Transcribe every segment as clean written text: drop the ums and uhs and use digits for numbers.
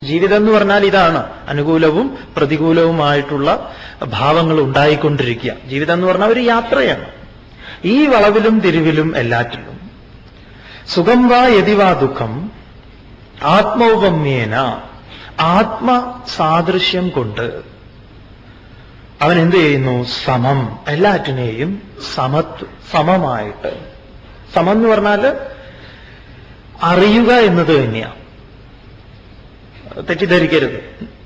ജീവിതം എന്ന് പറഞ്ഞാൽ ഇതാണ്, അനുകൂലവും പ്രതികൂലവുമായിട്ടുള്ള ഭാവങ്ങൾ ഉണ്ടായിക്കൊണ്ടിരിക്കുക. ജീവിതം എന്ന് പറഞ്ഞാൽ ഒരു യാത്രയാണ്. ഈ വളവിലും തിരിവിലും എല്ലാറ്റിലും സുഖം വാ യതിവാ ദുഃഖം ആത്മൗപമ്യേന, ആത്മസാദൃശ്യം കൊണ്ട് അവൻ എന്ത് ചെയ്യുന്നു? സമം, എല്ലാറ്റിനെയും സമമായിട്ട്. സമം എന്ന് പറഞ്ഞാൽ അറിയുക എന്നത് തന്നെയാണ്. തെറ്റിദ്ധരിക്കരുത്.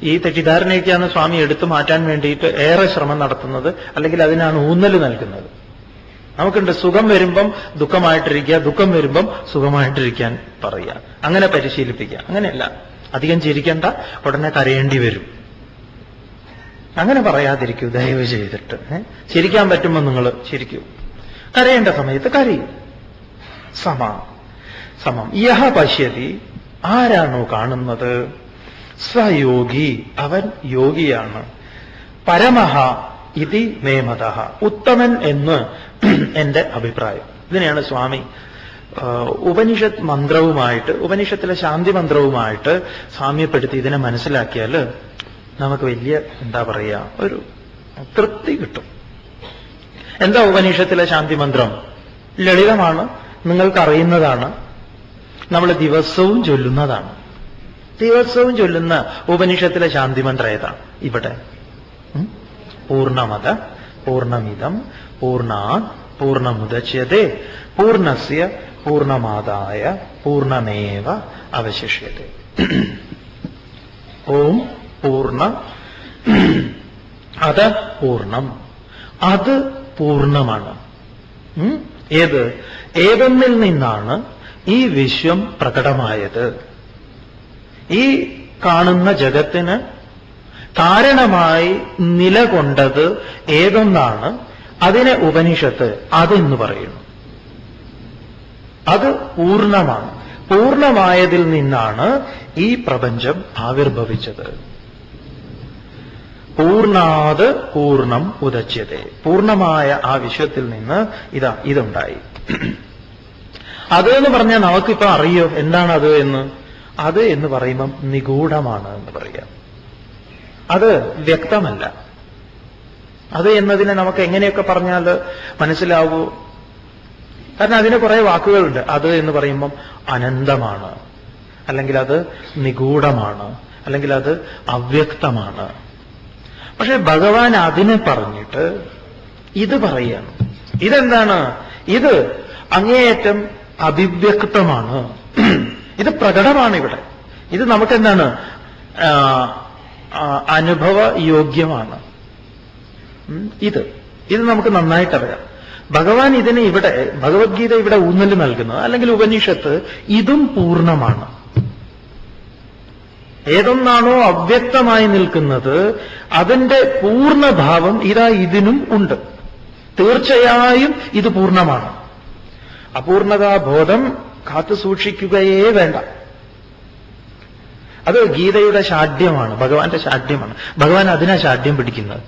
ഈ തെറ്റിദ്ധാരണയൊക്കെയാണ് സ്വാമി എടുത്തു മാറ്റാൻ വേണ്ടിയിട്ട് ഏറെ ശ്രമം നടത്തുന്നത്, അല്ലെങ്കിൽ അതിനാണ് ഊന്നൽ നൽകുന്നത്. നമുക്കുണ്ട് സുഖം വരുമ്പം ദുഃഖമായിട്ടിരിക്കുക, ദുഃഖം വരുമ്പം സുഖമായിട്ടിരിക്കാൻ പറയുക, അങ്ങനെ പരിശീലിപ്പിക്കുക. അങ്ങനെയല്ല, അധികം ചിരിക്കേണ്ട, ഉടനെ കരയേണ്ടി വരും. അങ്ങനെ പറയാതിരിക്കൂ ദയവ് ചെയ്തിട്ട്. ചിരിക്കാൻ പറ്റുമ്പോൾ നിങ്ങൾ ചിരിക്കൂ, കരയേണ്ട സമയത്ത് കരയൂ. സമം യഹ പശ്യതി, ആരാണോ കാണുന്നത്, സയോഗി, അവൻ യോഗിയാണ്. പരമഹ ഇതി മേമത, ഉത്തമൻ എന്ന് എന്റെ അഭിപ്രായം. ഇതിനെയാണ് സ്വാമി ഉപനിഷത്ത് മന്ത്രവുമായിട്ട്, ഉപനിഷത്തിലെ ശാന്തി മന്ത്രവുമായിട്ട് സാമ്യപ്പെടുത്തി ഇതിനെ മനസ്സിലാക്കിയാൽ നമുക്ക് വലിയ എന്താ പറയുക, ഒരു തൃപ്തി കിട്ടും. എന്താ ഉപനിഷത്തിലെ ശാന്തി മന്ത്രം? ലളിതമാണ്, നിങ്ങൾക്കറിയുന്നതാണ്, നമ്മൾ ദിവസവും ചൊല്ലുന്നതാണ്. ദിവസവും ചൊല്ലുന്ന ഉപനിഷത്തിലെ ശാന്തി മന്ത്രം ഏതാണ്? ഇവിടെ പൂർണ്ണമദ പൂർണ്ണമിദം പൂർണ്ണാത് പൂർണ്ണമുദച്യതേ പൂർണ്ണസ്യ പൂർണ്ണമാദായ പൂർണ്ണമേവ അവശിഷ്യതേ. ഓം പൂർണ്ണ അത് പൂർണ്ണം, അത് പൂർണ്ണമാണ്. ഏതൊന്നിൽ നിന്നാണ് ഈ വിശ്വം പ്രകടമായത്? ഈ കാണുന്ന ജഗത്തിന് കാരണമായി നിലകൊണ്ടത് ഏതൊന്നാണ്? അതിനെ ഉപനിഷത്ത് അതെന്ന് പറയുന്നു. അത് പൂർണ്ണമാണ്. പൂർണ്ണമായതിൽ നിന്നാണ് ഈ പ്രപഞ്ചം ആവിർഭവിച്ചത്. പൂർണ്ണാത് പൂർണ്ണം ഉദച്യതേ, പൂർണ്ണമായ ആ വിശ്വത്തിൽ നിന്ന് ഇതുണ്ടായി. അത് എന്ന് പറഞ്ഞാൽ നമുക്കിപ്പോ അറിയോ എന്താണ് അത് എന്ന്? അത് എന്ന് പറയുമ്പം നിഗൂഢമാണ് എന്ന് പറയാം. അത് വ്യക്തമല്ല. അത് എന്നതിനെ നമുക്ക് എങ്ങനെയൊക്കെ പറഞ്ഞാൽ മനസ്സിലാവൂ? കാരണം അതിന് കുറെ വാക്കുകളുണ്ട്. അത് എന്ന് പറയുമ്പം അനന്തമാണ്, അല്ലെങ്കിൽ അത് നിഗൂഢമാണ്, അല്ലെങ്കിൽ അത് അവ്യക്തമാണ്. പക്ഷെ ഭഗവാൻ അതിനെ പറഞ്ഞിട്ട് ഇത് പറയാണ്. ഇതെന്താണ്? ഇത് അങ്ങേയറ്റം അഭിവ്യക്തമാണ്, ഇത് പ്രകടമാണ് ഇവിടെ. ഇത് നമുക്കെന്താണ്? അനുഭവ യോഗ്യമാണ്. ഇത് നമുക്ക് നന്നായിട്ടറിയാം. ഭഗവാൻ ഇതിനെ ഇവിടെ, ഭഗവത്ഗീത ഇവിടെ ഊന്നൽ നൽകുന്നത്, അല്ലെങ്കിൽ ഉപനിഷത്ത്, ഇതും പൂർണ്ണമാണ്. ഏതൊന്നാണോ അവ്യക്തമായി നിൽക്കുന്നത് അതിന്റെ പൂർണ്ണഭാവം ഇതിനും ഉണ്ട്. തീർച്ചയായും ഇത് പൂർണ്ണമാണ്. അപൂർണതാബോധം കാത്തു സൂക്ഷിക്കുകയേ വേണ്ട. അത് ഗീതയുടെ ശാഠ്യമാണ്, ഭഗവാന്റെ ശാഠ്യമാണ്. ഭഗവാൻ അതിനാ ശാഠ്യം പിടിക്കുന്നത്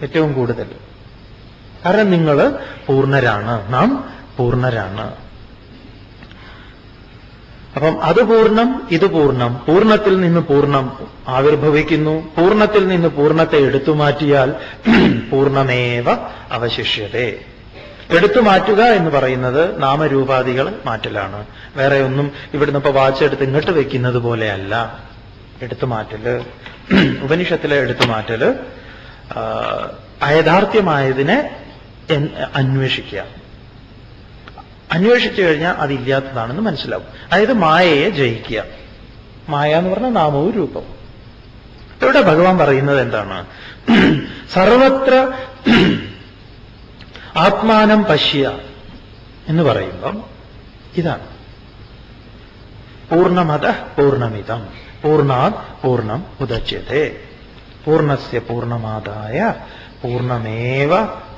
ഏറ്റവും കൂടുതൽ. കാരണം നിങ്ങൾ പൂർണ്ണരാണ്, നാം പൂർണ്ണരാണ്. അപ്പം അത് പൂർണ്ണം, ഇത് പൂർണ്ണം. പൂർണ്ണത്തിൽ നിന്ന് പൂർണ്ണം ആവിർഭവിക്കുന്നു. പൂർണ്ണത്തിൽ നിന്ന് പൂർണ്ണത്തെ എടുത്തു മാറ്റിയാൽ പൂർണ്ണമേവ അവശിഷ്യതേ. എടുത്തു മാറ്റുക എന്ന് പറയുന്നത് നാമരൂപാദികൾ മാറ്റലാണ്. വേറെ ഒന്നും ഇവിടുന്ന് ഇപ്പൊ വാച്ചെടുത്ത് ഇങ്ങോട്ട് വെക്കുന്നത് പോലെയല്ല എടുത്തു മാറ്റല്. ഉപനിഷത്തിലെ എടുത്തു മാറ്റല് അയഥാർത്ഥ്യമായതിനെ അന്വേഷിക്കുക. അന്വേഷിച്ചു കഴിഞ്ഞാൽ അതില്ലാത്തതാണെന്ന് മനസ്സിലാവും. അതായത് മായയെ ജയിക്കുക. മായ എന്ന് പറഞ്ഞാൽ നാമവും രൂപവും. ഇവിടെ ഭഗവാൻ പറയുന്നത് എന്താണ്? സർവത്ര ആത്മാനം പശ്യ എന്ന് പറയുമ്പം ഇതാണ്. പൂർണ്ണമത പൂർണ്ണമിതം പൂർണ്ണാത് പൂർണ്ണം ഉദച്യതേ പൂർണ്ണസ്യ പൂർണ്ണമാദായ പൂർണ്ണമേവ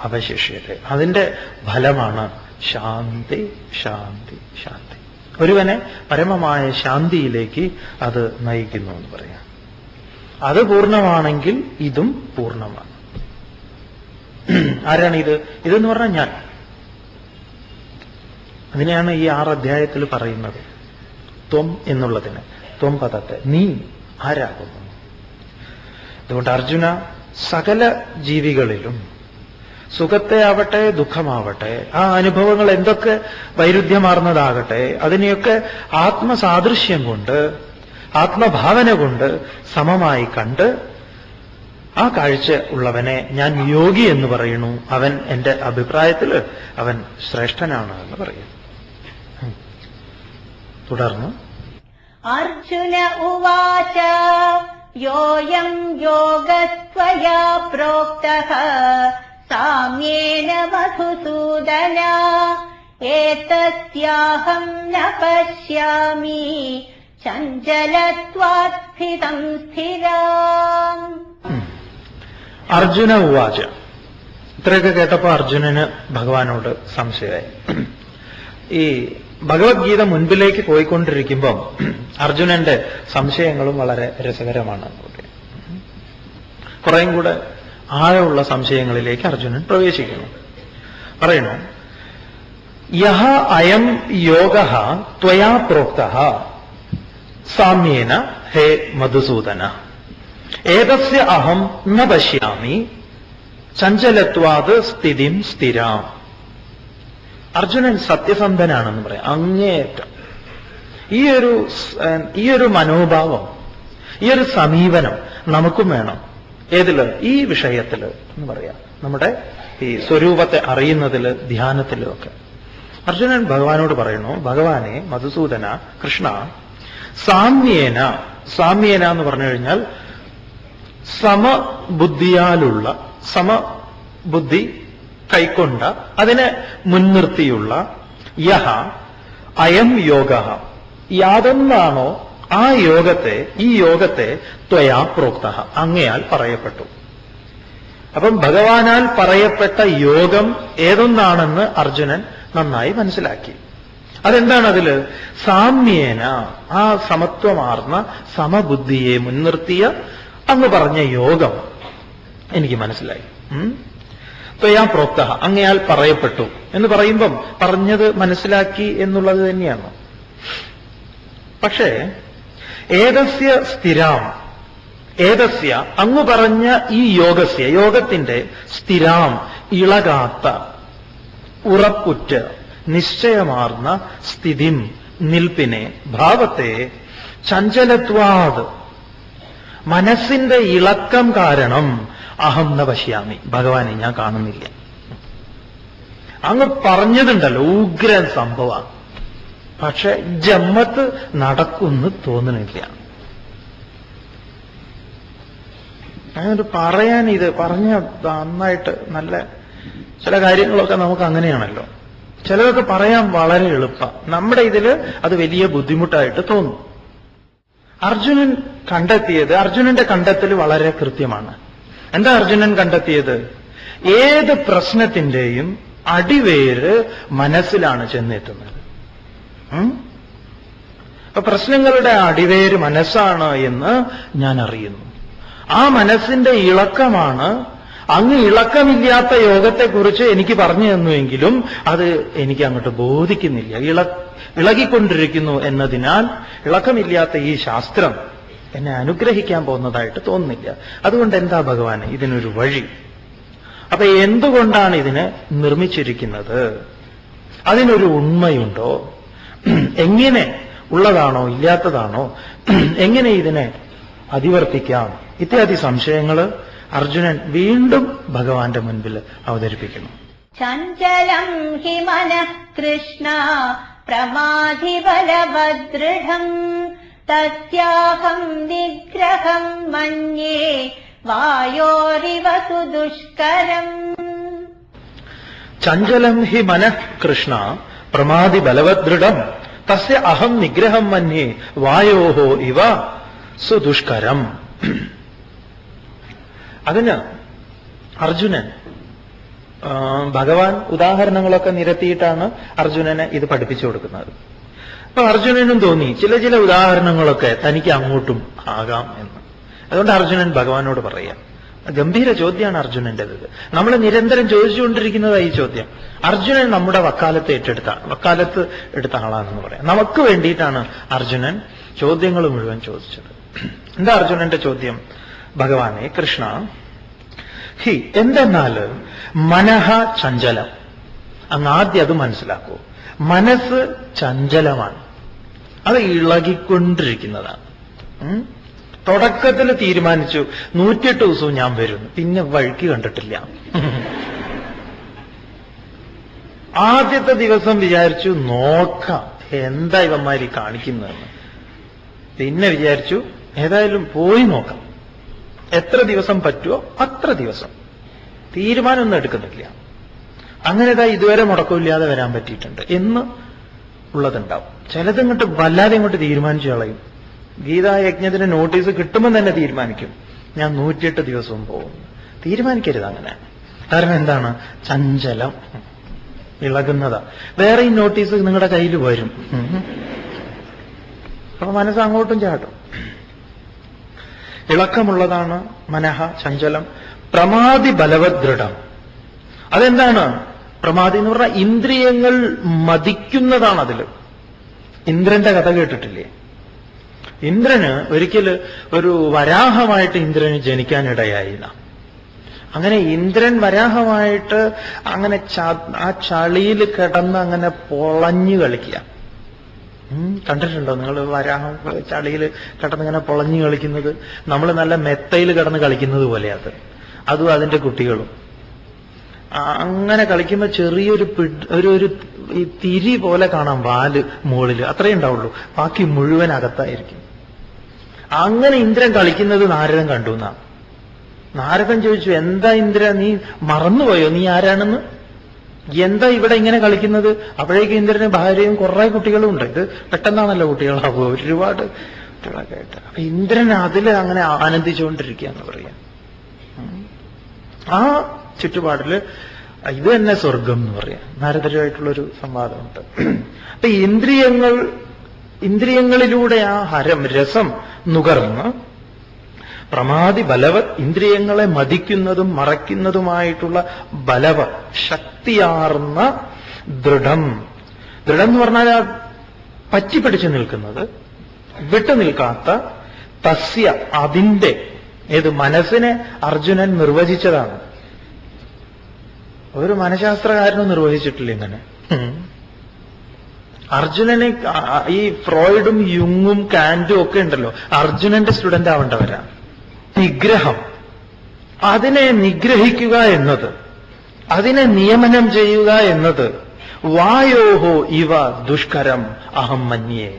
അവശിഷ്യത്തെ. അതിന്റെ ഫലമാണ് ശാന്തി, ശാന്തി, ശാന്തി. ഒരുവനെ പരമമായ ശാന്തിയിലേക്ക് അത് നയിക്കുന്നു എന്ന് പറയാം. അത് പൂർണ്ണമാണെങ്കിൽ ഇതും പൂർണ്ണമാണ്. ആരാണ് ഇത്? ഇതെന്ന് പറഞ്ഞാൽ ഞാൻ. അതിനെയാണ് ഈ 6 അധ്യായത്തിൽ പറയുന്നത്. ത്വം എന്നുള്ളതിന് ത്വം പദത്തെ, നീ ആരാകുന്നു. അതുകൊണ്ട് അർജുന, സകല ജീവികളിലും സുഖത്തെ ആവട്ടെ ദുഃഖമാവട്ടെ, ആ അനുഭവങ്ങൾ എന്തൊക്കെ വൈരുദ്ധ്യമാർന്നതാകട്ടെ, അതിനെയൊക്കെ ആത്മസാദൃശ്യം കൊണ്ട്, ആത്മഭാവന കൊണ്ട് സമമായി കണ്ട് ആ കാഴ്ച ഉള്ളവനെ ഞാൻ യോഗി എന്ന് പറയുന്നു. അവൻ എന്റെ അഭിപ്രായത്തിൽ അവൻ ശ്രേഷ്ഠനാണ് എന്ന് പറയും. തുടർന്ന് അർജുന ഉവാച യോയം യോഗസ്ത്വയാ പ്രോക്തഃ സാമ്യേന മധുസൂദന ഏതസ്യാഹം ന പശ്യാമി ചഞ്ചലത്വാത് സ്ഥിതം സ്ഥിരാം. അർജുന ഉവാച. ഇത്രയൊക്കെ കേട്ടപ്പോ അർജുനന് ഭഗവാനോട് സംശയമായി. ഈ ഭഗവത്ഗീത മുൻപിലേക്ക് പോയിക്കൊണ്ടിരിക്കുമ്പം അർജുനന്റെ സംശയങ്ങളും വളരെ രസകരമാണ്. കുറേയും കൂടെ ആഴമുള്ള സംശയങ്ങളിലേക്ക് അർജുനൻ പ്രവേശിക്കുന്നു. പറയണു, യഹ അയം യോഗഃ ത്വയാ പ്രോക്തഃ സാമ്യേന ഹേ മധുസൂദന ഏതസ്യ അഹം ന പശ്യാമി ചഞ്ചലത്വാത് സ്ഥിതിം സ്ഥിരാം. അർജുനൻ സത്യസന്ധനാണെന്ന് പറയാം, അങ്ങേയറ്റം. ഈ ഒരു മനോഭാവം, ഈ ഒരു സമീപനം നമുക്കും വേണം. ഏതില്? ഈ വിഷയത്തില് എന്ന് പറയാം, നമ്മുടെ ഈ സ്വരൂപത്തെ അറിയുന്നതില്, ധ്യാനത്തിലും ഒക്കെ. അർജുനൻ ഭഗവാനോട് പറയുന്നു, ഭഗവാനെ മധുസൂദന, കൃഷ്ണ, സാമ്യേന, സാമ്യേന എന്ന് പറഞ്ഞു കഴിഞ്ഞാൽ സമബുദ്ധിയാലുള്ള, സമബുദ്ധി കൈക്കൊണ്ട, അതിനെ മുൻനിർത്തിയുള്ള യഹ അയം യോഗ, യാതൊന്നാണോ ആ യോഗത്തെ, ഈ യോഗത്തെ ത്വയാ പ്രോക്ത, അങ്ങയാൽ പറയപ്പെട്ടു. അപ്പം ഭഗവാനാൽ പറയപ്പെട്ട യോഗം ഏതൊന്നാണെന്ന് അർജുനൻ നന്നായി മനസ്സിലാക്കി. അതെന്താണ് അതില്? സാമ്യേന, ആ സമത്വമാർന്ന സമബുദ്ധിയെ മുൻനിർത്തിയ അങ്ങ് പറഞ്ഞ യോഗം എനിക്ക് മനസ്സിലായി. ത്വയാ പ്രോക്ത, അങ്ങയാൽ പറയപ്പെട്ടു എന്ന് പറയുമ്പം പറഞ്ഞത് മനസ്സിലാക്കി എന്നുള്ളത് തന്നെയാണ്. പക്ഷേ ഏതസ്യ സ്ഥിരാം, ഏതസ്യ അങ്ങ് പറഞ്ഞ ഈ യോഗസ്യ, യോഗത്തിന്റെ സ്ഥിരാം, ഇളകാത്ത, ഉറപ്പുറ്റ, നിശ്ചയമാർന്ന സ്ഥിതിം, നിൽപ്പിനെ, ഭാവത്തെ, ചഞ്ചലത്വാത്, മനസ്സിന്റെ ഇളക്കം കാരണം അഹം ന പശ്യാമി, ഭഗവാനെ ഞാൻ കാണുന്നില്ല. അങ്ങ് പറഞ്ഞതുണ്ടല്ലോ, ഉഗ്രൻ സംഭവം, പക്ഷെ ജമ്മത്ത് നടക്കുമെന്ന് തോന്നുന്നില്ല. അങ്ങനെ പറയാൻ, ഇത് പറഞ്ഞ നന്നായിട്ട് നല്ല ചില കാര്യങ്ങളൊക്കെ നമുക്ക് അങ്ങനെയാണല്ലോ, ചിലതൊക്കെ പറയാൻ വളരെ എളുപ്പം, നമ്മുടെ ഇതില് അത് വലിയ ബുദ്ധിമുട്ടായിട്ട് തോന്നും. അർജുനൻ കണ്ടെത്തിയത്, അർജുനന്റെ കണ്ടെത്തൽ വളരെ കൃത്യമാണ്. എന്താ അർജുനൻ കണ്ടെത്തിയത്? ഏത് പ്രശ്നത്തിന്റെയും അടിവേര് മനസ്സിലാണ് ചെന്നെത്തുന്നത്. അപ്പൊ പ്രശ്നങ്ങളുടെ അടിവേര് മനസ്സാണ് എന്ന് ഞാൻ അറിയുന്നു. ആ മനസ്സിന്റെ ഇളക്കമാണ്, അങ്ങ് ഇളക്കമില്ലാത്ത യോഗത്തെക്കുറിച്ച് എനിക്ക് പറഞ്ഞു തന്നുവെങ്കിലും അത് എനിക്ക് അങ്ങോട്ട് ബോധിക്കുന്നില്ല. ഇളകിക്കൊണ്ടിരിക്കുന്നു എന്നതിനാൽ ഇളക്കമില്ലാത്ത ഈ ശാസ്ത്രം എന്നെ അനുഗ്രഹിക്കാൻ പോകുന്നതായിട്ട് തോന്നുന്നില്ല. അതുകൊണ്ട് എന്താ ഭഗവാന് ഇതിനൊരു വഴി? അപ്പൊ എന്തുകൊണ്ടാണ് ഇതിനെ നിർമ്മിച്ചിരിക്കുന്നത്? അതിനൊരു ഉണ്മയുണ്ടോ? എങ്ങനെ ഉള്ളതാണോ ഇല്ലാത്തതാണോ? എങ്ങനെ ഇതിനെ അതിവർത്തിക്കാം? ഇത്യാദി സംശയങ്ങൾ അർജുനൻ വീണ്ടും ഭഗവാന്റെ മുൻപിൽ അവതരിപ്പിക്കുന്നു. ചഞ്ചലം ഹി മനഃ കൃഷ്ണ പ്രമാധി ബലവദൃഢം തസ്യാഹം നിഗ്രഹം മന്യേ വായോരിവ സുദുഷ്കരം. ചഞ്ചലം ഹി മനഃ കൃഷ്ണ പ്രമാധി ബലവദൃഢം തസ്യ അഹം നിഗ്രഹം മന്യേ വായോഹോ ഇവ സുദുഷ്കരം. അതിന് അർജുനൻ, ഭഗവാൻ ഉദാഹരണങ്ങളൊക്കെ നിരത്തിയിട്ടാണ് അർജുനനെ ഇത് പഠിപ്പിച്ചു കൊടുക്കുന്നത്. അപ്പൊ അർജുനനും തോന്നി ചില ഉദാഹരണങ്ങളൊക്കെ തനിക്ക് അങ്ങോട്ടും ആകാം എന്ന്. അതുകൊണ്ട് അർജുനൻ ഭഗവാനോട് പറയാം, ഗംഭീര ചോദ്യമാണ് അർജുനന്റേത്. നമ്മൾ നിരന്തരം ചോദിച്ചുകൊണ്ടിരിക്കുന്നതായി ഈ ചോദ്യം. അർജുനൻ നമ്മുടെ വക്കാലത്ത് എടുത്ത ആളാണെന്ന് പറയാം. നമുക്ക് വേണ്ടിയിട്ടാണ് അർജുനൻ ചോദ്യങ്ങൾ മുഴുവൻ ചോദിച്ചത്. എന്താ അർജുനന്റെ ചോദ്യം? ഭഗവാനെ കൃഷ്ണ, എന്തെന്നാൽ മനഃ ചഞ്ചലം. അങ്ങ് ആദ്യം അത് മനസ്സിലാക്കൂ. മനസ്സ് ചഞ്ചലമാണ്, അത് ഇളകിക്കൊണ്ടിരിക്കുന്നതാണ്. തുടക്കത്തിൽ തീരുമാനിച്ചു 108 ദിവസവും ഞാൻ വരുന്നു, പിന്നെ വഴിക്ക് കണ്ടിട്ടില്ല. ആദ്യത്തെ ദിവസം വിചാരിച്ചു നോക്കാം എന്താ ഇവന്മാരി കാണിക്കുന്നതെന്ന്. പിന്നെ വിചാരിച്ചു ഏതായാലും പോയി നോക്കാം, എത്ര ദിവസം പറ്റുമോ അത്ര ദിവസം. തീരുമാനമൊന്നും എടുക്കുന്നില്ല. അങ്ങനെ ഇതുവരെ മുടക്കമില്ലാതെ വരാൻ പറ്റിയിട്ടുണ്ട് എന്ന് ഉള്ളതുണ്ടാവും. ചിലതിങ്ങോട്ട് വല്ലാതെ ഇങ്ങോട്ട് തീരുമാനിച്ചു കളയും. ഗീതായജ്ഞത്തിന് നോട്ടീസ് കിട്ടുമ്പോൾ തന്നെ തീരുമാനിക്കും ഞാൻ 108 ദിവസവും പോകും. തീരുമാനിക്കരുത് അങ്ങനെ. കാരണം എന്താണ്? ചഞ്ചലം, ഇളകുന്നതാ. വേറെ ഈ നോട്ടീസ് നിങ്ങളുടെ കയ്യിൽ വരും, അപ്പൊ മനസ്സ് അങ്ങോട്ടും ചാട്ടും. ഇളക്കമുള്ളതാണ് മനഃ ചഞ്ചലം. പ്രമാദി ബലവദൃഢം. അതെന്താണ് പ്രമാദി എന്ന് പറഞ്ഞാൽ? ഇന്ദ്രിയങ്ങൾ മതിക്കുന്നതാണ് അതില്. ഇന്ദ്രന്റെ കഥ കേട്ടിട്ടില്ലേ? ഇന്ദ്രന് ഒരിക്കൽ ഒരു വരാഹമായിട്ട് ഇന്ദ്രന് ജനിക്കാനിടയായി. അങ്ങനെ ഇന്ദ്രൻ വരാഹമായിട്ട് അങ്ങനെ ആ ചളിയിൽ കിടന്ന് അങ്ങനെ പൊളഞ്ഞു കളിക്കുക. കണ്ടിട്ടുണ്ടോ നിങ്ങൾ? വരാഹം ചളിയിൽ കിടന്നിങ്ങനെ പൊളഞ്ഞു കളിക്കുന്നത് നമ്മൾ നല്ല മെത്തയിൽ കിടന്ന് കളിക്കുന്നത് പോലെയത്. അതും അതിന്റെ കുട്ടികളും അങ്ങനെ കളിക്കുമ്പോൾ ചെറിയൊരു ഒരു ഈ തിരി പോലെ കാണാം വാല് മുകളിൽ, അത്രേ ഉണ്ടാവുള്ളൂ. ബാക്കി മുഴുവൻ അകത്തായിരിക്കും. അങ്ങനെ ഇന്ദ്രൻ കളിക്കുന്നത് നാരദൻ കണ്ടു എന്നാ. നാരദൻ ചോദിച്ചു, എന്താ ഇന്ദ്ര, നീ മറന്നുപോയോ നീ ആരാണെന്ന്? എന്താ ഇവിടെ ഇങ്ങനെ കളിക്കുന്നത്? അപ്പോഴേക്കും ഇന്ദ്രന് ഭാര്യയും കുറെ കുട്ടികളും ഉണ്ട്. ഇത് പെട്ടെന്നാണല്ലോ കുട്ടികളാവുക, ഒരുപാട് കുട്ടികളൊക്കെ ആയിട്ട്. അപ്പൊ ഇന്ദ്രൻ അതിൽ അങ്ങനെ ആനന്ദിച്ചുകൊണ്ടിരിക്കുക എന്ന് പറയാം. ആ ചുറ്റുപാടില് ഇത് തന്നെ സ്വർഗം എന്ന് പറയാം. നാരദരുമായിട്ടുള്ളൊരു സംവാദമുണ്ട്. അപ്പൊ ഇന്ദ്രിയങ്ങളിലൂടെ ആ രസം നുകർന്ന് പ്രമാദി ബലവത്, ഇന്ദ്രിയങ്ങളെ മതിക്കുന്നതും മറയ്ക്കുന്നതുമായിട്ടുള്ള ശക്തിയാർന്ന ദൃഢം. ദൃഢം എന്ന് പറഞ്ഞാൽ പറ്റിപ്പിടിച്ചു നിൽക്കുന്നത്, വിട്ടുനിൽക്കാത്ത തസ്യ, അതിന്റെ ഏത് മനസ്സിനെ അർജുനൻ നിർവചിച്ചതാണ്. ഒരു മനഃശാസ്ത്രകാരനും നിർവഹിച്ചിട്ടില്ല ഇങ്ങനെ. അർജുനനെ ഈ ഫ്രോയിഡും യുങ്ങും കാന്റും ഒക്കെ ഉണ്ടല്ലോ, അർജുനന്റെ സ്റ്റുഡന്റ് ആവേണ്ടവരാ. നിഗ്രഹം, അതിനെ നിഗ്രഹിക്കുക എന്നത്, അതിനെ നിയമനം ചെയ്യുക എന്നത് വായോഹോ ഇവ ദുഷ്കരം അഹം മന്യേ.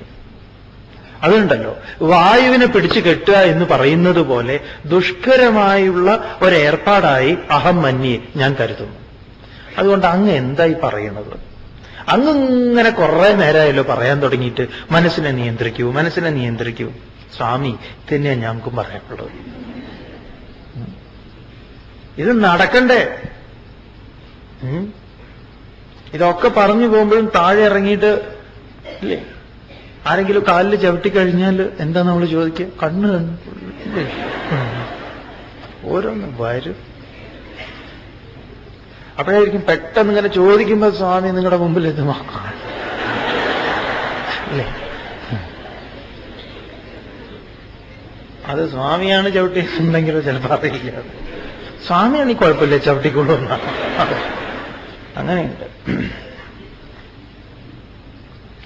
അതുണ്ടല്ലോ, വായുവിനെ പിടിച്ചു കെട്ടുക എന്ന് പറയുന്നത് പോലെ ദുഷ്കരമായുള്ള ഒരേർപ്പാടായി അഹം മന്യേ ഞാൻ കരുതുന്നു. അതുകൊണ്ട് അങ്ങ് എന്തായി പറയുന്നത്? അങ്ങിങ്ങനെ കുറെ നേരമായല്ലോ പറയാൻ തുടങ്ങിയിട്ട് മനസ്സിനെ നിയന്ത്രിക്കൂ, മനസ്സിനെ നിയന്ത്രിക്കൂ. സ്വാമി, തന്നെയാണ് ഞങ്ങൾക്കും പറയാനുള്ളത്. ഇത് നടക്കണ്ടേ? ഇതൊക്കെ പറഞ്ഞു പോകുമ്പോഴും താഴെ ഇറങ്ങിയിട്ട് ഇല്ലേ, ആരെങ്കിലും കാലിൽ ചവിട്ടിക്കഴിഞ്ഞാൽ എന്താ നമ്മൾ ചോദിക്കുക? കണ്ണ് കണ്ടില്ലേ? ഓരോന്ന് വരും. അപ്പോഴായിരിക്കും പെട്ടെന്ന് ഇങ്ങനെ ചോദിക്കുമ്പോൾ സ്വാമി നിങ്ങളുടെ മുമ്പിൽ എത്തുമാ അല്ലേ? അത് സ്വാമിയാണ് ചവിട്ടിയിട്ടുണ്ടെങ്കിലോ ചിലപ്പോൾ അറിയില്ല. സ്വാമിയാണ് ഈ കുഴപ്പമില്ല ചവിട്ടിക്കൊള്ളൂ എന്നാണ്. അങ്ങനെയുണ്ട്.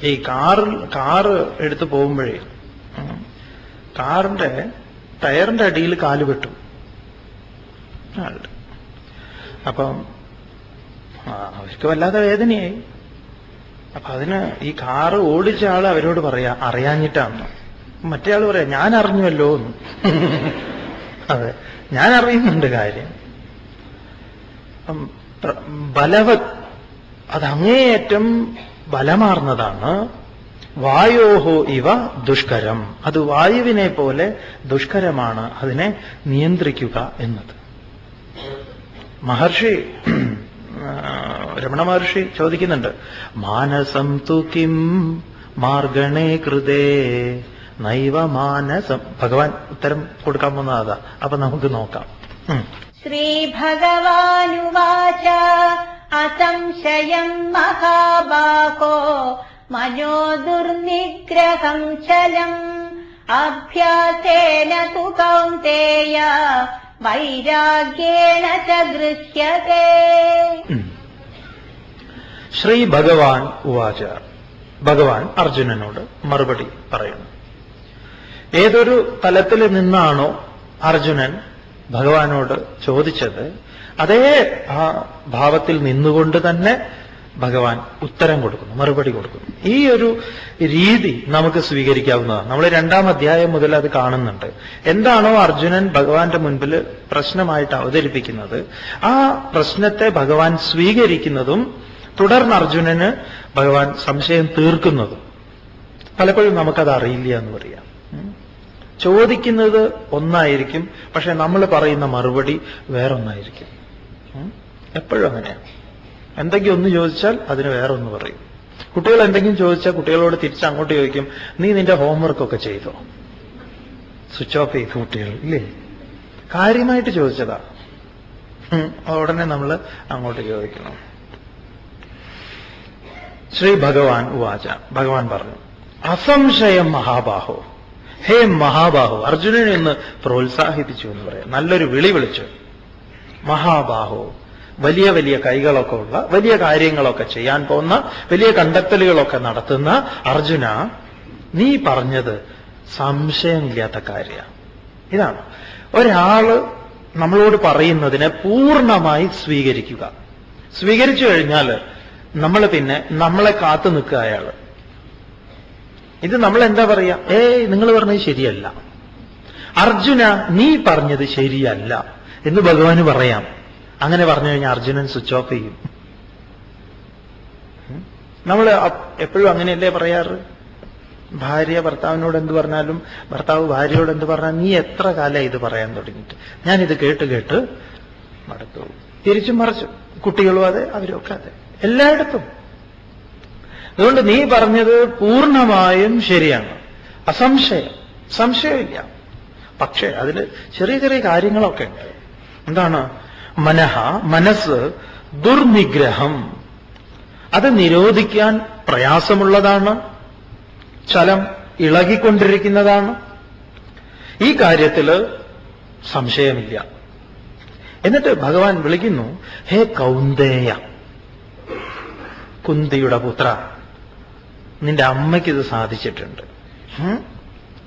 ഈ കാറ് എടുത്ത് പോകുമ്പോഴേ കാറിന്റെ ടയറിന്റെ അടിയിൽ കാല് വെട്ടും. അപ്പം അവർക്ക് വല്ലാതെ വേദനയായി. അപ്പൊ അതിന് ഈ കാറ് ഓടിച്ച ആള് അവരോട് പറയാ അറിയാഞ്ഞിട്ടാണെന്ന്. മറ്റേ ആള് പറയാ ഞാൻ അറിഞ്ഞുവല്ലോ എന്ന്. അതെ, ഞാൻ അറിയുന്നുണ്ട് കാര്യം. ബലവത്, അത് അങ്ങേയറ്റം ബലമാർന്നതാണ്. വായോഹോ ഇവ ദുഷ്കരം, അത് വായുവിനെ പോലെ ദുഷ്കരമാണ് അതിനെ നിയന്ത്രിക്കുക എന്നത്. രമണ മഹർഷി ചോദിക്കുന്നുണ്ട്, മാനസം തു കിം മാർഗണേ കൃതേ നൈവ മാനസം. ഭഗവാൻ ഉത്തരം കൊടുക്കാൻ പോകുന്നത് അതാ. അപ്പൊ നമുക്ക് നോക്കാം. ശ്രീഭഗവാനുവാച അസംശയം മഹാബാഹോ മനോ ദുർനിഗ്രഹം ചലം അഭ്യാസേന തു കൗന്തേയ വൈരാഗ്യേണ ച ഗൃഹ്യതേ. ശ്രീ ഭഗവാൻ ഉവാച. ഭഗവാൻ അർജുനനോട് മറുപടി പറയുന്നു. ഏതൊരു തലത്തിൽ നിന്നാണോ അർജുനൻ ഭഗവാനോട് ചോദിച്ചത്, അതേ ആ ഭാവത്തിൽ നിന്നുകൊണ്ട് തന്നെ ഭഗവാൻ ഉത്തരം കൊടുക്കുന്നു, മറുപടി കൊടുക്കുന്നു. ഈ ഒരു രീതി നമുക്ക് സ്വീകരിക്കാവുന്നതാണ്. നമ്മൾ 2-ാം അധ്യായം മുതൽ അത് കാണുന്നുണ്ട്. എന്താണോ അർജുനൻ ഭഗവാന്റെ മുൻപിൽ പ്രശ്നമായിട്ട് അവതരിപ്പിക്കുന്നത്, ആ പ്രശ്നത്തെ ഭഗവാൻ സ്വീകരിക്കുന്നതും തുടർന്ന് അർജുനന് ഭഗവാൻ സംശയം തീർക്കുന്നതും. പലപ്പോഴും നമുക്കത് അറിയില്ല എന്ന് പറയാം. ചോദിക്കുന്നത് ഒന്നായിരിക്കും, പക്ഷെ നമ്മൾ പറയുന്ന മറുപടി വേറൊന്നായിരിക്കും. എപ്പോഴും അങ്ങനെയാണ്. എന്തെങ്കിലും ഒന്ന് ചോദിച്ചാൽ അതിന് വേറൊന്ന് പറയും. കുട്ടികൾ എന്തെങ്കിലും ചോദിച്ചാൽ കുട്ടികളോട് തിരിച്ച് അങ്ങോട്ട് ചോദിക്കും, നീ നിന്റെ ഹോംവർക്കൊക്കെ ചെയ്തോ? സ്വിച്ച് ഓഫ് ചെയ്തു കുട്ടികൾ, ഇല്ലേ? കാര്യമായിട്ട് ചോദിച്ചതാ, ഉടനെ നമ്മൾ അങ്ങോട്ട് ചോദിക്കണം. ശ്രീ ഭഗവാൻ ഉവാച. ഭഗവാൻ പറഞ്ഞു, അസംശയം മഹാബാഹോ. ഹേ മഹാബാഹു. അർജുനനെ ഒന്ന് പ്രോത്സാഹിപ്പിച്ചു എന്ന് പറയാം. നല്ലൊരു വിളി വിളിച്ചു. മഹാബാഹു, വലിയ വലിയ കൈകളൊക്കെ ഉള്ള, വലിയ കാര്യങ്ങളൊക്കെ ചെയ്യാൻ പോകുന്ന, വലിയ കണ്ടെത്തലുകളൊക്കെ നടത്തുന്ന അർജുന, നീ പറഞ്ഞത് സംശയമില്ലാത്ത കാര്യമാണ്. ഇതാണ് ഒരാള് നമ്മളോട് പറയുന്നതിനെ പൂർണ്ണമായി സ്വീകരിക്കുക. സ്വീകരിച്ചു കഴിഞ്ഞാൽ നമ്മൾ പിന്നെ നമ്മളെ കാത്തു നിൽക്കുക അയാള്. ഇത് നമ്മൾ എന്താ പറയാ, നിങ്ങൾ പറഞ്ഞത് ശരിയല്ല, അർജുന നീ പറഞ്ഞത് ശരിയല്ല എന്ന് ഭഗവാന് പറയാം. അങ്ങനെ പറഞ്ഞു കഴിഞ്ഞാൽ അർജുനൻ സ്വിച്ച് ഓഫ് ചെയ്യും. നമ്മൾ എപ്പോഴും അങ്ങനെയല്ലേ പറയാറ്? ഭാര്യ ഭർത്താവിനോട് എന്ത് പറഞ്ഞാലും, ഭർത്താവ് ഭാര്യയോട് എന്ത് പറഞ്ഞാൽ, നീ എത്ര കാലം ഇത് പറയാൻ തുടങ്ങിയിട്ട്, ഞാനിത് കേട്ട് കേട്ട് മടുത്തു. തിരിച്ചും മറിച്ചു. കുട്ടികളും അതെ, അവരൊക്കെ അതെ, എല്ലായിടത്തും. അതുകൊണ്ട് നീ പറഞ്ഞത് പൂർണ്ണമായും ശരിയാണ്, അസംശയം, സംശയമില്ല. പക്ഷേ അതിൽ ചെറിയ ചെറിയ കാര്യങ്ങളൊക്കെ ഉണ്ട്. എന്താണ്? മനഃ, മനസ്സ്, ദുർനിഗ്രഹം, അത് നിരോധിക്കാൻ പ്രയാസമുള്ളതാണ്, ചലം, ഇളകിക്കൊണ്ടിരിക്കുന്നതാണ്. ഈ കാര്യത്തിൽ സംശയമില്ല. എന്നിട്ട് ഭഗവാൻ വിളിക്കുന്നു, ഹേ കൗന്ദേയ, കുന്തിയുടെ പുത്ര, നിന്റെ അമ്മയ്ക്കിത് സാധിച്ചിട്ടുണ്ട്.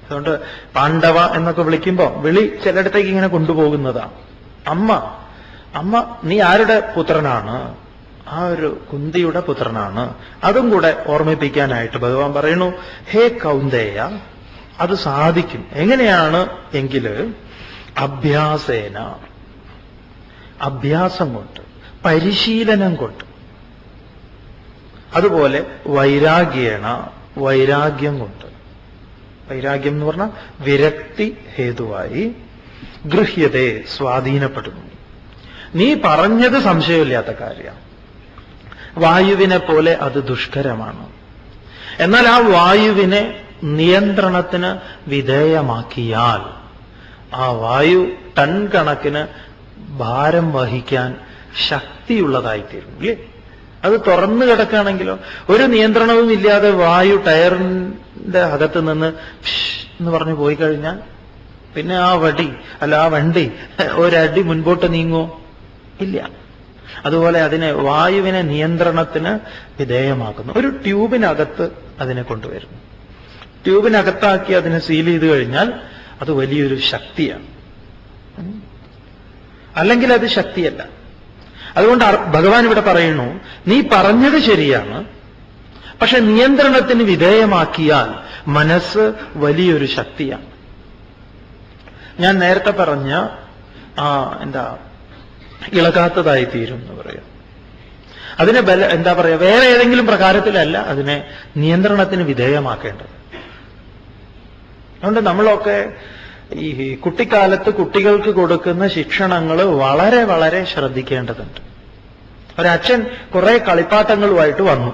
അതുകൊണ്ട് പാണ്ഡവ എന്നൊക്കെ വിളിക്കുമ്പോ വിളി ചിലയിടത്തേക്ക് ഇങ്ങനെ കൊണ്ടുപോകുന്നതാണ്. അമ്മ, അമ്മ നീ ആരുടെ പുത്രനാണ്? ആ ഒരു കുന്തിയുടെ പുത്രനാണ്. അതും കൂടെ ഓർമ്മിപ്പിക്കാനായിട്ട് ഭഗവാൻ പറയുന്നു, ഹേ കൗന്ദേയ, അത് സാധിക്കും. എങ്ങനെയാണ് എങ്കിൽ അഭ്യാസേന, അഭ്യാസം കൊണ്ട്, പരിശീലനം കൊണ്ട്, അതുപോലെ വൈരാഗ്യേണ, വൈരാഗ്യം കൊണ്ട്. വൈരാഗ്യം എന്ന് പറഞ്ഞാൽ വിരക്തി ഹേതുവായി ഗൃഹ്യതേ, സ്വാധീനപ്പെടുന്നു. നീ പറഞ്ഞത് സംശയമില്ലാത്ത കാര്യമാണ്. വായുവിനെ പോലെ അത് ദുഷ്കരമാണ്. എന്നാൽ ആ വായുവിനെ നിയന്ത്രണത്തിന് വിധേയമാക്കിയാൽ ആ വായു ടൺ കണക്കിന് ഭാരം വഹിക്കാൻ ശക്തിയുള്ളതായിത്തീരും, ഇല്ലേ? അത് തുറന്നു കിടക്കുകയാണെങ്കിലോ, ഒരു നിയന്ത്രണവും ഇല്ലാതെ വായു ടയറിന്റെ അകത്ത് നിന്ന് എന്ന് പറഞ്ഞു പോയി കഴിഞ്ഞാൽ പിന്നെ ആ വടി അല്ല ആ വണ്ടി ഒരടി മുൻപോട്ട് നീങ്ങുമോ? ഇല്ല. അതുപോലെ അതിനെ, വായുവിനെ നിയന്ത്രണത്തിന് വിധേയമാക്കുന്നു. ഒരു ട്യൂബിനകത്ത് അതിനെ കൊണ്ടുവരുന്നു. ട്യൂബിനകത്താക്കി അതിനെ സീൽ ചെയ്ത് കഴിഞ്ഞാൽ അത് വലിയൊരു ശക്തിയാണ്. അല്ലെങ്കിൽ അത് ശക്തിയല്ല. അതുകൊണ്ട് ഭഗവാൻ ഇവിടെ പറയുന്നു, നീ പറഞ്ഞത് ശരിയാണ്, പക്ഷെ നിയന്ത്രണത്തിന് വിധേയമാക്കിയാൽ മനസ്സ് വലിയൊരു ശക്തിയാണ്. ഞാൻ നേരത്തെ പറഞ്ഞ ഇളകാത്തതായി തീരും എന്ന് പറയാം. അതിനെ എന്താ പറയാ, വേറെ ഏതെങ്കിലും പ്രകാരത്തിലല്ല അതിനെ നിയന്ത്രണത്തിന് വിധേയമാക്കേണ്ടത്. അതുകൊണ്ട് നമ്മളൊക്കെ ഈ കുട്ടിക്കാലത്ത് കുട്ടികൾക്ക് കൊടുക്കുന്ന ശിക്ഷണങ്ങൾ വളരെ വളരെ ശ്രദ്ധിക്കേണ്ടതുണ്ട്. ഒരച്ഛൻ കുറെ കളിപ്പാട്ടങ്ങളുമായിട്ട് വന്നു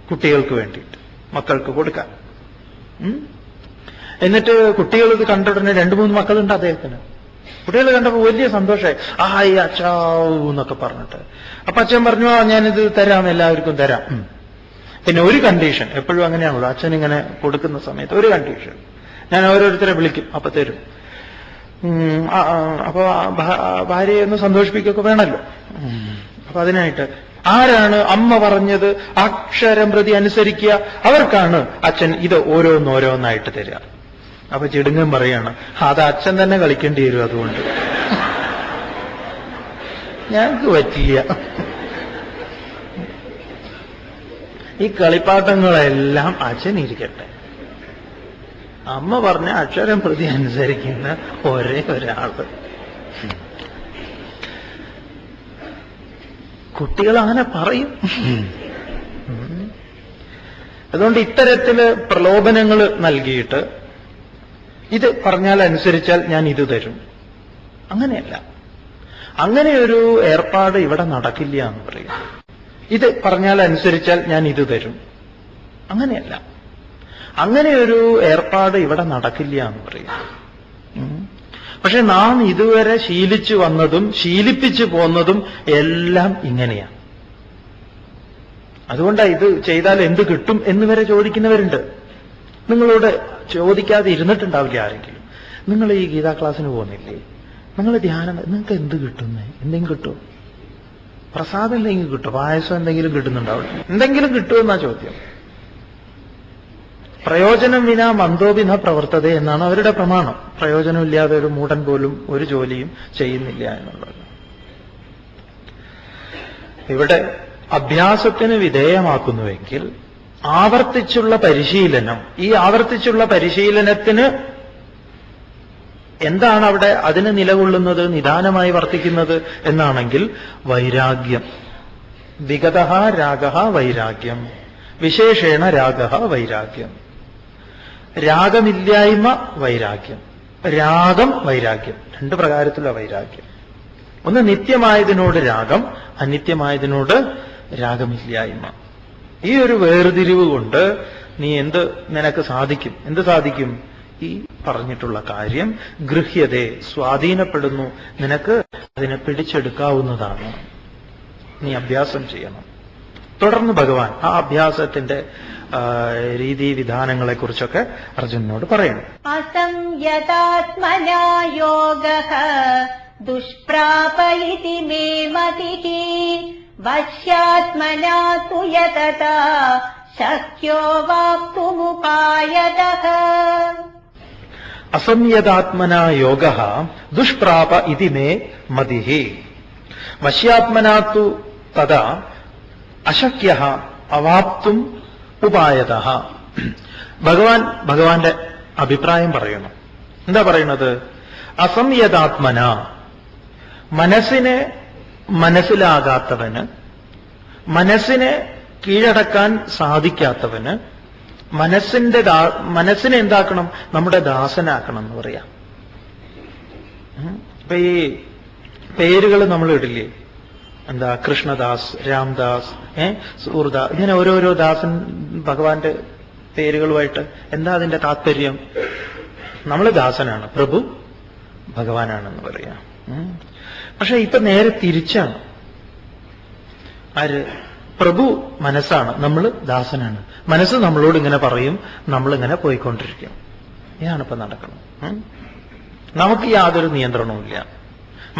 കുട്ടികൾക്ക് വേണ്ടിയിട്ട്, മക്കൾക്ക് കൊടുക്കാൻ. എന്നിട്ട് കുട്ടികൾ ഇത് കണ്ടുടനെ 2-3 മക്കളുണ്ട് അദ്ദേഹത്തിന്. കുട്ടികൾ കണ്ടപ്പോൾ വലിയ സന്തോഷമായി. ഈ അച്ചാവൂ എന്നൊക്കെ പറഞ്ഞിട്ട്. അപ്പൊ അച്ഛൻ പറഞ്ഞു, ഞാനിത് തരാം, എല്ലാവർക്കും തരാം. പിന്നെ ഒരു കണ്ടീഷൻ, എപ്പോഴും അങ്ങനെയാണല്ലോ അച്ഛൻ ഇങ്ങനെ കൊടുക്കുന്ന സമയത്ത് ഒരു കണ്ടീഷൻ, ഞാൻ ഓരോരുത്തരെ വിളിക്കും, അപ്പൊ തരും. അപ്പൊ ഭാര്യയെ ഒന്ന് സന്തോഷിപ്പിക്കുകയൊക്കെ വേണമല്ലോ. അപ്പൊ അതിനായിട്ട് ആരാണ് അമ്മ പറഞ്ഞത് അക്ഷരം പ്രതി അനുസരിക്കുക, അവർക്കാണ് അച്ഛൻ ഇത് ഓരോന്നോരോന്നായിട്ട് തരിക. അപ്പൊ ചിടുങ്ങൻ പറയാണ്, അത് അച്ഛൻ തന്നെ കളിക്കേണ്ടി വരും, അതുകൊണ്ട് ഞങ്ങൾക്ക് പറ്റില്ല. ഈ കളിപ്പാട്ടങ്ങളെല്ലാം അച്ഛൻ ഇരിക്കട്ടെ, അമ്മ പറഞ്ഞ അക്ഷരം പ്രതി അനുസരിക്കുന്ന ഒരേ ഒരാള്. കുട്ടികൾ അങ്ങനെ പറയും. അതുകൊണ്ട് ഇത്തരത്തില് പ്രലോഭനങ്ങൾ നൽകിയിട്ട് ഇത് പറഞ്ഞാൽ അനുസരിച്ചാൽ ഞാൻ ഇത് തരും, അങ്ങനെയല്ല. അങ്ങനെ ഒരു ഏർപ്പാട് ഇവിടെ നടക്കില്ല എന്ന് പറയും. ഇത് പറഞ്ഞാൽ അനുസരിച്ചാൽ ഞാൻ ഇത് തരും, അങ്ങനെയല്ല. അങ്ങനെ ഒരു ഏർപ്പാട് ഇവിടെ നടക്കില്ല എന്ന് പറയും. പക്ഷെ നാം ഇതുവരെ ശീലിച്ചു വന്നതും ശീലിപ്പിച്ചു പോന്നതും എല്ലാം ഇങ്ങനെയാണ്. അതുകൊണ്ടാണ് ഇത് ചെയ്താൽ എന്ത് കിട്ടും എന്ന് വരെ ചോദിക്കുന്നവരുണ്ട്. നിങ്ങളോട് ചോദിക്കാതെ ഇരുന്നിട്ടുണ്ടാവില്ല ആരെങ്കിലും. നിങ്ങൾ ഈ ഗീതാ ക്ലാസ്സിന് പോകുന്നില്ലേ, നിങ്ങൾ ധ്യാനം, നിങ്ങൾക്ക് എന്ത് കിട്ടുന്നേ? എന്തെങ്കിലും കിട്ടും? പ്രസാദം എന്തെങ്കിലും കിട്ടും? പായസം എന്തെങ്കിലും കിട്ടുന്നുണ്ടാവില്ല? എന്തെങ്കിലും കിട്ടുമെന്നാ ചോദ്യം. പ്രയോജനം വിനാ മന്ദോപി ന പ്രവർത്തത എന്നാണ് അവരുടെ പ്രമാണം. പ്രയോജനമില്ലാതെ ഒരു മൂഢൻ പോലും ഒരു ജോലിയും ചെയ്യുന്നില്ല എന്നുള്ളത്. ഇവിടെ അഭ്യാസത്തിന് വിധേയമാക്കുന്നുവെങ്കിൽ ആവർത്തിച്ചുള്ള പരിശീലനം, ഈ ആവർത്തിച്ചുള്ള പരിശീലനത്തിന് എന്താണ് അവിടെ അതിന് നിലകൊള്ളുന്നത്, നിദാനമായി വർത്തിക്കുന്നത് എന്നാണെങ്കിൽ വൈരാഗ്യം. വിഗതഃ രാഗഃ വൈരാഗ്യം, വിശേഷേണ രാഗഃ വൈരാഗ്യം. രാഗമില്ലായ്മ വൈരാഗ്യം, രാഗം വൈരാഗ്യം, രണ്ട് പ്രകാരത്തിലുള്ള വൈരാഗ്യം. ഒന്ന് നിത്യമായതിനോട് രാഗം, അനിത്യമായതിനോട് രാഗമില്ലായ്മ. ഈ ഒരു വേർതിരിവ് കൊണ്ട് നീ നിനക്ക് സാധിക്കും? എന്ത് സാധിക്കും? ഈ പറഞ്ഞിട്ടുള്ള കാര്യം ഗൃഹ്യതേ, സ്വാധീനപ്പെടുന്നു, നിനക്ക് അതിനെ പിടിച്ചെടുക്കാവുന്നതാണ്. നീ അഭ്യാസം ചെയ്യണം. തുടർന്ന് ഭഗവാൻ ആ അഭ്യാസത്തിന്റെ രീതിവിധാനങ്ങളെക്കുറിച്ചൊക്കെ അർജുനനോട് പറയണം. അസംയതാത്മനാ യോഗഃ ദുഷ്പ്രാപ ഇതി മേ മതിഃ വശ്യാത്മനാ തു യതതാ ശക്യോ വാപ്തുമുപായതഃ. അസംയതാത്മനാ യോഗഃ ദുഷ്പ്രാപ ഇതി മേ മതിഃ വശ്യാത്മനാ തു തദാ അശക്യഃ അവാപ്തും ഉപായതഃ. ഭഗവാന്റെ അഭിപ്രായം പറയണം. എന്താ പറയുന്നത്? അസംയതാത്മന, മനസ്സിനെ മനസ്സിലാകാത്തവന്, മനസ്സിനെ കീഴടക്കാൻ സാധിക്കാത്തവന്, മനസ്സിനെ എന്താക്കണം? നമ്മുടെ ദാസനാക്കണം എന്ന് പറയാം. ഇപ്പൊ ഈ പേരുകൾ നമ്മൾ ഇടില്ലേ, എന്താ കൃഷ്ണദാസ്, രാംദാസ്, സൂർദാസ്, ഇങ്ങനെ ഓരോരോ ദാസൻ ഭഗവാന്റെ പേരുകളുമായിട്ട് എന്താ അതിന്റെ താത്പര്യം? നമ്മൾ ദാസനാണ്, പ്രഭു ഭഗവാനാണെന്ന് പറയാം. പക്ഷെ ഇപ്പൊ നേരെ തിരിച്ചാണ്. ആര്? പ്രഭു മനസ്സാണ്, നമ്മൾ ദാസനാണ്. മനസ്സ് നമ്മളോട് ഇങ്ങനെ പറയും, നമ്മളിങ്ങനെ പോയിക്കൊണ്ടിരിക്കും. ഇതാണിപ്പോ നടക്കണം. നമുക്ക് യാതൊരു നിയന്ത്രണവുമില്ല.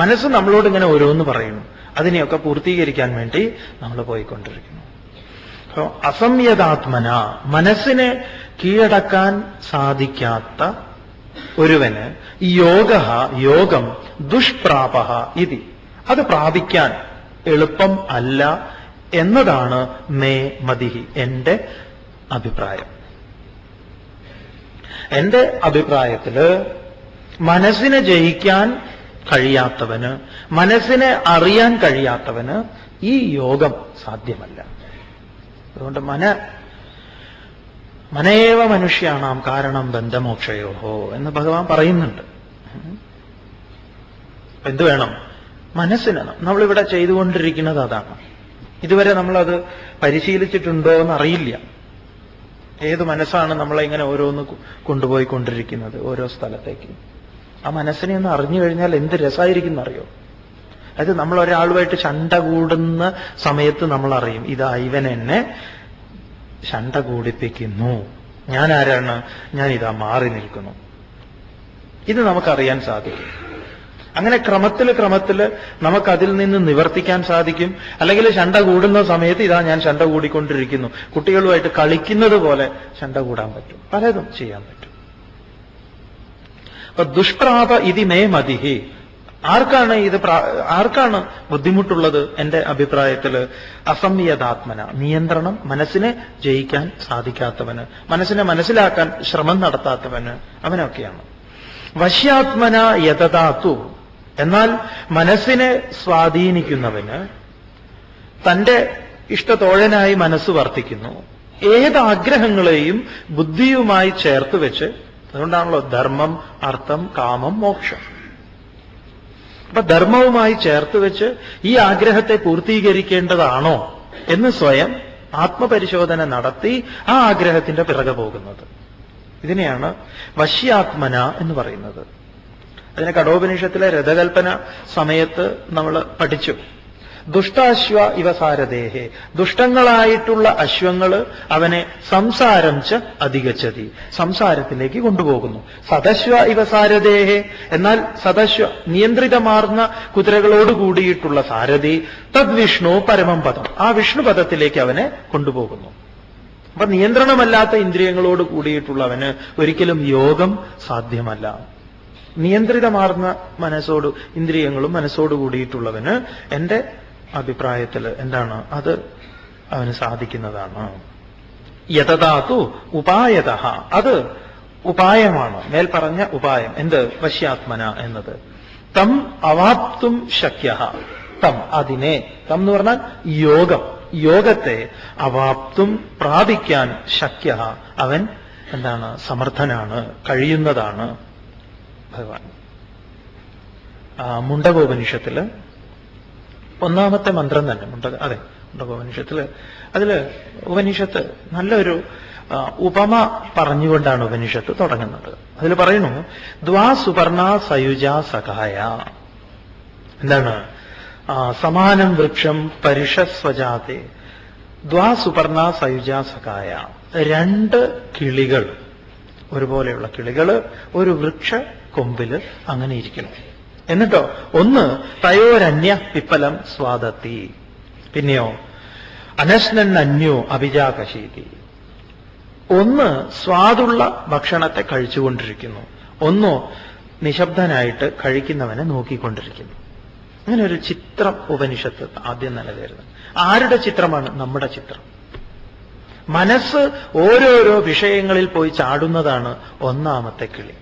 മനസ്സ് നമ്മളോട് ഇങ്ങനെ ഓരോന്ന് പറയുന്നു, അതിനെയൊക്കെ പൂർത്തീകരിക്കാൻ വേണ്ടി നമ്മൾ പോയിക്കൊണ്ടിരിക്കുന്നു. അപ്പോ അസംയതാത്മന, മനസ്സിനെ കീഴടക്കാൻ സാധിക്കാത്ത ഒരുവന് യോഗം ദുഷ്പ്രാപ ഇതി, അത് പ്രാപിക്കാൻ എളുപ്പം അല്ല എന്നതാണ് മേ മതിഹി, എന്റെ അഭിപ്രായം. എന്റെ അഭിപ്രായത്തില് മനസ്സിനെ ജയിക്കാൻ കഴിയാത്തവന്, മനസ്സിനെ അറിയാൻ കഴിയാത്തവന് ഈ യോഗം സാധ്യമല്ല. അതുകൊണ്ട് മനേവ മനുഷ്യാണാം കാരണം ബന്ധമോക്ഷയോഹോ എന്ന് ഭഗവാൻ പറയുന്നുണ്ട്. എന്ത് വേണം? മനസ്സിന്. നമ്മളിവിടെ ചെയ്തുകൊണ്ടിരിക്കുന്നത് അതാണ്. ഇതുവരെ നമ്മളത് പരിശീലിച്ചിട്ടുണ്ടോ എന്നറിയില്ല. ഏത് മനസ്സാണ് നമ്മളെ ഇങ്ങനെ ഓരോന്ന് കൊണ്ടുപോയിക്കൊണ്ടിരിക്കുന്നത് ഓരോ സ്ഥലത്തേക്ക്? ആ മനസ്സിനെ ഒന്ന് അറിഞ്ഞു കഴിഞ്ഞാൽ എന്ത് രസമായിരിക്കും എന്നറിയോ? അത് നമ്മൾ ഒരാളുമായിട്ട് ശണ്ട കൂടുന്ന സമയത്ത് നമ്മൾ അറിയും, ഇതാ ഇവൻ എന്നെ ശണ്ട കൂടിപ്പിക്കുന്നു, ഞാൻ ആരാണ്, ഞാൻ ഇതാ മാറി നിൽക്കുന്നു. ഇത് നമുക്കറിയാൻ സാധിക്കും. അങ്ങനെ ക്രമത്തിൽ നമുക്കതിൽ നിന്ന് നിവർത്തിക്കാൻ സാധിക്കും. അല്ലെങ്കിൽ ശണ്ട കൂടുന്ന സമയത്ത് ഇതാ ഞാൻ ശണ്ട കൂടിക്കൊണ്ടിരിക്കുന്നു. കുട്ടികളുമായിട്ട് കളിക്കുന്നത് പോലെ ശണ്ട കൂടാൻ പറ്റും, പലതും ചെയ്യാൻ പറ്റും. അപ്പൊ ദുഷ്പ്രാപ ഇതി മേ മതിഹി. ആർക്കാണ് ബുദ്ധിമുട്ടുള്ളത്? എന്റെ അഭിപ്രായത്തില് അസംയതാത്മന, നിയന്ത്രണം മനസ്സിനെ ജയിക്കാൻ സാധിക്കാത്തവന്, മനസ്സിനെ മനസ്സിലാക്കാൻ ശ്രമം നടത്താത്തവന്, അവനൊക്കെയാണ്. വശ്യാത്മന യതതാത്തു, എന്നാൽ മനസ്സിനെ സ്വാധീനിക്കുന്നവന് തന്റെ ഇഷ്ടത്തോഴനായി മനസ്സ് വർത്തിക്കുന്നു. ഏത് ആഗ്രഹങ്ങളെയും ബുദ്ധിയുമായി ചേർത്ത് വെച്ച്, അതുകൊണ്ടാണല്ലോ ധർമ്മം, അർത്ഥം, കാമം, മോക്ഷം. അപ്പൊ ധർമ്മവുമായി ചേർത്ത് വെച്ച് ഈ ആഗ്രഹത്തെ പൂർത്തീകരിക്കേണ്ടതാണോ എന്ന് സ്വയം ആത്മപരിശോധന നടത്തി ആ ആഗ്രഹത്തിന്റെ പിറകെ പോകുന്നത്. ഇതിനെയാണ് വശ്യാത്മന എന്ന് പറയുന്നത്. അതിനെ കഠോപനിഷത്തിലെ രഥകൽപ്പന സമയത്ത് നമ്മൾ പഠിച്ചു. ദുഷ്ടാശ്വ ഇവ സാരഥേഹേ, ദുഷ്ടങ്ങളായിട്ടുള്ള അശ്വങ്ങള് അവനെ സംസാരം ച അധിഗച്ഛതി, സംസാരത്തിലേക്ക് കൊണ്ടുപോകുന്നു. സദശ്വ ഇവ സാരഥേഹേ, എന്നാൽ സദശ്വ നിയന്ത്രിതമാർന്ന കുതിരകളോട് കൂടിയിട്ടുള്ള സാരഥി തദ്വിഷ്ണു പരമം പദം, ആ വിഷ്ണുപദത്തിലേക്ക് അവനെ കൊണ്ടുപോകുന്നു. അപ്പൊ നിയന്ത്രണമല്ലാത്ത ഇന്ദ്രിയങ്ങളോട് കൂടിയിട്ടുള്ളവന് ഒരിക്കലും യോഗം സാധ്യമല്ല. നിയന്ത്രിതമാർന്ന മനസ്സോട്, ഇന്ദ്രിയങ്ങളും മനസ്സോട് കൂടിയിട്ടുള്ളവന് എന്റെ അഭിപ്രായത്തിൽ എന്താണ്, അത് അവന് സാധിക്കുന്നതാണ്. യതതാതു ഉപായത, അത് ഉപായമാണ്, മേൽപ്പറഞ്ഞ ഉപായം. എന്ത്? വശ്യാത്മന എന്നത്. തം അവാപ്തും ശക്യ, തം അതിനെ, തം എന്ന് പറഞ്ഞാൽ യോഗം, യോഗത്തെ അവാപ്തും പ്രാപിക്കാൻ ശക്യ, അവൻ എന്താണ്? സമർത്ഥനാണ്, കഴിയുന്നതാണ് ഭഗവാൻ. മുണ്ടകോപനിഷത്തില് ഒന്നാമത്തെ മന്ത്രം തന്നെ മുണ്ടകോപനിഷത്തില്, അതില് ഉപനിഷത്ത് നല്ലൊരു ഉപമ പറഞ്ഞുകൊണ്ടാണ് ഉപനിഷത്ത് തുടങ്ങുന്നത്. അതിൽ പറയുന്നു, ദ്വാ സുപർണ സയുജ സഖായ. എന്താണ്? സമാനം വൃക്ഷം പരിഷസ്വജാതെ ദ്വാ സുപർണ സയുജ സഖായ. രണ്ട് കിളികൾ, ഒരുപോലെയുള്ള കിളികൾ ഒരു വൃക്ഷ കൊമ്പില് അങ്ങനെ ഇരിക്കണം. എന്നിട്ടോ ഒന്ന് തയോരന്യ പിപ്പലം സ്വാദത്തി, പിന്നെയോ അനശ്നൻ അന്യോ അഭിജാകശീതി. ഒന്ന് സ്വാദുള്ള ഭക്ഷണത്തെ കഴിച്ചുകൊണ്ടിരിക്കുന്നു, ഒന്നോ നിശബ്ദനായിട്ട് കഴിക്കുന്നവനെ നോക്കിക്കൊണ്ടിരിക്കുന്നു. അങ്ങനെ ഒരു ചിത്രം ഉപനിഷത്ത് ആദ്യം തന്നെ തരുന്നത്. ആരുടെ ചിത്രമാണ്? നമ്മുടെ ചിത്രം. മനസ്സ് ഓരോരോ വിഷയങ്ങളിൽ പോയി ചാടുന്നതാണ് ഒന്നാമത്തെ കിളി.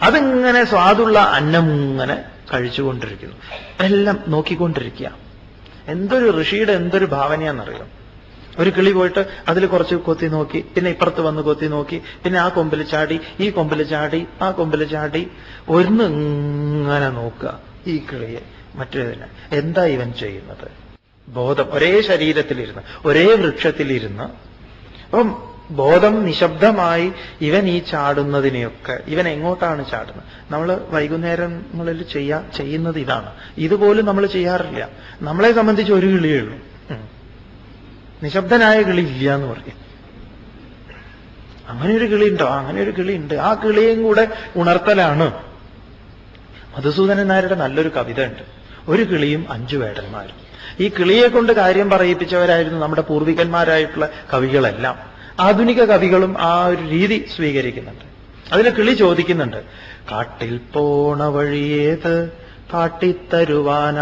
അതിങ്ങനെ സ്വാദുള്ള അന്നം ഇങ്ങനെ കഴിച്ചുകൊണ്ടിരിക്കുന്നു, എല്ലാം നോക്കിക്കൊണ്ടിരിക്കുക. എന്തൊരു ഋഷിയുടെ എന്തൊരു ഭാവനയാണെന്നറിയാം. ഒരു കിളി പോയിട്ട് അതിൽ കുറച്ച് കൊത്തി നോക്കി, പിന്നെ ഇപ്പുറത്ത് വന്ന് കൊത്തി നോക്കി, പിന്നെ ആ കൊമ്പിൽ ചാടി, ഈ കൊമ്പിൽ ചാടി, ആ കൊമ്പിൽ ചാടി, ഒന്ന് ഇങ്ങനെ നോക്കുക ഈ കിളിയെ, മറ്റേതിനെ. എന്താ ഇവൻ ചെയ്യുന്നത്? ബോധം ഒരേ ശരീരത്തിലിരുന്ന്, ഒരേ വൃക്ഷത്തിലിരുന്ന്, അപ്പം ബോധം നിശബ്ദമായി ഇവൻ ഈ ചാടുന്നതിനെയൊക്കെ, ഇവൻ എങ്ങോട്ടാണ് ചാടുന്നത്? നമ്മൾ വൈകുന്നേരങ്ങളിൽ ചെയ്യുന്നത് ഇതാണ്. ഇതുപോലും നമ്മൾ ചെയ്യാറില്ല. നമ്മളെ സംബന്ധിച്ച് ഒരു കിളിയേ ഉള്ളൂ, നിശബ്ദനായ കിളി ഇല്ല എന്ന് പറയും. അങ്ങനെ ഒരു കിളി ഉണ്ടോ? അങ്ങനെ ഒരു കിളി ഉണ്ട്. ആ കിളിയും കൂടെ ഉണർത്തലാണ്. മധുസൂദനൻ നായരുടെ നല്ലൊരു കവിത ഉണ്ട്, ഒരു കിളിയും 5 വേടന്മാരും. ഈ കിളിയെ കൊണ്ട് കാര്യം പറയിപ്പിച്ചവരായിരുന്നു നമ്മുടെ പൂർവികന്മാരായിട്ടുള്ള കവികളെല്ലാം. ആധുനിക കവികളും ആ ഒരു രീതി സ്വീകരിക്കുന്നുണ്ട്. അതിൽ കിളി ചോദിക്കുന്നുണ്ട്, കാട്ടിൽ പോണ വഴിയേത് കാട്ടിത്തരുവാനാരുണ്ട്,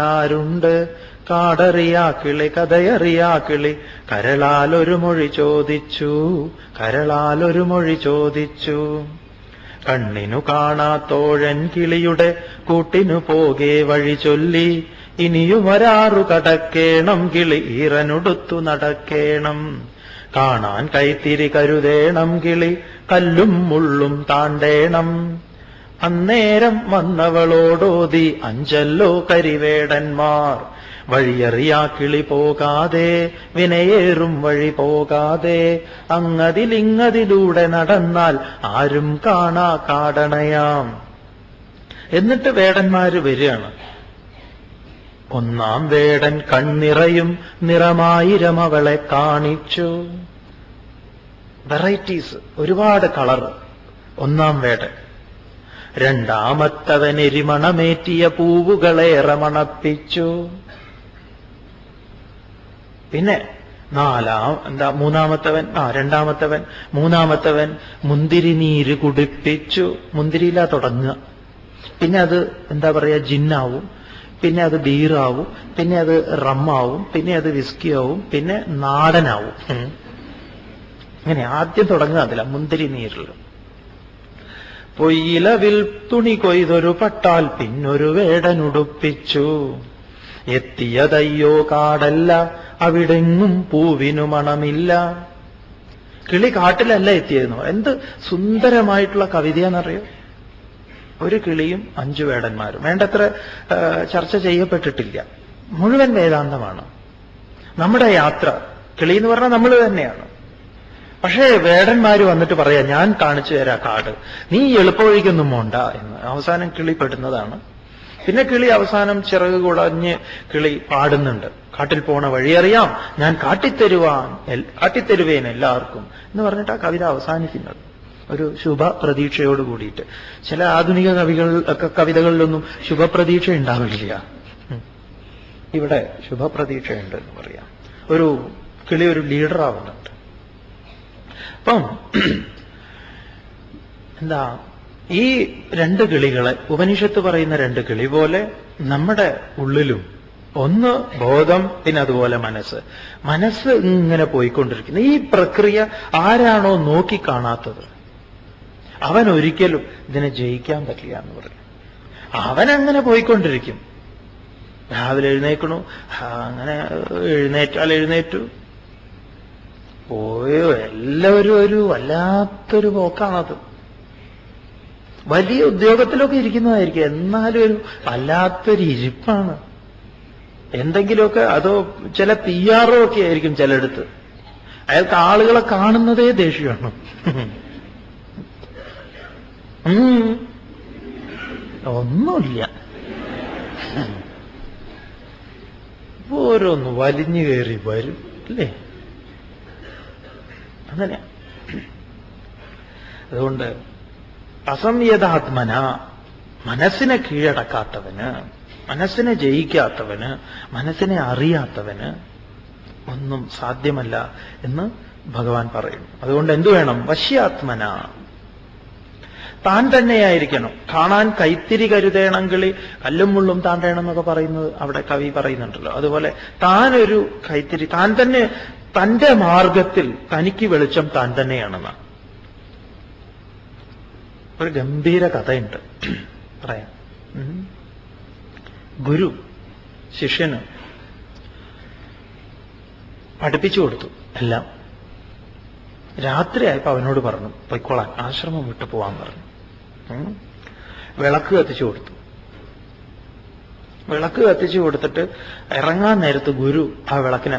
കാടറിയാ കിളി കഥയറിയാ കിളി കരളാലൊരു മൊഴി ചോദിച്ചു, കരളാലൊരു മൊഴി ചോദിച്ചു. കണ്ണിനു കാണാത്തോഴൻ കിളിയുടെ കൂട്ടിനു പോകെ വഴി ചൊല്ലി, ഇനിയും ഒരാറു കടക്കേണം കിളി ഈറനുടുത്തു നടക്കേണം. കാണാൻ കൈത്തിരി കരുതേണം കിളി കല്ലും മുള്ളും താണ്ടേണം. അന്നേരം വന്നവളോടോതി അഞ്ചല്ലോ കരിവേടന്മാർ, വഴിയറിയാ കിളി പോകാതെ വിനയേറും വഴി പോകാതെ, അങ്ങതിലിങ്ങതിലൂടെ നടന്നാൽ ആരും കാണാ കാടണയാം. എന്നിട്ട് വേടന്മാര് വരികയാണ്. ഒന്നാം വേടൻ കണ്ണിറയും നിറമായിരം അവളെ കാണിച്ചു. വെറൈറ്റീസ്, ഒരുപാട് കളർ ഒന്നാം വേടൻ. രണ്ടാമത്തവൻ എരിമണമേറ്റിയ പൂവുകളേറെ മണപ്പിച്ചു. പിന്നെ മൂന്നാമത്തവൻ മുന്തിരി നീര് കുടിപ്പിച്ചു. മുന്തിരിയില തുടങ്ങുക, പിന്നെ അത് എന്താ പറയാ ജിന്നാവും, പിന്നെ അത് ബീറാവും, പിന്നെ അത് റമ്മാവും, പിന്നെ അത് വിസ്കിയാവും, പിന്നെ നാടനാവും. അങ്ങനെ ആദ്യം തുടങ്ങുക അതില മുന്തിരി നീരിൽ. പൊയ്യിലവിൽ തുണി കൊയ്തൊരു പട്ടാൽ പിന്നൊരു വേടനുടുപ്പിച്ചു. എത്തിയതയ്യോ കാടല്ല, അവിടെങ്ങും പൂവിനു മണമില്ല. കിളി കാട്ടിലല്ല എത്തിയെന്ന്. എന്ത് സുന്ദരമായിട്ടുള്ള കവിതയാണെന്നറിയോ? ഒരു കിളിയും 5 വേടന്മാരും. വേണ്ടത്ര ചർച്ച ചെയ്യപ്പെട്ടിട്ടില്ല. മുഴുവൻ വേദാന്തമാണ്. നമ്മുടെ യാത്ര, കിളി എന്ന് പറഞ്ഞാൽ നമ്മൾ തന്നെയാണ്. പക്ഷേ വേടന്മാര് വന്നിട്ട് പറയാ, ഞാൻ കാണിച്ചു തരാം കാട്, നീ എളുപ്പവഴിക്കൊന്നും പോണ്ട എന്ന്. അവസാനം കിളി പെടുന്നതാണ്. പിന്നെ കിളി അവസാനം ചിറക് കുടഞ്ഞ് കിളി പാടുന്നുണ്ട്, കാട്ടിൽ പോണ വഴിയറിയാം ഞാൻ കാട്ടിത്തരുവേൻ എല്ലാവർക്കും എന്ന് പറഞ്ഞിട്ട് ആ കവിത അവസാനിക്കുന്നത് ഒരു ശുഭ പ്രതീക്ഷയോട് കൂടിയിട്ട്. ചില ആധുനിക കവിതകളിലൊന്നും ശുഭപ്രതീക്ഷ ഉണ്ടാവില്ല. ഇവിടെ ശുഭപ്രതീക്ഷയുണ്ട് എന്ന് പറയാം. ഒരു കിളി ഒരു ലീഡറാവുന്നുണ്ട്. അപ്പം എന്താ, ഈ 2 കിളികളെ ഉപനിഷത്ത് പറയുന്ന 2 കിളി പോലെ നമ്മുടെ ഉള്ളിലും ഒന്ന് ബോധം, പിന്നെ അതുപോലെ മനസ്സ് ഇങ്ങനെ പോയിക്കൊണ്ടിരിക്കുന്നു. ഈ പ്രക്രിയ ആരാണോ നോക്കിക്കാണാത്തത് അവൻ ഒരിക്കലും ഇതിനെ ജയിക്കാൻ പറ്റില്ല എന്ന് പറയും. അവനങ്ങനെ പോയിക്കൊണ്ടിരിക്കും. രാവിലെ എഴുന്നേക്കണു, അങ്ങനെ എഴുന്നേറ്റു പോയോ, എല്ലാവരും ഒരു വല്ലാത്തൊരു പോക്കാണത്. വലിയ ഉദ്യോഗത്തിലൊക്കെ ഇരിക്കുന്നതായിരിക്കും, എന്നാലും ഒരു വല്ലാത്തൊരു ഇരിപ്പാണ്. എന്തെങ്കിലുമൊക്കെ, അതോ ചില PR ഒക്കെ ആയിരിക്കും ചിലയിടത്ത്. അയാൾക്ക് ആളുകളെ കാണുന്നതേ ദേഷ്യമാണ്. ഒന്നുമില്ല, ഓരോന്ന് വലിഞ്ഞു കയറി വരും അല്ലേ? അങ്ങനെ. അതുകൊണ്ട് അസംയതാത്മന, മനസ്സിനെ കീഴടക്കാത്തവന്, മനസ്സിനെ ജയിക്കാത്തവന്, മനസ്സിനെ അറിയാത്തവന് ഒന്നും സാധ്യമല്ല എന്ന് ഭഗവാൻ പറയുന്നു. അതുകൊണ്ട് എന്തു വേണം? വശ്യാത്മന, താൻ തന്നെയായിരിക്കണം. കാണാൻ കൈത്തിരി കരുതേണമെങ്കിൽ കല്ലും മുള്ളും താണ്ടേണം എന്നൊക്കെ പറയുന്നത് അവിടെ കവി പറയുന്നുണ്ടല്ലോ. അതുപോലെ താനൊരു കൈത്തിരി, താൻ തന്നെ, തന്റെ മാർഗത്തിൽ തനിക്ക് വെളിച്ചം താൻ തന്നെയാണെന്നാണ്. ഒരു ഗംഭീര കഥയുണ്ട് പറയാം. ഗുരു ശിഷ്യന് പഠിപ്പിച്ചു കൊടുത്തു എല്ലാം. രാത്രിയായപ്പോ അവനോട് പറഞ്ഞു പൊയ്ക്കോളാൻ, ആശ്രമം വിട്ടു പോവാൻ പറഞ്ഞു. വിളക്ക് കത്തിച്ചു കൊടുത്തു. വിളക്ക് കത്തിച്ചു കൊടുത്തിട്ട് ഇറങ്ങാൻ നേരത്ത് ഗുരു ആ വിളക്കിനെ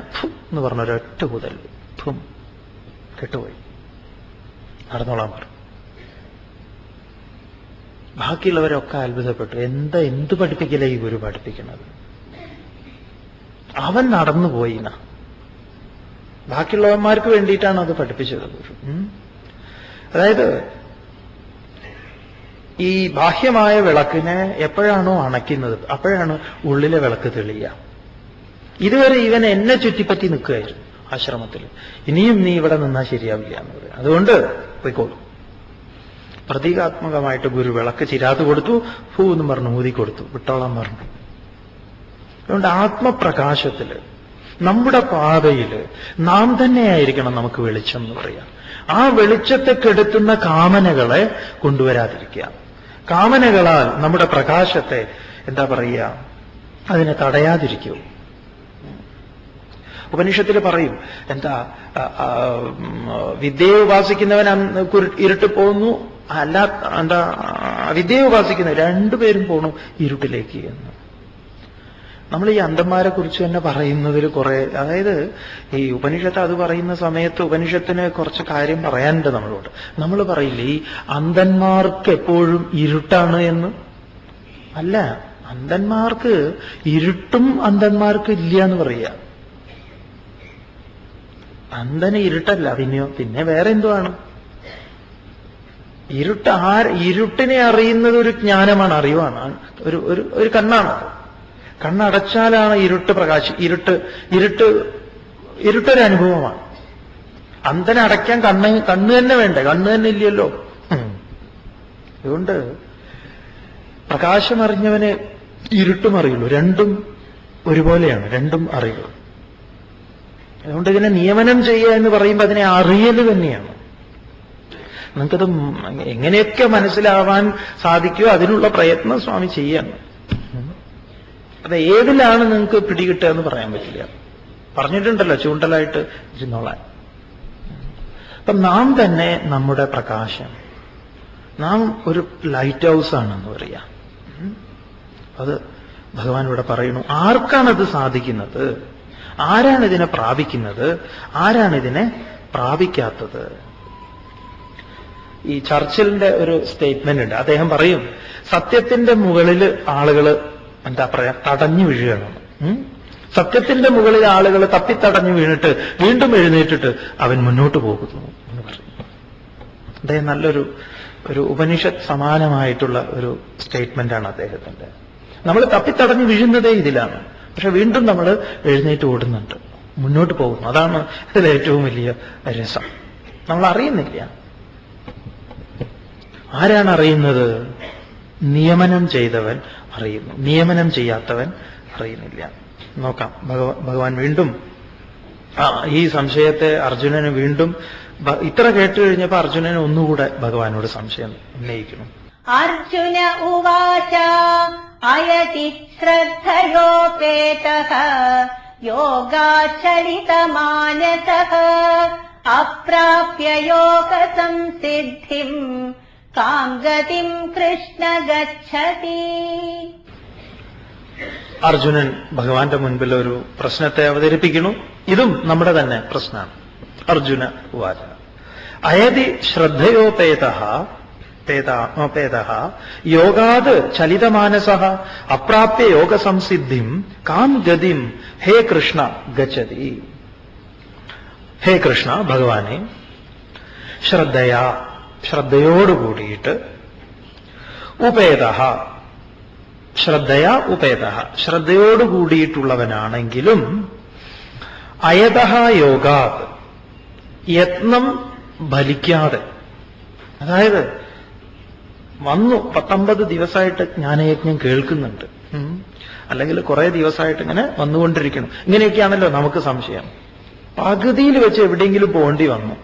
എന്ന് പറഞ്ഞൊരൊറ്റ കുതൽ കെട്ടുപോയി. നടന്നോളാൻ പറഞ്ഞു. ബാക്കിയുള്ളവരൊക്കെ അത്ഭുതപ്പെട്ടു. എന്ത് പഠിപ്പിക്കില്ല ഈ ഗുരു പഠിപ്പിക്കുന്നത്? അവൻ നടന്നുപോയി. ബാക്കിയുള്ളവന്മാർക്ക് വേണ്ടിയിട്ടാണ് അത് പഠിപ്പിച്ചത് ഗുരു. അതായത് ഈ ബാഹ്യമായ വിളക്കിനെ എപ്പോഴാണോ അണയ്ക്കുന്നത് അപ്പോഴാണ് ഉള്ളിലെ വിളക്ക് തെളിയുക. ഇതുവരെ ഇവൻ എന്നെ ചുറ്റിപ്പറ്റി നിൽക്കുകയായിരുന്നു ആശ്രമത്തിൽ. ഇനിയും നീ ഇവിടെ നിന്നാൽ ശരിയാവില്ല എന്ന് പറയും. അതുകൊണ്ട് പോയിക്കോളൂ. പ്രതീകാത്മകമായിട്ട് ഗുരു വിളക്ക് ചിരാത് കൊടുത്തു, ഫൂ എന്ന് പറഞ്ഞു ഊതി കൊടുത്തു, വിട്ടോളാൻ പറഞ്ഞു. അതുകൊണ്ട് ആത്മപ്രകാശത്തില്, നമ്മുടെ പാതയില് നാം തന്നെയായിരിക്കണം നമുക്ക് വെളിച്ചം എന്ന് പറയാം. ആ വെളിച്ചത്തെ കെടുത്തുന്ന കാമനകളെ കൊണ്ടുവരാതിരിക്കുക. കാമനകളാൽ നമ്മുടെ പ്രകാശത്തെ എന്താ പറയുക, അതിനെ തടയാതിരിക്കൂ. ഉപനിഷത്തിൽ പറയും, എന്താ വിദ്യയെ ഉപാസിക്കുന്നവൻ ഇരുട്ട് പോകുന്നു, അല്ല എന്താ വിദ്യയെ ഉപാസിക്കുന്ന രണ്ടുപേരും പോണു ഇരുട്ടിലേക്ക് എന്ന്. നമ്മൾ ഈ അന്ധന്മാരെ കുറിച്ച് തന്നെ പറയുന്നതിൽ കുറെ, അതായത് ഈ ഉപനിഷത്ത് അത് പറയുന്ന സമയത്ത് ഉപനിഷത്തിന് കുറച്ച് കാര്യം പറയാനുണ്ട് നമ്മളോട്. നമ്മൾ പറയില്ലേ ഈ അന്ധന്മാർക്ക് എപ്പോഴും ഇരുട്ടാണ് എന്ന്? അല്ല, അന്ധന്മാർക്ക് ഇരുട്ടും അന്ധന്മാർക്ക് ഇല്ല എന്ന് പറയുക. അന്ധന് ഇരുട്ടല്ല, പിന്നെ വേറെ എന്തുവാണ്? ഇരുട്ടിനെ അറിയുന്നത് ഒരു ജ്ഞാനമാണ്, അറിവാണ്, ഒരു കണ്ണാണ്. കണ്ണടച്ചാലാണ് ഇരുട്ട് ഇരുട്ടൊരു അനുഭവമാണ്. അന്ധനെ അടയ്ക്കാൻ കണ്ണ് തന്നെ വേണ്ടേ? കണ്ണ് തന്നെ ഇല്ലല്ലോ. അതുകൊണ്ട് പ്രകാശം അറിഞ്ഞവന് ഇരുട്ടും അറിയുള്ളൂ. രണ്ടും ഒരുപോലെയാണ്, രണ്ടും അറിയുള്ളൂ. അതുകൊണ്ട് ഇതിനെ നിയമനം ചെയ്യുക എന്ന് പറയുമ്പോൾ അതിനെ അറിയൽ തന്നെയാണ്. നിങ്ങൾക്കത് എങ്ങനെയൊക്കെ മനസ്സിലാവാൻ സാധിക്കുമോ അതിനുള്ള പ്രയത്നം സ്വാമി ചെയ്യാണ്. അത് ഏതിലാണ് നിങ്ങൾക്ക് പിടികിട്ടുക എന്ന് പറയാൻ പറ്റില്ല. പറഞ്ഞിട്ടുണ്ടല്ലോ ചൂണ്ടലായിട്ട് ഇരുന്നോളാൻ. അപ്പം നാം തന്നെ നമ്മുടെ പ്രകാശം, നാം ഒരു ലൈറ്റ് ഹൗസ് ആണെന്ന് പറയാം. അത് ഭഗവാൻ ഇവിടെ പറയുന്നു. ആർക്കാണത് സാധിക്കുന്നത്? ആരാണ് ഇതിനെ പ്രാപിക്കുന്നത്? ആരാണ് ഇതിനെ പ്രാപിക്കാത്തത്? ഈ ചർച്ചിലിന്റെ ഒരു സ്റ്റേറ്റ്മെന്റ് ഉണ്ട്. അദ്ദേഹം പറയും, സത്യത്തിന്റെ മുകളിൽ ആളുകൾ എന്താ പറയാ തടഞ്ഞു വീഴുകയാണ്. സത്യത്തിന്റെ മുകളിൽ ആളുകൾ തപ്പിത്തടഞ്ഞു വീണിട്ട് വീണ്ടും എഴുന്നേറ്റിട്ട് അവൻ മുന്നോട്ട് പോകുന്നു എന്ന് പറയും. അദ്ദേഹം നല്ലൊരു ഉപനിഷത്ത് സമാനമായിട്ടുള്ള ഒരു സ്റ്റേറ്റ്മെന്റാണ് അദ്ദേഹത്തിന്റെ. നമ്മൾ തപ്പിത്തടഞ്ഞു വീഴുന്നതേ ഇതിലാണ്, പക്ഷെ വീണ്ടും നമ്മൾ എഴുന്നേറ്റ് ഓടുന്നുണ്ട്, മുന്നോട്ട് പോകുന്നു. അതാണ് ഇതിൽ ഏറ്റവും വലിയ രസം. നമ്മൾ അറിയുന്നില്ല. ആരാണ് അറിയുന്നത്? നിയമനം ചെയ്തവൻ അറിയുന്നു, നിയമനം ചെയ്യാത്തവൻ അറിയുന്നില്ല. നോക്കാം, ഭഗവാൻ വീണ്ടും ഈ സംശയത്തെ അർജുനന് വീണ്ടും ഇത്ര കേട്ട് കഴിഞ്ഞപ്പോ അർജുനന് ഒന്നുകൂടെ ഭഗവാനോട് സംശയം ഉന്നയിക്കണം. അർജുന ഉവാച അയതി ശ്രദ്ധയോപേതഃ യോഗാചലിതമാനസഃ അപ്രാപ്യ യോഗസംസിദ്ധിം കാം ഗതിം കൃഷ്ണ ഗച്ഛതി. അർജുനൻ ഭഗവാന്റെ മുൻപിൽ ഒരു പ്രശ്നത്തെ അവതരിപ്പിക്കുന്നു. ഇതും നമ്മുടെ തന്നെ പ്രശ്നമാണ്. അർജുന ഉവാച അയതി ശ്രദ്ധയോപേതഃ യോഗാത് ചലിതമാനസഃ അപ്രാപ്യ യോഗസംസിദ്ധിം കാം ഗതിം ഹേ കൃഷ്ണ ഗച്ഛതി. ഹേ കൃഷ്ണ, ഭഗവാനെ, ശ്രദ്ധയോടുകൂടിയിട്ട് ഉപേതഃ, ശ്രദ്ധയോടുകൂടിയിട്ടുള്ളവനാണെങ്കിലും അയതഃ യോഗാത്, യത്നം ഫലിക്കാതെ, അതായത് വന്നു 19 ദിവസമായിട്ട് ജ്ഞാനയജ്ഞം കേൾക്കുന്നുണ്ട്, അല്ലെങ്കിൽ കുറെ ദിവസമായിട്ട് ഇങ്ങനെ വന്നുകൊണ്ടിരിക്കണം. ഇങ്ങനെയൊക്കെയാണല്ലോ നമുക്ക് സംശയം. പകുതിയിൽ വെച്ച് എവിടെയെങ്കിലും പോകേണ്ടി വന്നു,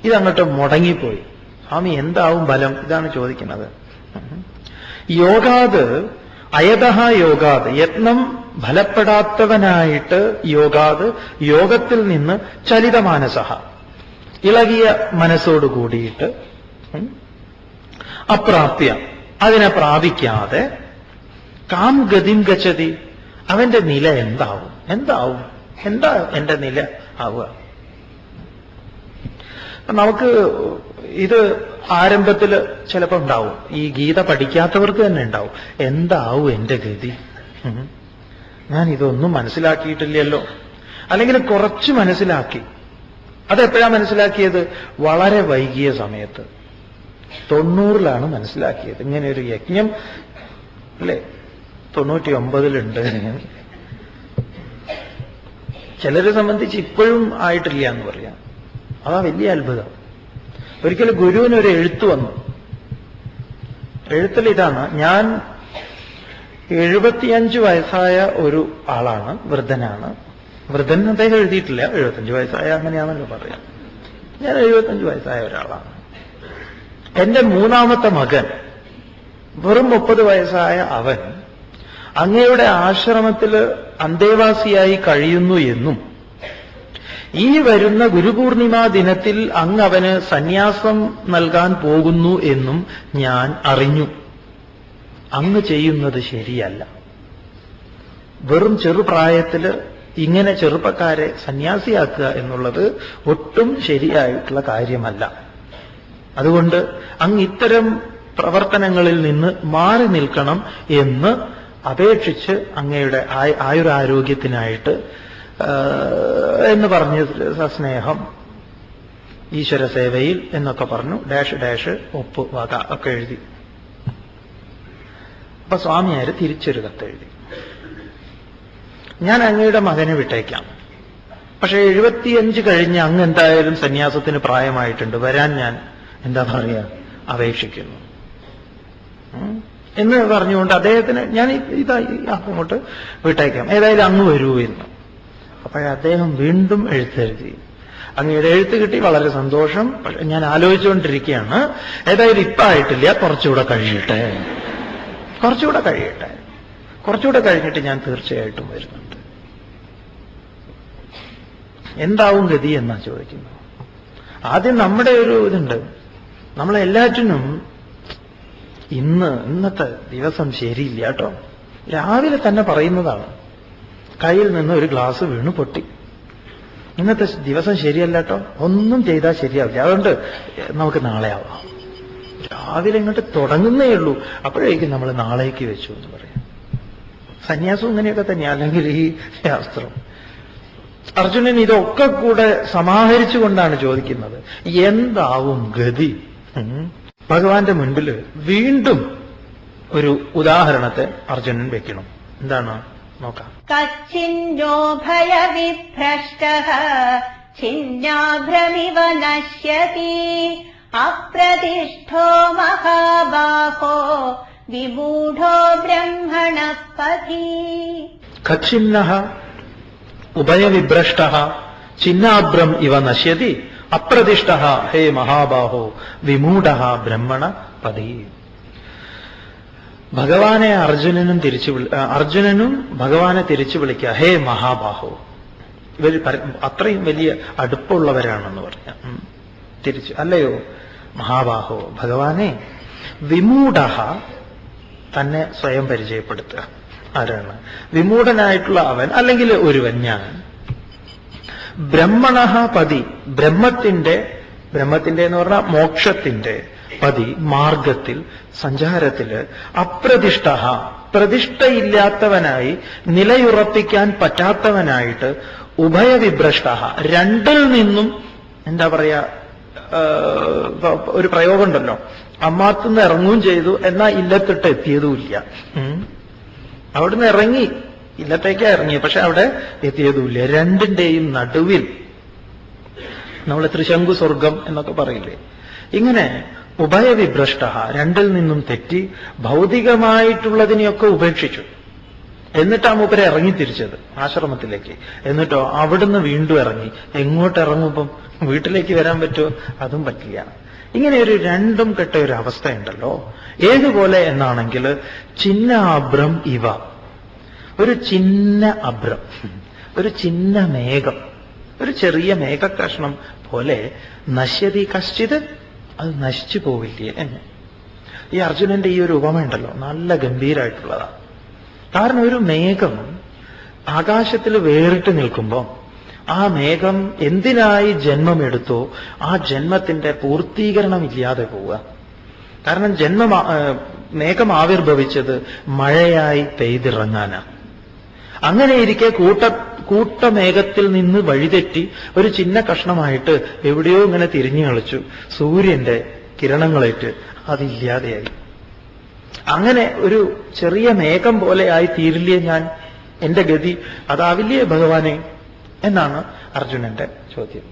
ഇതങ്ങോട്ട് മുടങ്ങിപ്പോയി. സ്വാമി എന്താവും ഫലം? ഇതാണ് ചോദിക്കുന്നത്. യോഗാത് അയതഃ യോഗാത്, യത്നം ഫലപ്പെടാത്തവനായിട്ട് യോഗാത്, യോഗത്തിൽ നിന്ന് ചലിതമാനസഃ, ഇളകിയ മനസ്സോട് കൂടിയിട്ട് അപ്രാപ്യ, അതിനെ പ്രാപിക്കാതെ കാം ഗതിം ഗച്ഛതി, അവന്റെ നില എന്താവും? എന്താ എന്റെ നില ആവുക? നമുക്ക് ഇത് ആരംഭത്തിൽ ചിലപ്പോൾ ഉണ്ടാവും. ഈ ഗീത പഠിക്കാത്തവർക്ക് തന്നെ ഉണ്ടാവും. എന്താവും എന്റെ ഗതി? ഞാൻ ഇതൊന്നും മനസ്സിലാക്കിയിട്ടില്ലല്ലോ. അല്ലെങ്കിൽ കുറച്ച് മനസ്സിലാക്കി. അതെപ്പോഴാണ് മനസ്സിലാക്കിയത്? വളരെ വൈകിയ സമയത്ത്, 90ലാണ് മനസ്സിലാക്കിയത്. ഇങ്ങനെ ഒരു യജ്ഞം അല്ലേ 99-ലുണ്ട്. ചിലരെ സംബന്ധിച്ച് ഇപ്പോഴും ആയിട്ടില്ല എന്ന് പറയാം. അതാ വലിയ അത്ഭുതം. ഒരിക്കലും ഗുരുവിനൊരു എഴുത്ത് വന്നു. എഴുത്തിൽ ഇതാണ്: ഞാൻ 75 വയസ്സായ ഒരു ആളാണ്, വൃദ്ധനാണ്. വൃദ്ധൻ അദ്ദേഹം എഴുതിയിട്ടില്ല, 75 വയസ്സായ അങ്ങനെയാണല്ലോ പറയാം. ഞാൻ 75 വയസ്സായ ഒരാളാണ്. എന്റെ 3ാമത്തെ മകൻ വെറും 30 വയസ്സായ അവൻ അങ്ങയുടെ ആശ്രമത്തിൽ അന്തേവാസിയായി കഴിയുന്നു എന്നും ഈ വരുന്ന ഗുരുപൂർണിമാ ദിനത്തിൽ അങ്ങ് അവന് സന്യാസം നൽകാൻ പോകുന്നു എന്നും ഞാൻ അറിഞ്ഞു. അങ്ങ് ചെയ്യുന്നത് ശരിയല്ല. വെറും ചെറുപ്രായത്തിൽ ഇങ്ങനെ ചെറുപ്പക്കാരെ സന്യാസിയാക്കുക എന്നുള്ളത് ഒട്ടും ശരിയായിട്ടുള്ള കാര്യമല്ല. അതുകൊണ്ട് അങ്ങ് ഇത്തരം പ്രവർത്തനങ്ങളിൽ നിന്ന് മാറി നിൽക്കണം എന്ന് അപേക്ഷിച്ച് അങ്ങയുടെ ആയുരാരോഗ്യത്തിനായിട്ട് എന്ന് പറഞ്ഞ് സ്നേഹം, ഈശ്വര സേവയിൽ എന്നൊക്കെ പറഞ്ഞു, ഡാഷ് ഡാഷ് ഒപ്പ് വക ഒക്കെ എഴുതി. അപ്പൊ സ്വാമിയാര് തിരിച്ചൊരു കത്തെഴുതി, ഞാൻ അങ്ങയുടെ മകനെ വിട്ടേക്കാം, പക്ഷെ 75 കഴിഞ്ഞ് അങ്ങ് എന്തായാലും സന്യാസത്തിന് പ്രായമായിട്ടുണ്ട്, വരാൻ ഞാൻ എന്താ പറയുക അപേക്ഷിക്കുന്നു എന്ന് പറഞ്ഞുകൊണ്ട് അദ്ദേഹത്തിന് ഞാൻ അങ്ങോട്ട് വിട്ടേക്കാം, ഏതായാലും അങ്ങ് വരൂ എന്ന്. അദ്ദേഹം വീണ്ടും എഴുത്തെഴുതി. അങ്ങയുടെ എഴുത്ത് കിട്ടി, വളരെ സന്തോഷം, പക്ഷെ ഞാൻ ആലോചിച്ചുകൊണ്ടിരിക്കുകയാണ്, ഏതായാലും ഇപ്പം ആയിട്ടില്ല, കുറച്ചുകൂടെ കഴിയട്ടെ, കുറച്ചുകൂടെ കഴിഞ്ഞിട്ട് ഞാൻ തീർച്ചയായിട്ടും വരുന്നുണ്ട്. എന്താവും ഗതി എന്നാ ചോദിക്കുന്നത്. ആദ്യം നമ്മുടെ ഒരു ഇതുണ്ട്, നമ്മളെല്ലാറ്റിനും ഇന്നത്തെ ദിവസം ശരിയില്ല കേട്ടോ, രാവിലെ തന്നെ പറയുന്നതാണ്, കയ്യിൽ നിന്ന് ഒരു ഗ്ലാസ് വീണ് പൊട്ടി, ഇന്നത്തെ ദിവസം ശരിയല്ല കേട്ടോ, ഒന്നും ചെയ്താൽ ശരിയാവില്ല, അതുകൊണ്ട് നമുക്ക് നാളെ ആവാം. രാവിലെ ഇങ്ങോട്ട് തുടങ്ങുന്നേ ഉള്ളൂ, അപ്പോഴേക്കും നമ്മൾ നാളേക്ക് വെച്ചു എന്ന് പറയാം. സന്യാസം ഇങ്ങനെയൊക്കെ തന്നെയാണ്, അല്ലെങ്കിൽ ഈ ശാസ്ത്രം. അർജുനൻ ഇതൊക്കെ കൂടെ സമാഹരിച്ചുകൊണ്ടാണ് ചോദിക്കുന്നത്, എന്താവും ഗതി? ഭഗവാന്റെ മുൻപിൽ വീണ്ടും ഒരു ഉദാഹരണത്തെ അർജുനൻ വെക്കണം. എന്താണ് നോക്കാം. കച്ചിന്നോ ഭയവിഭ്രഷ്ടഃ ഛിന്നാഭ്രമിവ നശ്യതി അപ്രതിഷ്ഠോ മഹാബാഹോ വിമൂഢോ ബ്രഹ്മണഃ പഥി. കച്ചിന്നഃ ഉഭയവിഭ്രഷ്ടഃ ഛിന്നാഭ്രം ഇവ നശ്യതി അപ്രതിഷ്ഠഃ ഹേ മഹാബാഹോ വിമൂഢഃ ബ്രഹ്മണ പതി. ഭഗവാനെ അർജുനനും ഭഗവാനെ തിരിച്ചു വിളിക്കുക, ഹേ മഹാബാഹോ. ഇവർ അത്രയും വലിയ അടുപ്പമുള്ളവരാണെന്ന് പറഞ്ഞ തിരിച്ചു, അല്ലയോ മഹാബാഹോ ഭഗവാനെ. വിമൂഢഃ തന്നെ സ്വയം പരിചയപ്പെടുത്തുക. ആരാണ് വിമൂഢനായിട്ടുള്ള അവൻ, അല്ലെങ്കിൽ ഒരുവൻ, ഞാൻ. ബ്രഹ്മണഃ പതി, ബ്രഹ്മത്തിന്റെ എന്ന് പറഞ്ഞാൽ മോക്ഷത്തിന്റെ പതി, മാർഗത്തിൽ, സഞ്ചാരത്തില്. അപ്രതിഷ്ഠഃ, പ്രതിഷ്ഠയില്ലാത്തവനായി, നിലയുറപ്പിക്കാൻ പറ്റാത്തവനായിട്ട്. ഉഭയവിഭ്രഷ്ടഃ, രണ്ടിൽ നിന്നും എന്താ പറയാ, ഒരു പ്രയോഗമുണ്ടല്ലോ, അമ്മാത്തുനിന്ന് ഇറങ്ങുകയും ചെയ്തു, എന്നാൽ ഇല്ലത്തിട്ട് എത്തിയതുമില്ല. അവിടുന്ന് ഇറങ്ങി, ഇല്ലത്തേക്കാ ഇറങ്ങി, പക്ഷെ അവിടെ എത്തിയതുമില്ല. രണ്ടിന്റെയും നടുവിൽ, നമ്മൾ ത്രിശങ്കു സ്വർഗം എന്നൊക്കെ പറയില്ലേ, ഇങ്ങനെ ഉഭയവിഭ്രഷ്ട, രണ്ടിൽ നിന്നും തെറ്റി, ഭൗതികമായിട്ടുള്ളതിനെയൊക്കെ ഉപേക്ഷിച്ചു. എന്നിട്ടാ മൂപ്പരെ ഇറങ്ങി തിരിച്ചത് ആശ്രമത്തിലേക്ക്. എന്നിട്ടോ അവിടുന്ന് വീണ്ടും ഇറങ്ങി. എങ്ങോട്ട് ഇറങ്ങുമ്പം വീട്ടിലേക്ക് വരാൻ പറ്റുമോ? അതും പറ്റില്ല. ഇങ്ങനെ ഒരു രണ്ടും കെട്ട ഒരു അവസ്ഥയുണ്ടല്ലോ. ഏതുപോലെ എന്നാണെങ്കിൽ, ചിന്ന അഭ്രം ഇവ, ഒരു ചിന്ന അഭ്രം, ഒരു ചിന്ന മേഘം, ഒരു ചെറിയ മേഘകഷ്ണം പോലെ. നശ്യതി കശ്ചിത്, അത് നശിച്ചു പോവില്ലേ എന്ന്. ഈ അർജുനന്റെ ഈ ഒരു ഉപമയുണ്ടല്ലോ, നല്ല ഗംഭീരമായിട്ടുള്ളതാണ്. കാരണം ഒരു മേഘം ആകാശത്തിൽ വേറിട്ട് നിൽക്കുമ്പോൾ ആ മേഘം എന്തിനായി ജന്മമെടുത്തോ ആ ജന്മത്തിന്റെ പൂർത്തീകരണമില്ലാതെ പോവുക. കാരണം മേഘം ആവിർഭവിച്ചത് മഴയായി പെയ്തിറങ്ങാനാണ്. അങ്ങനെ ഇരിക്കെ കൂട്ടമേഘത്തിൽ നിന്ന് വഴിതെറ്റി ഒരു ചിന്ന കഷ്ണമായിട്ട് എവിടെയോ ഇങ്ങനെ തിരിഞ്ഞു കളിച്ചു, സൂര്യന്റെ കിരണങ്ങളേറ്റ് അതില്ലാതെയായി. അങ്ങനെ ഒരു ചെറിയ മേഘം പോലെ ആയി തീരില്ലേ ഞാൻ? എന്റെ ഗതി അതാവില്ലേ ഭഗവാനെ എന്നാണ് അർജുനന്റെ ചോദ്യം.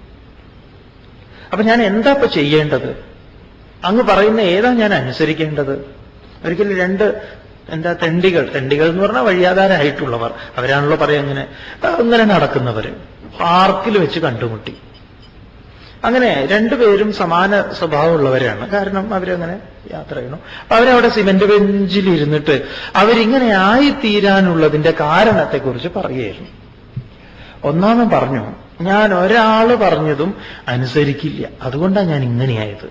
അപ്പൊ ഞാൻ എന്താ ഇപ്പൊ ചെയ്യേണ്ടത്? അങ്ങ് പറയുന്ന ഏതാ ഞാൻ അനുസരിക്കേണ്ടത്? ഒരിക്കലും രണ്ട് തെണ്ടികൾ എന്ന് പറഞ്ഞാൽ വഴിയാധാരായിട്ടുള്ളവർ, അവരാണല്ലോ പറയാം, അങ്ങനെ നടക്കുന്നവര് പാർക്കിൽ വെച്ച് കണ്ടുമുട്ടി. അങ്ങനെ രണ്ടുപേരും സമാന സ്വഭാവമുള്ളവരാണ്. കാരണം അവരങ്ങനെ യാത്ര ചെയ്യണം. അപ്പൊ അവരവിടെ സിമന്റ് ബെഞ്ചിലിരുന്നിട്ട് അവരിങ്ങനെ ആയിത്തീരാനുള്ളതിന്റെ കാരണത്തെക്കുറിച്ച് പറയുകയായിരുന്നു. ഒന്നാമൻ പറഞ്ഞു, ഞാൻ ഒരാള് പറഞ്ഞതും അനുസരിക്കില്ല, അതുകൊണ്ടാണ് ഞാൻ ഇങ്ങനെയായത്.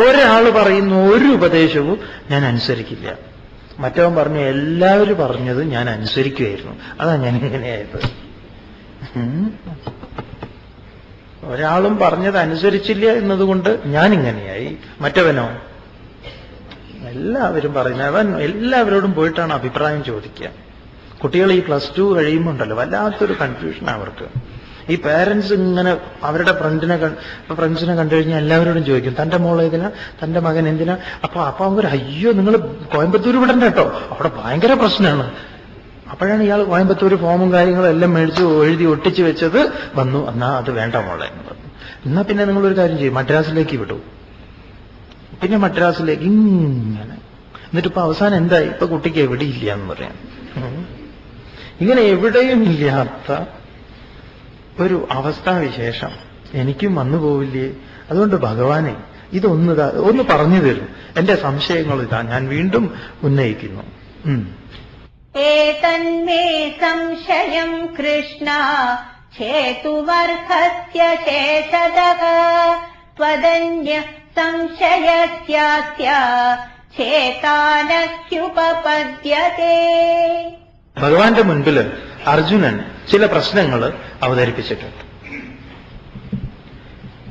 ഒരാൾ പറയുന്ന ഒരു ഉപദേശവും ഞാൻ അനുസരിക്കില്ല. മറ്റവൻ പറഞ്ഞു, എല്ലാവരും പറഞ്ഞത് ഞാൻ അനുസരിക്കുമായിരുന്നു, അതാ ഞാൻ ഇങ്ങനെയായത്. ഒരാളും പറഞ്ഞത് അനുസരിച്ചില്ല എന്നതുകൊണ്ട് ഞാൻ ഇങ്ങനെയായി. മറ്റവനോ എല്ലാവരും പറയുന്നത്. അവൻ എല്ലാവരോടും പോയിട്ടാണ് അഭിപ്രായം ചോദിക്കുക. കുട്ടികൾ ഈ +2 കഴിയുമ്പോണ്ടല്ലോ വല്ലാത്തൊരു കൺഫ്യൂഷൻ അവർക്ക്. ഈ പേരൻസ് ഇങ്ങനെ അവരുടെ ഫ്രണ്ട്സിനെ കണ്ടു കഴിഞ്ഞാൽ എല്ലാവരോടും ചോദിക്കും, തന്റെ മോൾ ഏതിനാ, തന്റെ മകൻ എന്തിനാ. അപ്പൊ അവർ അയ്യോ നിങ്ങൾ കോയമ്പത്തൂർ വിടണ്ട കേട്ടോ, അവിടെ ഭയങ്കര പ്രശ്നമാണ്. അപ്പോഴാണ് ഇയാൾ കോയമ്പത്തൂർ ഫോമും കാര്യങ്ങളും എല്ലാം മേടിച്ച് എഴുതി ഒട്ടിച്ച് വെച്ചത് വന്നു. എന്നാ അത് വേണ്ട മോളെ എന്ന് പറഞ്ഞു. എന്നാ പിന്നെ നിങ്ങളൊരു കാര്യം ചെയ്യും, മദ്രാസിലേക്ക് വിടൂ. പിന്നെ മദ്രാസിലേക്ക് ഇങ്ങനെ. എന്നിട്ടിപ്പോ അവസാനം എന്തായി, ഇപ്പൊ കുട്ടിക്ക് എവിടെയില്ല എന്ന് പറയാം. ഇങ്ങനെ എവിടെയും ഇല്ലാത്ത ഒരു അവസ്ഥാവിശേഷം എനിക്കും വന്നു പോവില്ലേ? അതുകൊണ്ട് ഭഗവാനെ ഒന്ന് പറഞ്ഞു തരും. എന്റെ സംശയങ്ങൾ ഇതാ ഞാൻ വീണ്ടും ഉന്നയിക്കുന്നു. ഏതന്മേ സംശയം കൃഷ്ണ ചേതുവർഹസ്യ ശേഷതഃ ത്വദന്യ സംശയസ്യാസ്യ ചേതാനഹ്യുപപദ്യതേ. ഭഗവാന്റെ മുൻപിൽ അർജുനൻ ചില പ്രശ്നങ്ങൾ അവതരിപ്പിച്ചിട്ടുണ്ട്.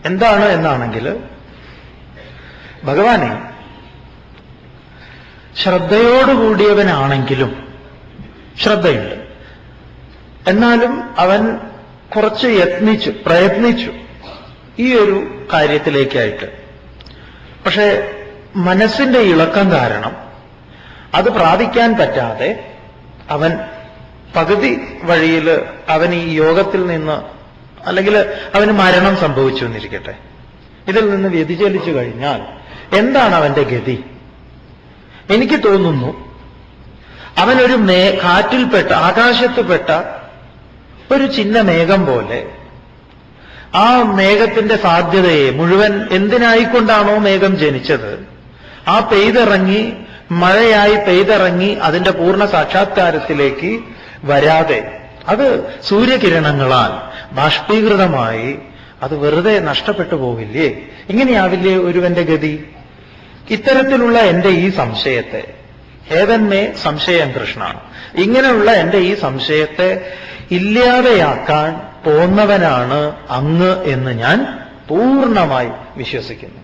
എന്താണ് എന്നാണെങ്കിൽ, ഭഗവാനെ ശ്രദ്ധയോടുകൂടിയവനാണെങ്കിലും ശ്രദ്ധയുണ്ട്, എന്നാലും അവൻ കുറച്ച് പ്രയത്നിച്ചു ഈ ഒരു കാര്യത്തിലേക്കായിട്ട്. പക്ഷേ മനസ്സിന്റെ ഇളക്കം കാരണം അത് പ്രാപിക്കാൻ പറ്റാതെ അവൻ പകുതി വഴിയിൽ അവൻ ഈ യോഗത്തിൽ നിന്ന്, അല്ലെങ്കിൽ അവന് മരണം സംഭവിച്ചു എന്നിരിക്കട്ടെ, ഇതിൽ നിന്ന് വ്യതിചലിച്ചു കഴിഞ്ഞാൽ എന്താണ് അവന്റെ ഗതി? എനിക്ക് തോന്നുന്നു അവനൊരു കാറ്റിൽപ്പെട്ട, ആകാശത്തുപെട്ട ഒരു ചിന്ന മേഘം പോലെ, ആ മേഘത്തിന്റെ സാധ്യതയെ മുഴുവൻ, എന്തിനായിക്കൊണ്ടാണോ മേഘം ജനിച്ചത്, ആ പെയ്തിറങ്ങി മഴയായി പെയ്തിറങ്ങി അതിന്റെ പൂർണ്ണ സാക്ഷാത്കാരത്തിലേക്ക് വരാതെ അത് സൂര്യകിരണങ്ങളാൽ ബാഷ്പീകൃതമായി അത് വെറുതെ നഷ്ടപ്പെട്ടു പോവില്ലേ? ഇങ്ങനെയാവില്ലേ ഒരുവന്റെ ഗതി? ഇത്തരത്തിലുള്ള എന്റെ ഈ സംശയത്തെ, ഏതന്മേ സംശയം കൃഷ്ണ, ഇങ്ങനെയുള്ള എന്റെ ഈ സംശയത്തെ ഇല്ലാതെയാക്കാൻ പോന്നവനാണ് അങ്ങ് എന്ന് ഞാൻ പൂർണ്ണമായി വിശ്വസിക്കുന്നു.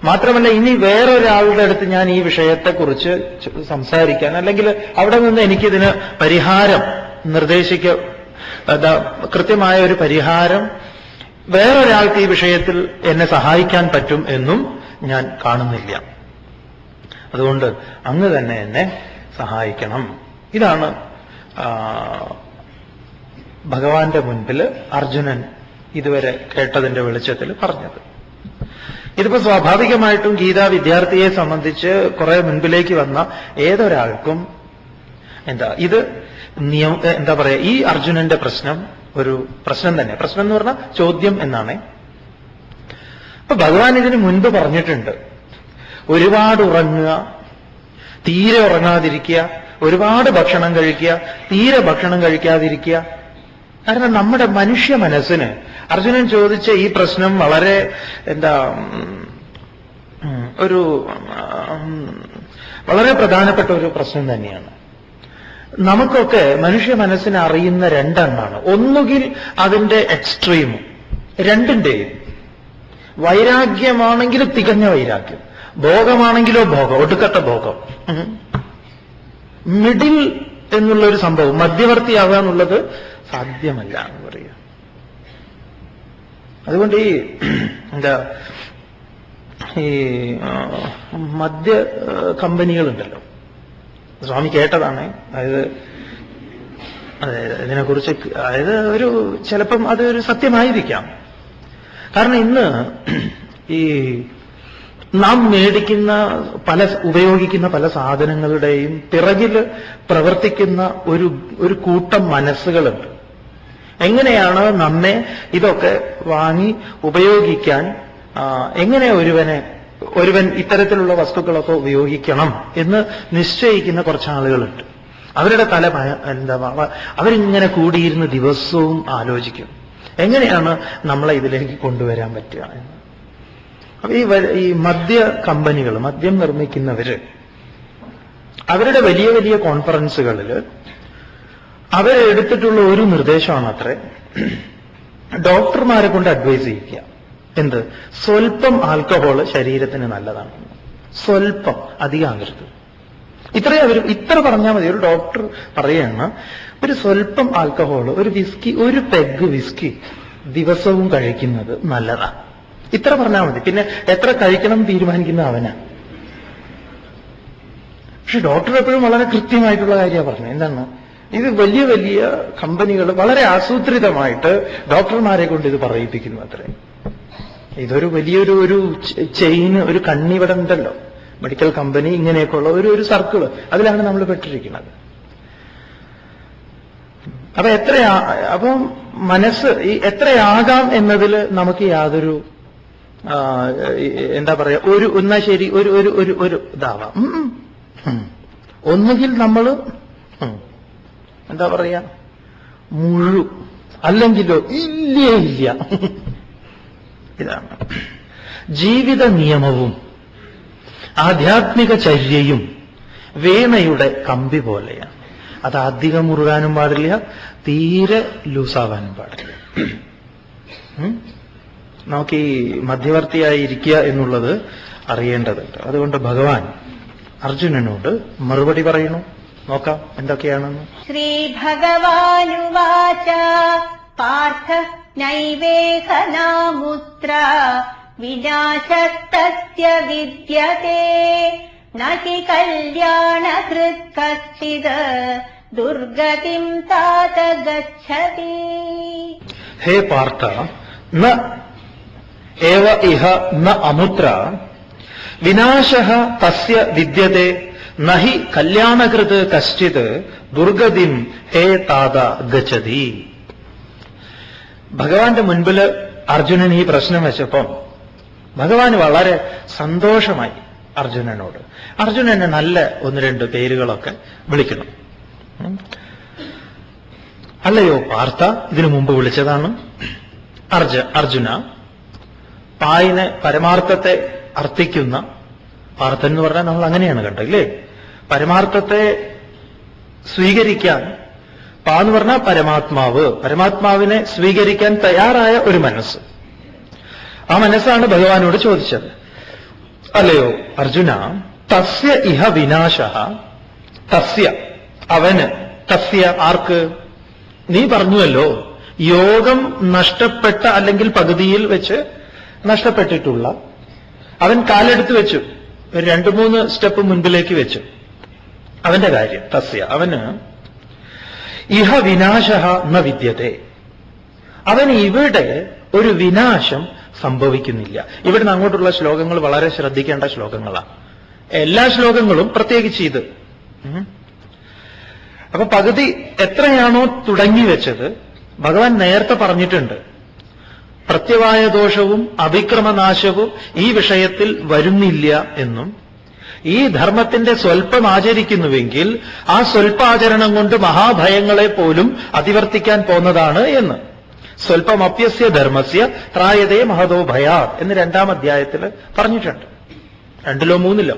മാത്രമല്ല, ഇനി വേറൊരാളുടെ അടുത്ത് ഞാൻ ഈ വിഷയത്തെക്കുറിച്ച് സംസാരിക്കാൻ, അല്ലെങ്കിൽ അവിടെ നിന്ന് എനിക്കിതിന് പരിഹാരം കൃത്യമായ ഒരു പരിഹാരം വേറൊരാൾക്ക് ഈ വിഷയത്തിൽ എന്നെ സഹായിക്കാൻ പറ്റും എന്നും ഞാൻ കാണുന്നില്ല. അതുകൊണ്ട് അങ്ങ് തന്നെ എന്നെ സഹായിക്കണം. ഇതാണ് ഭഗവാന്റെ മുൻപിൽ അർജുനൻ ഇതുവരെ കേട്ടതിന്റെ വെളിച്ചത്തിൽ പറഞ്ഞത്. ഇതിപ്പോ സ്വാഭാവികമായിട്ടും ഗീതാ വിദ്യാർത്ഥിയെ സംബന്ധിച്ച് കുറെ മുൻപിലേക്ക് വന്ന ഏതൊരാൾക്കും ഇത് എന്താ പറയാ, ഈ അർജുനന്റെ പ്രശ്നം ഒരു പ്രശ്നം തന്നെ. പ്രശ്നം എന്ന് പറഞ്ഞാൽ ചോദ്യം എന്നാണ്. അപ്പൊ ഭഗവാൻ ഇതിന് മുൻപ് പറഞ്ഞിട്ടുണ്ട്, ഒരുപാട് ഉറങ്ങുക, തീരെ ഉറങ്ങാതിരിക്കുക, ഒരുപാട് ഭക്ഷണം കഴിക്കുക, തീരെ ഭക്ഷണം കഴിക്കാതിരിക്കുക. കാരണം നമ്മുടെ മനുഷ്യ മനസ്സിന് അർജുനൻ ചോദിച്ച ഈ പ്രശ്നം വളരെ വളരെ പ്രധാനപ്പെട്ട ഒരു പ്രശ്നം തന്നെയാണ്. നമുക്കൊക്കെ മനുഷ്യ മനസ്സിനെ അറിയുന്ന രണ്ടെണ്ണാണ്. ഒന്നുകിൽ അതിന്റെ എക്സ്ട്രീമും, രണ്ടിന്റെയും. വൈരാഗ്യമാണെങ്കിലും തികഞ്ഞ വൈരാഗ്യം, ഭോഗമാണെങ്കിലോ ഭോഗം, ഒടുക്കട്ട ഭോഗം. മിഡിൽ എന്നുള്ളൊരു സംഭവം, മധ്യവർത്തിയാവുക എന്നുള്ളത് സാധ്യമല്ല എന്ന് പറയുക. അതുകൊണ്ട് ഈ മദ്യ കമ്പനികളുണ്ടല്ലോ, സ്വാമി കേട്ടതാണ്. ഇതിനെക്കുറിച്ച് ചിലപ്പം അതൊരു സത്യമായിരിക്കാം. കാരണം ഇന്ന് ഈ നാം ഉപയോഗിക്കുന്ന പല സാധനങ്ങളുടെയും പിറകിൽ പ്രവർത്തിക്കുന്ന ഒരു കൂട്ടം മനസ്സുകളുണ്ട്. എങ്ങനെയാണ് നമ്മെ ഇതൊക്കെ വാങ്ങി ഉപയോഗിക്കാൻ, എങ്ങനെ ഒരുവൻ ഇത്തരത്തിലുള്ള വസ്തുക്കളൊക്കെ ഉപയോഗിക്കണം എന്ന് നിശ്ചയിക്കുന്ന കുറച്ച് ആളുകളുണ്ട്. അവരുടെ തല അവരിങ്ങനെ കൂടിയിരുന്ന് ദിവസവും ആലോചിക്കും എങ്ങനെയാണ് നമ്മളെ ഇതിലേക്ക് കൊണ്ടുവരാൻ പറ്റുക എന്ന്. അപ്പൊ ഈ മദ്യ കമ്പനികൾ, മദ്യം നിർമ്മിക്കുന്നവര് അവരുടെ വലിയ വലിയ കോൺഫറൻസുകളിൽ അവരെടുത്തിട്ടുള്ള ഒരു നിർദ്ദേശമാണ് അത്രേ, ഡോക്ടർമാരെ കൊണ്ട് അഡ്വൈസ് ചെയ്യിക്കുക. സ്വൽപ്പം ആൽക്കഹോള് ശരീരത്തിന് നല്ലതാണ്. സ്വൽപ്പം, അധികമാകരുത്. ഇത്ര പറഞ്ഞാൽ മതി. ഒരു ഡോക്ടർ പറയുകയാണ്, ഒരു സ്വൽപ്പം ആൽക്കഹോൾ, ഒരു വിസ്കി, ഒരു പെഗ് വിസ്കി ദിവസവും കഴിക്കുന്നത് നല്ലതാണ്. ഇത്ര പറഞ്ഞാൽ മതി. പിന്നെ എത്ര കഴിക്കണം തീരുമാനിക്കുന്ന അവനാ. പക്ഷെ ഡോക്ടർ എപ്പോഴും വളരെ കൃത്യമായിട്ടുള്ള കാര്യമാണ് പറഞ്ഞത്. എന്താണ് ഇത്? വലിയ വലിയ കമ്പനികൾ വളരെ ആസൂത്രിതമായിട്ട് ഡോക്ടർമാരെ കൊണ്ട് ഇത് പറയിപ്പിക്കുന്നു അത്രേ. ഇതൊരു വലിയൊരു ചെയിന്, ഒരു കണ്ണിവിടെ ഉണ്ടല്ലോ, മെഡിക്കൽ കമ്പനി, ഇങ്ങനെയൊക്കെയുള്ള ഒരു സർക്കിള്, അതിലാണ് നമ്മൾ പെട്ടിരിക്കുന്നത്. അപ്പം മനസ്സ് എത്രയാകാം എന്നതിൽ നമുക്ക് യാതൊരു എന്താ പറയാ, എന്നാ ശരി, ഒരു ഇതാവാം. ഒന്നുകിൽ നമ്മൾ എന്താ പറയാ മുഴു, അല്ലെങ്കിലോ ഇല്ല. ഇതാണ് ജീവിത നിയമവും ആധ്യാത്മിക ചര്യയും വീണയുടെ കമ്പി പോലെയാണ്. അത് അധികം മുറുകാനും പാടില്ല, തീരെ ലൂസാവാനും പാടില്ല. നമുക്ക് ഈ മധ്യവർത്തിയായി ഇരിക്കുക എന്നുള്ളത് അറിയേണ്ടതുണ്ട്. അതുകൊണ്ട് ഭഗവാൻ അർജുനനോട് മറുപടി പറയുന്നു. നോക്കാം എന്തൊക്കെയാണെന്ന്. ശ്രീ ഭഗവാനുവാച പാർത്ഥ നൈവേഹനാമുത്ര വിനാശസ്തസ്യ വിദ്യതേ നഹി കല്യാണകൃത് കശ്ചിത് ദുർഗതിം താത ഗച്ഛതി. ഹേ പാർത്ഥ, ന ഏവ ഇഹ ന അമുത്ര വിനാശഃ തസ്യ വിദ്യതേ നഹി കല്യാണകൃത് കശ്ചിത് ദുർഗതിം ഹേ താത ഗച്ഛതി. ഭഗവാന്റെ മുൻപിൽ അർജുനൻ ഈ പ്രശ്നം വെച്ചപ്പം ഭഗവാൻ വളരെ സന്തോഷമായി അർജുനനോട്. അർജുനനെ നല്ല ഒന്ന് രണ്ട് പേരുകളൊക്കെ വിളിക്കണം. അല്ലയോ പാർത്ഥ, ഇതിനു മുമ്പ് വിളിച്ചതാണ്. അർജുന, പായിനെ പരമാർത്ഥത്തെ അർത്ഥിക്കുന്ന, പാർത്ഥൻ എന്ന് പറഞ്ഞാൽ നമ്മൾ അങ്ങനെയാണ് കണ്ടല്ലേ, പരമാർത്ഥത്തെ സ്വീകരിക്കാൻ, പാന്ന് പറഞ്ഞാൽ പരമാത്മാവ്, പരമാത്മാവിനെ സ്വീകരിക്കാൻ തയ്യാറായ ഒരു മനസ്സ്. ആ മനസ്സാണ് ഭഗവാനോട് ചോദിച്ചത്. അല്ലയോ അർജുന, തസ്യ ഇഹ വിനാശഃ, തസ്യ അവന്, തസ്യ ആർക്ക്? നീ പറഞ്ഞുവല്ലോ യോഗം നഷ്ടപ്പെട്ട അല്ലെങ്കിൽ പകുതിയിൽ വെച്ച് നഷ്ടപ്പെട്ടിട്ടുള്ള, അവൻ കാലെടുത്ത് വെച്ചു, 2-3 സ്റ്റെപ്പ് മുൻപിലേക്ക് വെച്ചു. അവന്റെ കാര്യം തസ്യ, അവന് ഇഹ വിനാശഃ ന വിദ്യതേ, അവന് ഇവിടെ ഒരു വിനാശം സംഭവിക്കുന്നില്ല. ഇവിടുന്ന് അങ്ങോട്ടുള്ള ശ്ലോകങ്ങൾ വളരെ ശ്രദ്ധിക്കേണ്ട ശ്ലോകങ്ങളാണ്. എല്ലാ ശ്ലോകങ്ങളും പ്രത്യേകിച്ച് ഇത്. അപ്പൊ പകുതി എത്രയാണോ തുടങ്ങി വെച്ചത് ഭഗവാൻ നേരത്തെ പറഞ്ഞിട്ടുണ്ട്. പ്രത്യവായ ദോഷവും അവിക്രമനാശവും ഈ വിഷയത്തിൽ വരുന്നില്ല എന്നും, ഈ ധർമ്മത്തിന്റെ സ്വൽപ്പം ആചരിക്കുന്നുവെങ്കിൽ ആ സ്വൽപ്പാചരണം കൊണ്ട് മഹാഭയങ്ങളെ പോലും അതിവർത്തിക്കാൻ പോന്നതാണ് എന്ന്. സ്വൽപ്പമപ്യസ്യ ധർമ്മസ്യ ത്രായതേ മഹതോ ഭയാത് എന്ന് 2-ാം അധ്യായത്തിൽ പറഞ്ഞിട്ടുണ്ട്. 2-ലോ 3-ലോ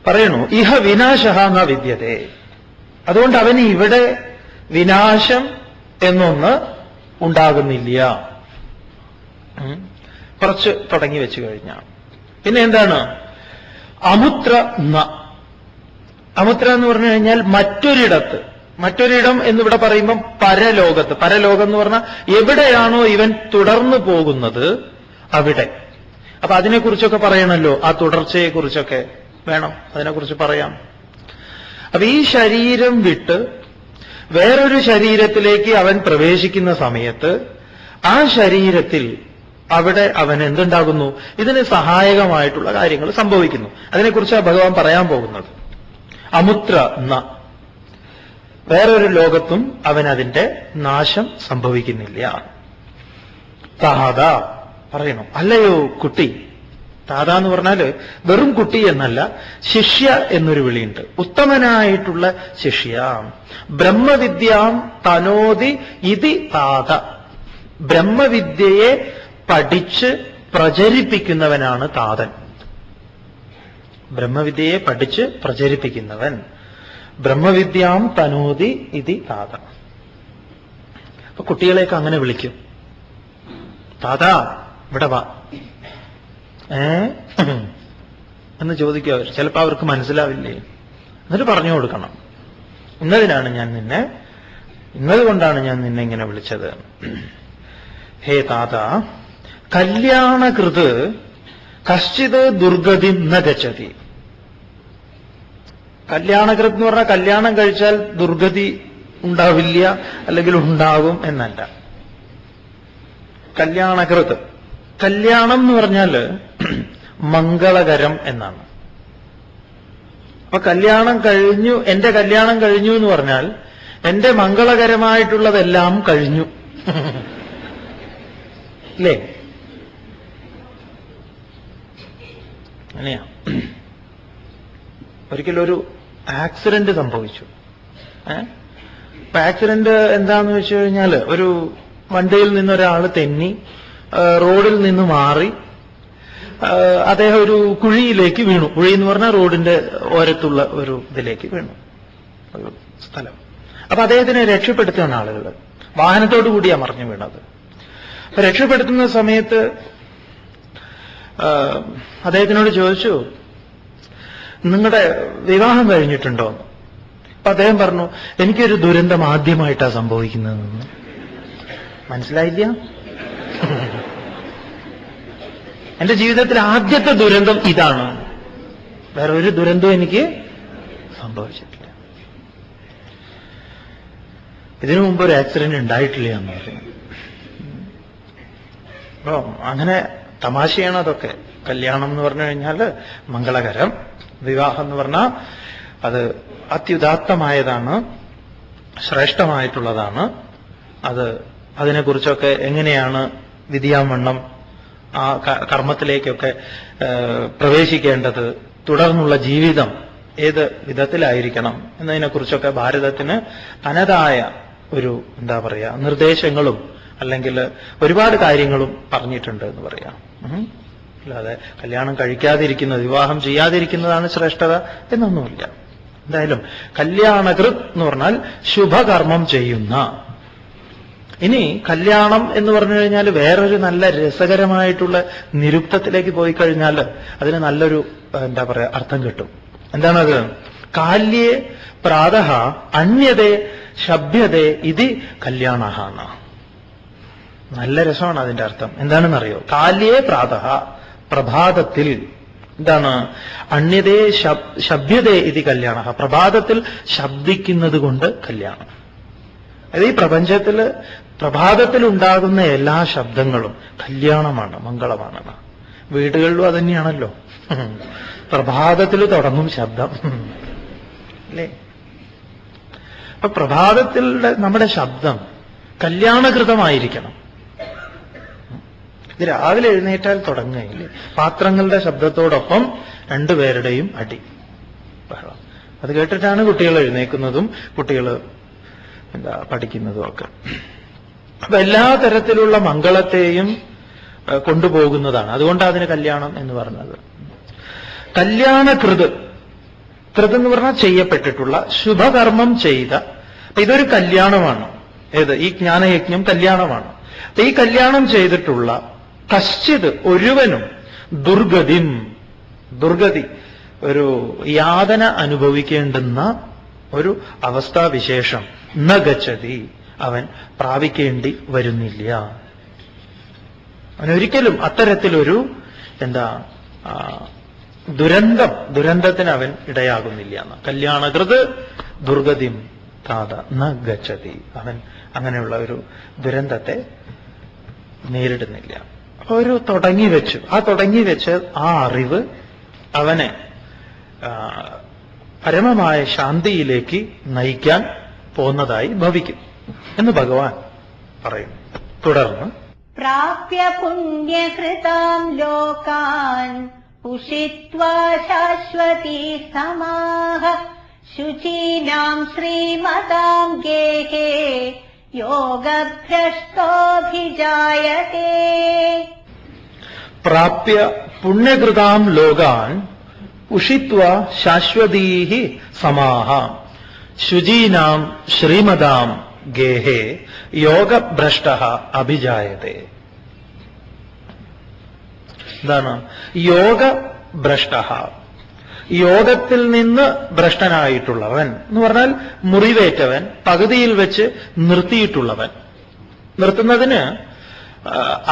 പറയണു ഇഹ വിനാശഃ ന വിദ്യതേ. അതുകൊണ്ട് അവന് ഇവിടെ വിനാശം എന്നൊന്ന് ഉണ്ടാകുന്നില്ല. കുറച്ച് തുടങ്ങി വെച്ചു കഴിഞ്ഞാൽ പിന്നെ എന്താണ്? അമുത്ര ന. അമുത്ര എന്ന് പറഞ്ഞു കഴിഞ്ഞാൽ മറ്റൊരിടത്ത്, മറ്റൊരിടം എന്നിവിടെ പറയുമ്പം പരലോകത്ത്. പരലോകം എന്ന് പറഞ്ഞാൽ എവിടെയാണോ ഇവൻ തുടർന്നു പോകുന്നത് അവിടെ. അപ്പൊ അതിനെക്കുറിച്ചൊക്കെ പറയണമല്ലോ, ആ തുടർച്ചയെക്കുറിച്ചൊക്കെ വേണം, അതിനെക്കുറിച്ച് പറയാം. അപ്പൊ ഈ ശരീരം വിട്ട് വേറൊരു ശരീരത്തിലേക്ക് അവൻ പ്രവേശിക്കുന്ന സമയത്ത് ആ ശരീരത്തിൽ അവിടെ അവൻ എന്തുണ്ടാകുന്നു? ഇതിന് സഹായകമായിട്ടുള്ള കാര്യങ്ങൾ സംഭവിക്കുന്നു. അതിനെക്കുറിച്ചാണ് ഭഗവാൻ പറയാൻ പോകുന്നത്. അമുത്ര ന, വേറൊരു ലോകത്തും അവൻ അതിന്റെ നാശം സംഭവിക്കുന്നില്ല. താത പറയണം, അല്ലയോ കുട്ടി. താത എന്ന് പറഞ്ഞാല് വെറും കുട്ടി എന്നല്ല, ശിഷ്യ എന്നൊരു വിളിയുണ്ട്. ഉത്തമനായിട്ടുള്ള ശിഷ്യ. ബ്രഹ്മവിദ്യാം തനോതി ഇതി താത. ബ്രഹ്മവിദ്യയെ പഠിച്ച് പ്രചരിപ്പിക്കുന്നവനാണ് താതൻ. ബ്രഹ്മവിദ്യയെ പഠിച്ച് പ്രചരിപ്പിക്കുന്നവൻ. ബ്രഹ്മവിദ്യാം തനോതി ഇതി താത. അപ്പൊ കുട്ടികളെയൊക്കെ അങ്ങനെ വിളിക്കും, താതാ ഇവിടെ വാ എന്ന് ചോദിക്കുക അവർ. ചിലപ്പോൾ അവർക്ക് മനസ്സിലാവില്ലേ. എന്നിട്ട് പറഞ്ഞു കൊടുക്കണം, ഇന്നതിനാണ് ഞാൻ നിന്നെ, ഇന്നതുകൊണ്ടാണ് ഞാൻ നിന്നെ ഇങ്ങനെ വിളിച്ചത്. ഹേ താത, കല്യാണകൃത് കശ്ചിത് ദുർഗതി ന ഗച്ഛതി. കല്യാണകൃത് എന്ന് പറഞ്ഞാൽ കല്യാണം കഴിച്ചാൽ ദുർഗതി ഉണ്ടാവില്ല, അല്ലെങ്കിൽ ഉണ്ടാകും എന്നല്ല. കല്യാണകൃത്, കല്യാണം എന്ന് പറഞ്ഞാൽ മംഗളകരം എന്നാണ്. അപ്പൊ കല്യാണം കഴിഞ്ഞു, എന്റെ കല്യാണം കഴിഞ്ഞു എന്ന് പറഞ്ഞാൽ എന്റെ മംഗളകരമായിട്ടുള്ളതെല്ലാം കഴിഞ്ഞു. അല്ലേ? അങ്ങനെയാ. ഒരിക്കലൊരു ആക്സിഡന്റ് സംഭവിച്ചു. അപ്പൊ ആക്സിഡന്റ് എന്താന്ന് വെച്ച് കഴിഞ്ഞാൽ, ഒരു വണ്ടിയിൽ നിന്നൊരാൾ തെന്നി റോഡിൽ നിന്ന് മാറി അദ്ദേഹം ഒരു കുഴിയിലേക്ക് വീണു. കുഴി എന്ന് പറഞ്ഞാൽ റോഡിന്റെ ഓരത്തുള്ള ഒരു ഇതിലേക്ക് വീണു, ഒരു സ്ഥലം. അപ്പൊ അദ്ദേഹത്തിനെ രക്ഷപ്പെടുത്തുകയാണ് ആളുകൾ. വാഹനത്തോടു കൂടിയാ മറിഞ്ഞു വീണത്. അപ്പൊ രക്ഷപ്പെടുത്തുന്ന സമയത്ത് അദ്ദേഹത്തിനോട് ചോദിച്ചു, നിങ്ങളുടെ വിവാഹം കഴിഞ്ഞിട്ടുണ്ടോ? അപ്പൊ അദ്ദേഹം പറഞ്ഞു, എനിക്കൊരു ദുരന്തം ആദ്യമായിട്ടാണ് സംഭവിക്കുന്നതെന്ന്. മനസ്സിലായില്ല? എന്റെ ജീവിതത്തിൽ ആദ്യത്തെ ദുരന്തം ഇതാണ്, വേറെ ഒരു ദുരന്തവും എനിക്ക് സംഭവിച്ചിട്ടില്ല. ഇതിനു മുമ്പ് ഒരു ആക്സിഡന്റ് ഉണ്ടായിട്ടില്ല എന്ന് പറഞ്ഞു. അപ്പൊ അങ്ങനെ തമാശയാണ് അതൊക്കെ. കല്യാണം എന്ന് പറഞ്ഞു കഴിഞ്ഞാൽ മംഗളകരം, വിവാഹം എന്ന് പറഞ്ഞാൽ അത് അത്യുദാത്തമായതാണ്, ശ്രേഷ്ഠമായിട്ടുള്ളതാണ്. അതിനെക്കുറിച്ചൊക്കെ എങ്ങനെയാണ് വിധിയാവണ്ണം ആ കർമ്മത്തിലേക്കൊക്കെ പ്രവേശിക്കേണ്ടത്, തുടർന്നുള്ള ജീവിതം ഏത് വിധത്തിലായിരിക്കണം എന്നതിനെക്കുറിച്ചൊക്കെ ഭാരതത്തിന് തനതായ ഒരു എന്താ പറയാ നിർദ്ദേശങ്ങളും അല്ലെങ്കിൽ ഒരുപാട് കാര്യങ്ങളും പറഞ്ഞിട്ടുണ്ട് എന്ന് പറയാം. അല്ലാതെ കല്യാണം കഴിക്കാതിരിക്കുന്നത്, വിവാഹം ചെയ്യാതിരിക്കുന്നതാണ് ശ്രേഷ്ഠത എന്നൊന്നുമില്ല. എന്തായാലും കല്യാണകൃത് എന്ന് പറഞ്ഞാൽ ശുഭകർമ്മം ചെയ്യുന്ന. ഇനി കല്യാണം എന്ന് പറഞ്ഞു കഴിഞ്ഞാൽ വേറൊരു നല്ല രസകരമായിട്ടുള്ള നിരുക്തത്തിലേക്ക് പോയി കഴിഞ്ഞാൽ അതിന് നല്ലൊരു എന്താ പറയാ അർത്ഥം കിട്ടും. എന്താണത്? കാല്യേ പ്രാതഃ അന്യതേ ശഭ്യതേ ഇതി കല്യാണഃ. നല്ല രസമാണ് അതിന്റെ അർത്ഥം. എന്താണെന്നറിയോ? കാല്യേ പ്രാതഃ, പ്രഭാതത്തിൽ. എന്താണ്? അന്യതേ ശഭ്യതേ ഇതി കല്യാണഃ, പ്രഭാതത്തിൽ ശബ്ദിക്കുന്നത് കൊണ്ട് കല്യാണം. അത് ഈ പ്രപഞ്ചത്തില് പ്രഭാതത്തിൽ ഉണ്ടാകുന്ന എല്ലാ ശബ്ദങ്ങളും കല്യാണമാണ്, മംഗളമാണ്. വീടുകളിലും അതന്നെയാണല്ലോ. പ്രഭാതത്തിൽ തുടങ്ങും ശബ്ദം, അല്ലേ? അപ്പൊ പ്രഭാതത്തിൽ നമ്മുടെ ശബ്ദം കല്യാണകൃതമായിരിക്കണം. ഇത് രാവിലെ എഴുന്നേറ്റാൽ തുടങ്ങുകയില്ലേ, പാത്രങ്ങളുടെ ശബ്ദത്തോടൊപ്പം രണ്ടുപേരുടെയും അടി ബഹളം. അത് കേട്ടിട്ടാണ് കുട്ടികൾ എഴുന്നേക്കുന്നതും കുട്ടികൾ പഠിക്കുന്നതും ഒക്കെ. അപ്പൊ എല്ലാ തരത്തിലുള്ള മംഗളത്തെയും കൊണ്ടുപോകുന്നതാണ്. അതുകൊണ്ടാണ് അതിന് കല്യാണം എന്ന് പറഞ്ഞത്. കല്യാണകൃത്, കൃത് എന്ന് പറഞ്ഞാൽ ചെയ്യപ്പെട്ടിട്ടുള്ള, ശുഭകർമ്മം ചെയ്ത. അപ്പൊ ഇതൊരു കല്യാണമാണ്. ഏത്? ഈ ജ്ഞാനയജ്ഞം കല്യാണമാണ്. അപ്പൊ ഈ കല്യാണം ചെയ്തിട്ടുള്ള കശ്ചിത്, ഒരുവനും, ദുർഗതിം, ദുർഗതി ഒരു യാതന അനുഭവിക്കേണ്ടുന്ന ഒരു അവസ്ഥാവിശേഷം ന ഗച്ഛതി, അവൻ പ്രാപിക്കേണ്ടി വരുന്നില്ല. അവനൊരിക്കലും അത്തരത്തിലൊരു ദുരന്തത്തിന് അവൻ ഇടയാകുന്നില്ല എന്ന്. കല്യാണകൃത് ദുർഗതിം താത ന ഗച്ഛതി, അവൻ അങ്ങനെയുള്ള ഒരു ദുരന്തത്തെ നേരിടുന്നില്ല. അപ്പൊ ഒരു തുടങ്ങിവെച്ചു, ആ തുടങ്ങിവെച്ച് ആ അറിവ് അവനെ പരമമായ ശാന്തിയിലേക്ക് നയിക്കാൻ പോകുന്നതായി ഭവിക്കും എന്ന് ഭഗവാൻ പറയുന്നു. തുടർന്ന് പ്രാപ്യ പുണ്യകൃതാം ലോകാൻ ഉഷിത്വാ ശാശ്വതീ സമാഹ ശുചീനാം ശ്രീമതാം ഗേഹേ യോഗഭ്രഷ്ടോഭിജായതേ. പ്രാപ്യ പുണ്യകൃതാം ലോകാൻ ഉഷിത്വാ ശാശ്വതീ സമാഹ ശുചീനാം ശ്രീമതാം ഗേഹേ യോഗഭ്രഷ്ട അഭിജായതേ. എന്താണ്? യോഗ ഭ്രഷ്ട, യോഗത്തിൽ നിന്ന് ഭ്രഷ്ടനായിട്ടുള്ളവൻ എന്ന് പറഞ്ഞാൽ മുറിവേറ്റവൻ, പകുതിയിൽ വെച്ച് നിർത്തിയിട്ടുള്ളവൻ. നിർത്തുന്നതിന്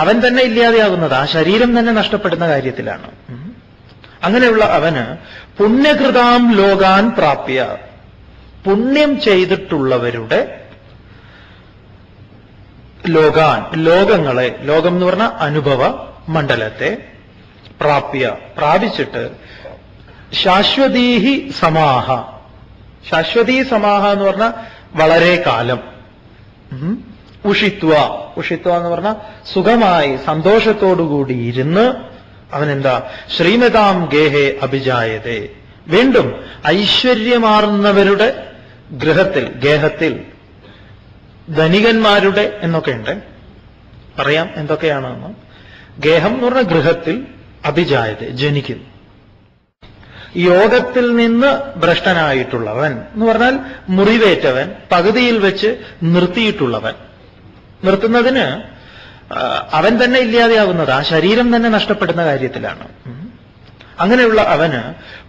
അവൻ തന്നെ ഇല്ലാതെയാകുന്നത്, ആ ശരീരം തന്നെ നഷ്ടപ്പെടുന്ന കാര്യത്തിലാണ്. അങ്ങനെയുള്ള അവന് പുണ്യകൃതാം ലോകാൻ പ്രാപ്യ, പുണ്യം ചെയ്തിട്ടുള്ളവരുടെ ലോകാൻ, ലോകങ്ങളെ, ലോകം എന്ന് പറഞ്ഞ അനുഭവ മണ്ഡലത്തെ, പ്രാപ്യ, പ്രാപിച്ചിട്ട്, ശാശ്വതീഹി സമാഹ, ശാശ്വതീ സമാഹ എന്ന് പറഞ്ഞാൽ വളരെ കാലം, ഉഷിത്വ, ഉഷിത്വ എന്ന് പറഞ്ഞാൽ സുഖമായി സന്തോഷത്തോടുകൂടി ഇരുന്ന് അവനെന്താ? ശ്രീമതാം ഗേഹേ അഭിജായതേ, വീണ്ടും ഐശ്വര്യമാർന്നവരുടെ ഗൃഹത്തിൽ, ഗേഹത്തിൽ, ധനികന്മാരുടെ എന്നൊക്കെയുണ്ട്, പറയാം എന്തൊക്കെയാണെന്ന്. ഗേഹം എന്ന് പറഞ്ഞ ഗൃഹത്തിൽ, അഭിജായതേ ജനിക്കുന്നു. യോഗത്തിൽ നിന്ന് ഭ്രഷ്ടനായിട്ടുള്ളവൻ എന്ന് പറഞ്ഞാൽ മുറിവേറ്റവൻ, പകുതിയിൽ വെച്ച് നിർത്തിയിട്ടുള്ളവൻ. നിർത്തുന്നതിന് അവൻ തന്നെ ഇല്ലാതെയാകുന്നത്, ആ ശരീരം തന്നെ നഷ്ടപ്പെടുന്ന കാര്യത്തിലാണ്. അങ്ങനെയുള്ള അവന്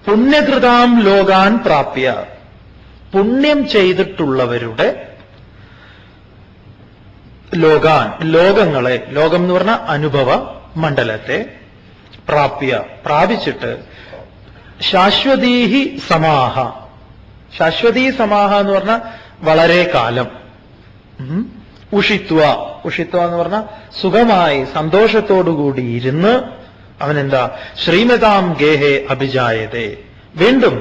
പുണ്യകൃതാം ലോകാൻ പ്രാപ്യ, പുണ്യം ചെയ്തിട്ടുള്ളവരുടെ ലോകാൻ, ലോകങ്ങളെ, ലോകം എന്ന് പറഞ്ഞ അനുഭവ മണ്ഡലത്തെ, പ്രാപ്യ, പ്രാപിച്ചിട്ട്, ശാശ്വതീഹി സമാഹ, ശാശ്വതീ സമാഹ എന്ന് പറഞ്ഞാൽ വളരെ കാലം, ഉഷിത്വ, ഉഷിത്വ എന്ന് പറഞ്ഞാൽ സുഖമായി സന്തോഷത്തോടുകൂടി ഇരുന്ന് അവനെന്താ? ശ്രീമതാം ഗേഹേ അഭിജായതേ, വീണ്ടും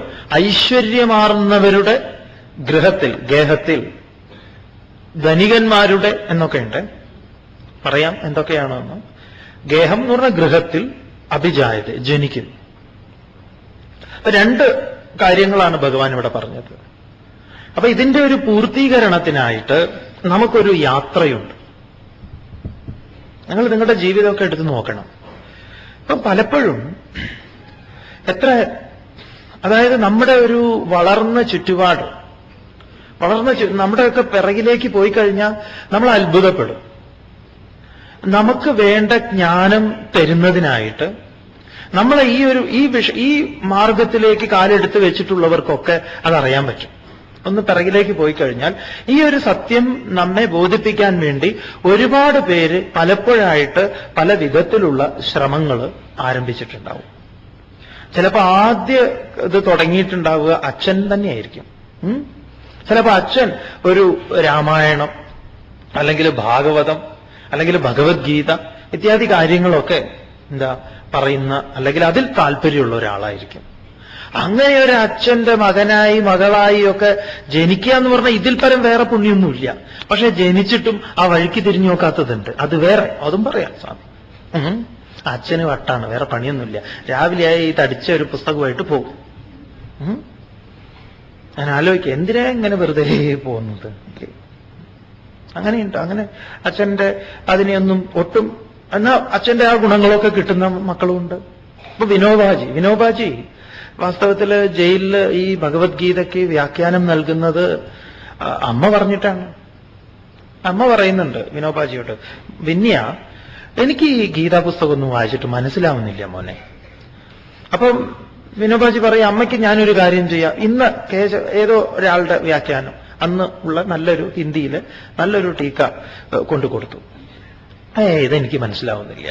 ഐശ്വര്യമാർന്നവരുടെ ഗൃഹത്തിൽ, ഗേഹത്തിൽ, ധനികന്മാരുടെ എന്നൊക്കെയുണ്ട്, പറയാം എന്തൊക്കെയാണെന്ന്. ഗേഹം എന്ന് പറഞ്ഞ ഗൃഹത്തിൽ, അഭിജായതേ ജനിക്കുന്നു. രണ്ട് കാര്യങ്ങളാണ് ഭഗവാൻ ഇവിടെ പറഞ്ഞത്. അപ്പൊ ഇതിന്റെ ഒരു പൂർത്തീകരണത്തിനായിട്ട് നമുക്കൊരു യാത്രയുണ്ട്. നിങ്ങൾ നിങ്ങളുടെ ജീവിതമൊക്കെ എടുത്ത് നോക്കണം. ഇപ്പം പലപ്പോഴും അതായത് നമ്മുടെ ഒരു വളർന്ന ചുറ്റുപാട്, നമ്മുടെയൊക്കെ പിറകിലേക്ക് പോയി കഴിഞ്ഞാൽ നമ്മൾ അത്ഭുതപ്പെടും. നമുക്ക് വേണ്ട ജ്ഞാനം തരുന്നതിനായിട്ട് നമ്മളെ ഈ മാർഗത്തിലേക്ക് കാലെടുത്ത് വെച്ചിട്ടുള്ളവർക്കൊക്കെ അതറിയാൻ പറ്റും. ഒന്ന് പിറകിലേക്ക് പോയി കഴിഞ്ഞാൽ ഈ ഒരു സത്യം നമ്മെ ബോധിപ്പിക്കാൻ വേണ്ടി ഒരുപാട് പേര് പലപ്പോഴായിട്ട് പല വിധത്തിലുള്ള ശ്രമങ്ങൾ ആരംഭിച്ചിട്ടുണ്ടാവും. ചിലപ്പോൾ ആദ്യ ഇത് തുടങ്ങിയിട്ടുണ്ടാവുക അച്ഛൻ തന്നെയായിരിക്കും. ചിലപ്പോൾ അച്ഛൻ ഒരു രാമായണം അല്ലെങ്കിൽ ഭാഗവതം അല്ലെങ്കിൽ ഭഗവത്ഗീത ഇത്യാദി കാര്യങ്ങളൊക്കെ പറയുന്ന അല്ലെങ്കിൽ അതിൽ താല്പര്യമുള്ള ഒരാളായിരിക്കും. അങ്ങനെ ഒരു അച്ഛന്റെ മകനായി മകളായി ഒക്കെ ജനിക്കുക എന്ന് പറഞ്ഞാൽ ഇതിൽ പരം വേറെ പുണ്യൊന്നുമില്ല. പക്ഷെ ജനിച്ചിട്ടും ആ വഴിക്ക് തിരിഞ്ഞു നോക്കാത്തതുണ്ട്, അത് വേറെ, അതും പറയാം സ്വാമി. അച്ഛന് വട്ടാണ്, വേറെ പണിയൊന്നുമില്ല, രാവിലെയായി തടിച്ച ഒരു പുസ്തകമായിട്ട് പോകും. ഞാൻ ആലോചിക്കുക, എന്തിനാ ഇങ്ങനെ വെറുതെ പോകുന്നത്? അങ്ങനെയുണ്ട്. അങ്ങനെ അച്ഛന്റെ അതിനെയൊന്നും ഒട്ടും, എന്നാൽ അച്ഛന്റെ ആ ഗുണങ്ങളൊക്കെ കിട്ടുന്ന മക്കളുമുണ്ട്. ഇപ്പൊ വിനോബാജി വാസ്തവത്തില് ജയിലില് ഈ ഭഗവത്ഗീതയ്ക്ക് വ്യാഖ്യാനം നൽകുന്നത് അമ്മ പറഞ്ഞിട്ടാണ്. അമ്മ പറയുന്നുണ്ട് വിനോബാജിയോട്, വിന്യ, എനിക്ക് ഈ ഗീതാ പുസ്തകമൊന്നും വായിച്ചിട്ട് മനസ്സിലാവുന്നില്ല മോനെ. അപ്പം വിനോബാജി പറയും, അമ്മയ്ക്ക് ഞാനൊരു കാര്യം ചെയ്യാം, ഇന്ന് ഏതോ ഒരാളുടെ വ്യാഖ്യാനം അന്ന് ഉള്ള നല്ലൊരു ഹിന്ദിയിൽ നല്ലൊരു ടീക്ക കൊണ്ടു കൊടുത്തു. ഇതെനിക്ക് മനസ്സിലാവുന്നില്ല.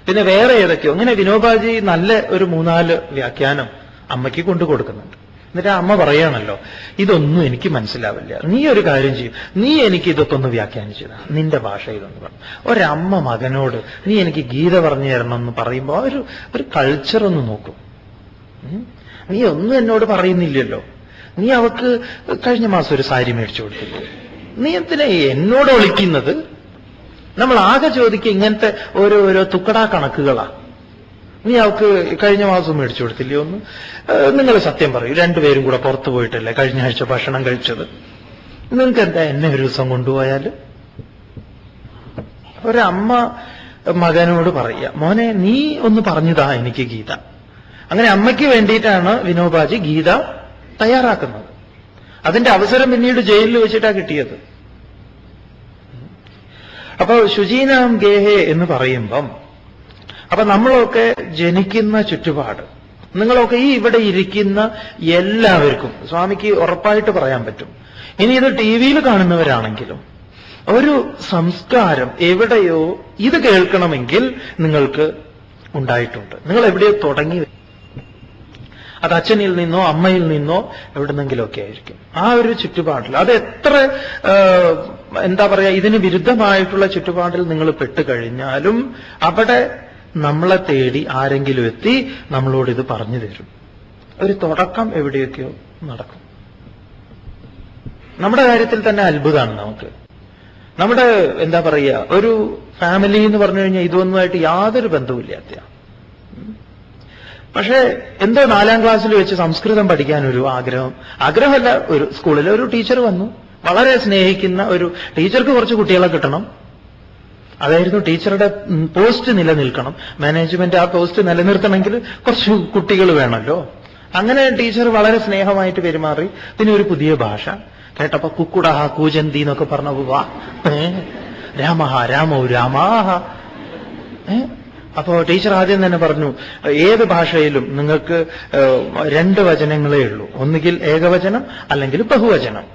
പിന്നെ വേറെ ഏതൊക്കെയോ, അങ്ങനെ വിനോബാജി നല്ല ഒരു 3-4 വ്യാഖ്യാനം അമ്മയ്ക്ക് കൊണ്ടു കൊടുക്കുന്നുണ്ട്. എന്നിട്ട് അമ്മ പറയാണല്ലോ, ഇതൊന്നും എനിക്ക് മനസ്സിലാവില്ല, നീ ഒരു കാര്യം ചെയ്യും, നീ എനിക്ക് ഇതൊക്കെ ഒന്ന് വ്യാഖ്യാനിച്ചതാ നിന്റെ ഭാഷയിലൊന്ന് പറഞ്ഞു. ഒരമ്മ മകനോട് നീ എനിക്ക് ഗീത പറഞ്ഞു തരണം എന്ന് പറയുമ്പോൾ ഒരു കൾച്ചർ ഒന്ന് നോക്കും. നീ ഒന്നും എന്നോട് പറയുന്നില്ലല്ലോ, നീ അവക്ക് കഴിഞ്ഞ മാസം ഒരു സാരി മേടിച്ചു കൊടുത്തില്ലേ, നീ എന്തിനാ എന്നോട് ഒളിക്കുന്നത്? നമ്മൾ ആകെ ചോദിക്കുക ഇങ്ങനത്തെ ഓരോ തുക്കടാ കണക്കുകളാ. നീ അവക്ക് കഴിഞ്ഞ മാസം മേടിച്ചു കൊടുത്തില്ലേ ഒന്ന്? നിങ്ങൾ സത്യം പറയൂ, രണ്ടുപേരും കൂടെ പുറത്തു പോയിട്ടല്ലേ കഴിഞ്ഞ ആഴ്ച ഭക്ഷണം കഴിച്ചത്? നിങ്ങൾക്ക് എന്താ എന്നെ ഒരു ദിവസം കൊണ്ടുപോയാൽ? ഒരമ്മ മകനോട് പറയുക, മോനെ നീ ഒന്ന് പറഞ്ഞുതാ എനിക്ക് ഗീത. അങ്ങനെ അമ്മയ്ക്ക് വേണ്ടിയിട്ടാണ് വിനോബാജി ഗീത തയ്യാറാക്കുന്നത്. അതിന്റെ അവസരം പിന്നീട് ജയിലിൽ വെച്ചിട്ടാ കിട്ടിയത്. അപ്പൊ ശുചീനാം ഗേഹേ എന്ന് പറയുമ്പം അപ്പൊ നമ്മളൊക്കെ ജനിക്കുന്ന ചുറ്റുപാട്, നിങ്ങളൊക്കെ ഈ ഇവിടെ ഇരിക്കുന്ന എല്ലാവർക്കും സ്വാമിക്ക് ഉറപ്പായിട്ട് പറയാൻ പറ്റും. ഇനി ഇത് ടി-വിയിൽ കാണുന്നവരാണെങ്കിലും ഒരു സംസ്കാരം എവിടെയോ ഇത് കേൾക്കണമെങ്കിൽ നിങ്ങൾക്ക് ഉണ്ടായിട്ടുണ്ട്. നിങ്ങൾ എവിടെയോ തുടങ്ങി, അത് അച്ഛനിൽ നിന്നോ അമ്മയിൽ നിന്നോ എവിടുന്നെങ്കിലുമൊക്കെ ആയിരിക്കും. ആ ഒരു ചുറ്റുപാടിൽ, അത് എത്ര എന്താ പറയാ, ഇതിന് വിരുദ്ധമായിട്ടുള്ള ചുറ്റുപാടിൽ നിങ്ങൾ പെട്ടുകഴിഞ്ഞാലും അവിടെ നമ്മളെ തേടി ആരെങ്കിലും എത്തി നമ്മളോട് ഇത് പറഞ്ഞു തരും. ഒരു തുടക്കം എവിടെയൊക്കെയോ നടക്കും. നമ്മുടെ കാര്യത്തിൽ തന്നെ അത്ഭുതമാണ് നമുക്ക്. നമ്മുടെ എന്താ പറയുക, ഒരു ഫാമിലി എന്ന് പറഞ്ഞു കഴിഞ്ഞാൽ ഇതൊന്നുമായിട്ട് യാതൊരു ബന്ധവുമില്ലാത്ത, പക്ഷേ എന്തോ 4ാം ക്ലാസ്സിൽ വെച്ച് സംസ്കൃതം പഠിക്കാൻ ഒരു ആഗ്രഹമല്ല, ഒരു സ്കൂളിലെ ഒരു ടീച്ചർ വന്നു, വളരെ സ്നേഹിക്കുന്ന ഒരു ടീച്ചർക്ക് കുറച്ച് കുട്ടികളെ കിട്ടണം, അതായിരുന്നു ടീച്ചറുടെ പോസ്റ്റ് നിലനിൽക്കണം. മാനേജ്മെന്റ് ആ പോസ്റ്റ് നിലനിർത്തണമെങ്കിൽ കുറച്ച് കുട്ടികൾ വേണമല്ലോ. അങ്ങനെ ടീച്ചർ വളരെ സ്നേഹമായിട്ട് പെരുമാറി. പിന്നെ ഒരു പുതിയ ഭാഷ കേട്ടപ്പോ കുക്കുടഹ കൂജന്തി എന്നൊക്കെ പറഞ്ഞ വാ, രാമഹ രാമോ രാമാഹ. അപ്പോ ടീച്ചർ ആദ്യം തന്നെ പറഞ്ഞു, ഏത് ഭാഷയിലും നിങ്ങൾക്ക് 2 വചനങ്ങളേ ഉള്ളൂ, ഒന്നുകിൽ ഏകവചനം അല്ലെങ്കിൽ ബഹുവചനം.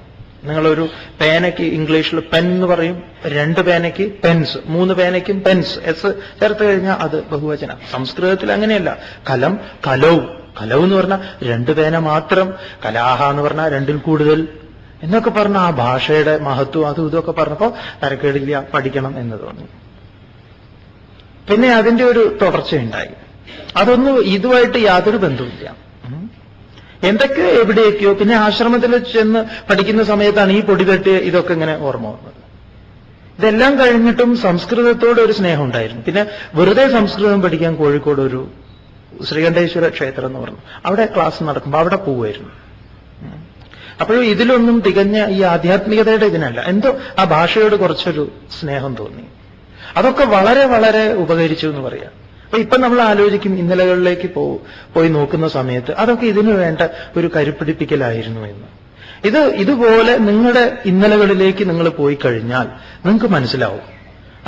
നിങ്ങളൊരു പേനയ്ക്ക് ഇംഗ്ലീഷിൽ പെൻ എന്ന് പറയും, 2 പേനയ്ക്ക് പെൻസ്, 3 പേനയ്ക്കും പെൻസ്, എസ് ചേർത്ത് കഴിഞ്ഞാൽ അത് ബഹുവചനം. സംസ്കൃതത്തിൽ അങ്ങനെയല്ല. കലം കലൗ, കലൗ എന്ന് പറഞ്ഞാൽ 2 പേന മാത്രം, കലാഹ എന്ന് പറഞ്ഞാൽ 2ൽ കൂടുതൽ എന്നൊക്കെ പറഞ്ഞ ആ ഭാഷയുടെ മഹത്വം അതും ഇതൊക്കെ പറഞ്ഞപ്പോ തരക്കേടില്ല, പഠിക്കണം എന്ന് തോന്നി. പിന്നെ അതിന്റെ ഒരു തുടർച്ചയുണ്ടായി. അതൊന്നും ഇതുമായിട്ട് യാതൊരു ബന്ധവുമില്ല. എന്തൊക്കെ എവിടെയൊക്കെയോ. പിന്നെ ആശ്രമത്തിൽ ചെന്ന് പഠിക്കുന്ന സമയത്താണ് ഈ പൊടിതട്ട് ഇതൊക്കെ ഇങ്ങനെ ഓർമ്മ വന്നത്. ഇതെല്ലാം കഴിഞ്ഞിട്ടും സംസ്കൃതത്തോട് ഒരു സ്നേഹം ഉണ്ടായിരുന്നു. പിന്നെ വെറുതെ സംസ്കൃതം പഠിക്കാൻ കോഴിക്കോട് ഒരു ശ്രീകണ്ഠേശ്വര ക്ഷേത്രം എന്ന് പറഞ്ഞു, അവിടെ ക്ലാസ് നടക്കുമ്പോൾ അവിടെ പോവുമായിരുന്നു. അപ്പോഴും ഇതിലൊന്നും തികഞ്ഞ ഈ ആധ്യാത്മികതയുടെ ഇതിനല്ല, എന്തോ ആ ഭാഷയോട് കുറച്ചൊരു സ്നേഹം തോന്നി. അതൊക്കെ വളരെ വളരെ ഉപകരിച്ചു എന്ന് പറയാം. അപ്പൊ ഇപ്പൊ നമ്മൾ ആലോചിക്കും, ഇന്നലകളിലേക്ക് പോയി നോക്കുന്ന സമയത്ത് അതൊക്കെ ഇതിനു വേണ്ട ഒരു കരുപ്പിടിപ്പിക്കലായിരുന്നു എന്ന്. ഇതുപോലെ നിങ്ങളുടെ ഇന്നലകളിലേക്ക് നിങ്ങൾ പോയി കഴിഞ്ഞാൽ നിങ്ങൾക്ക് മനസ്സിലാവും,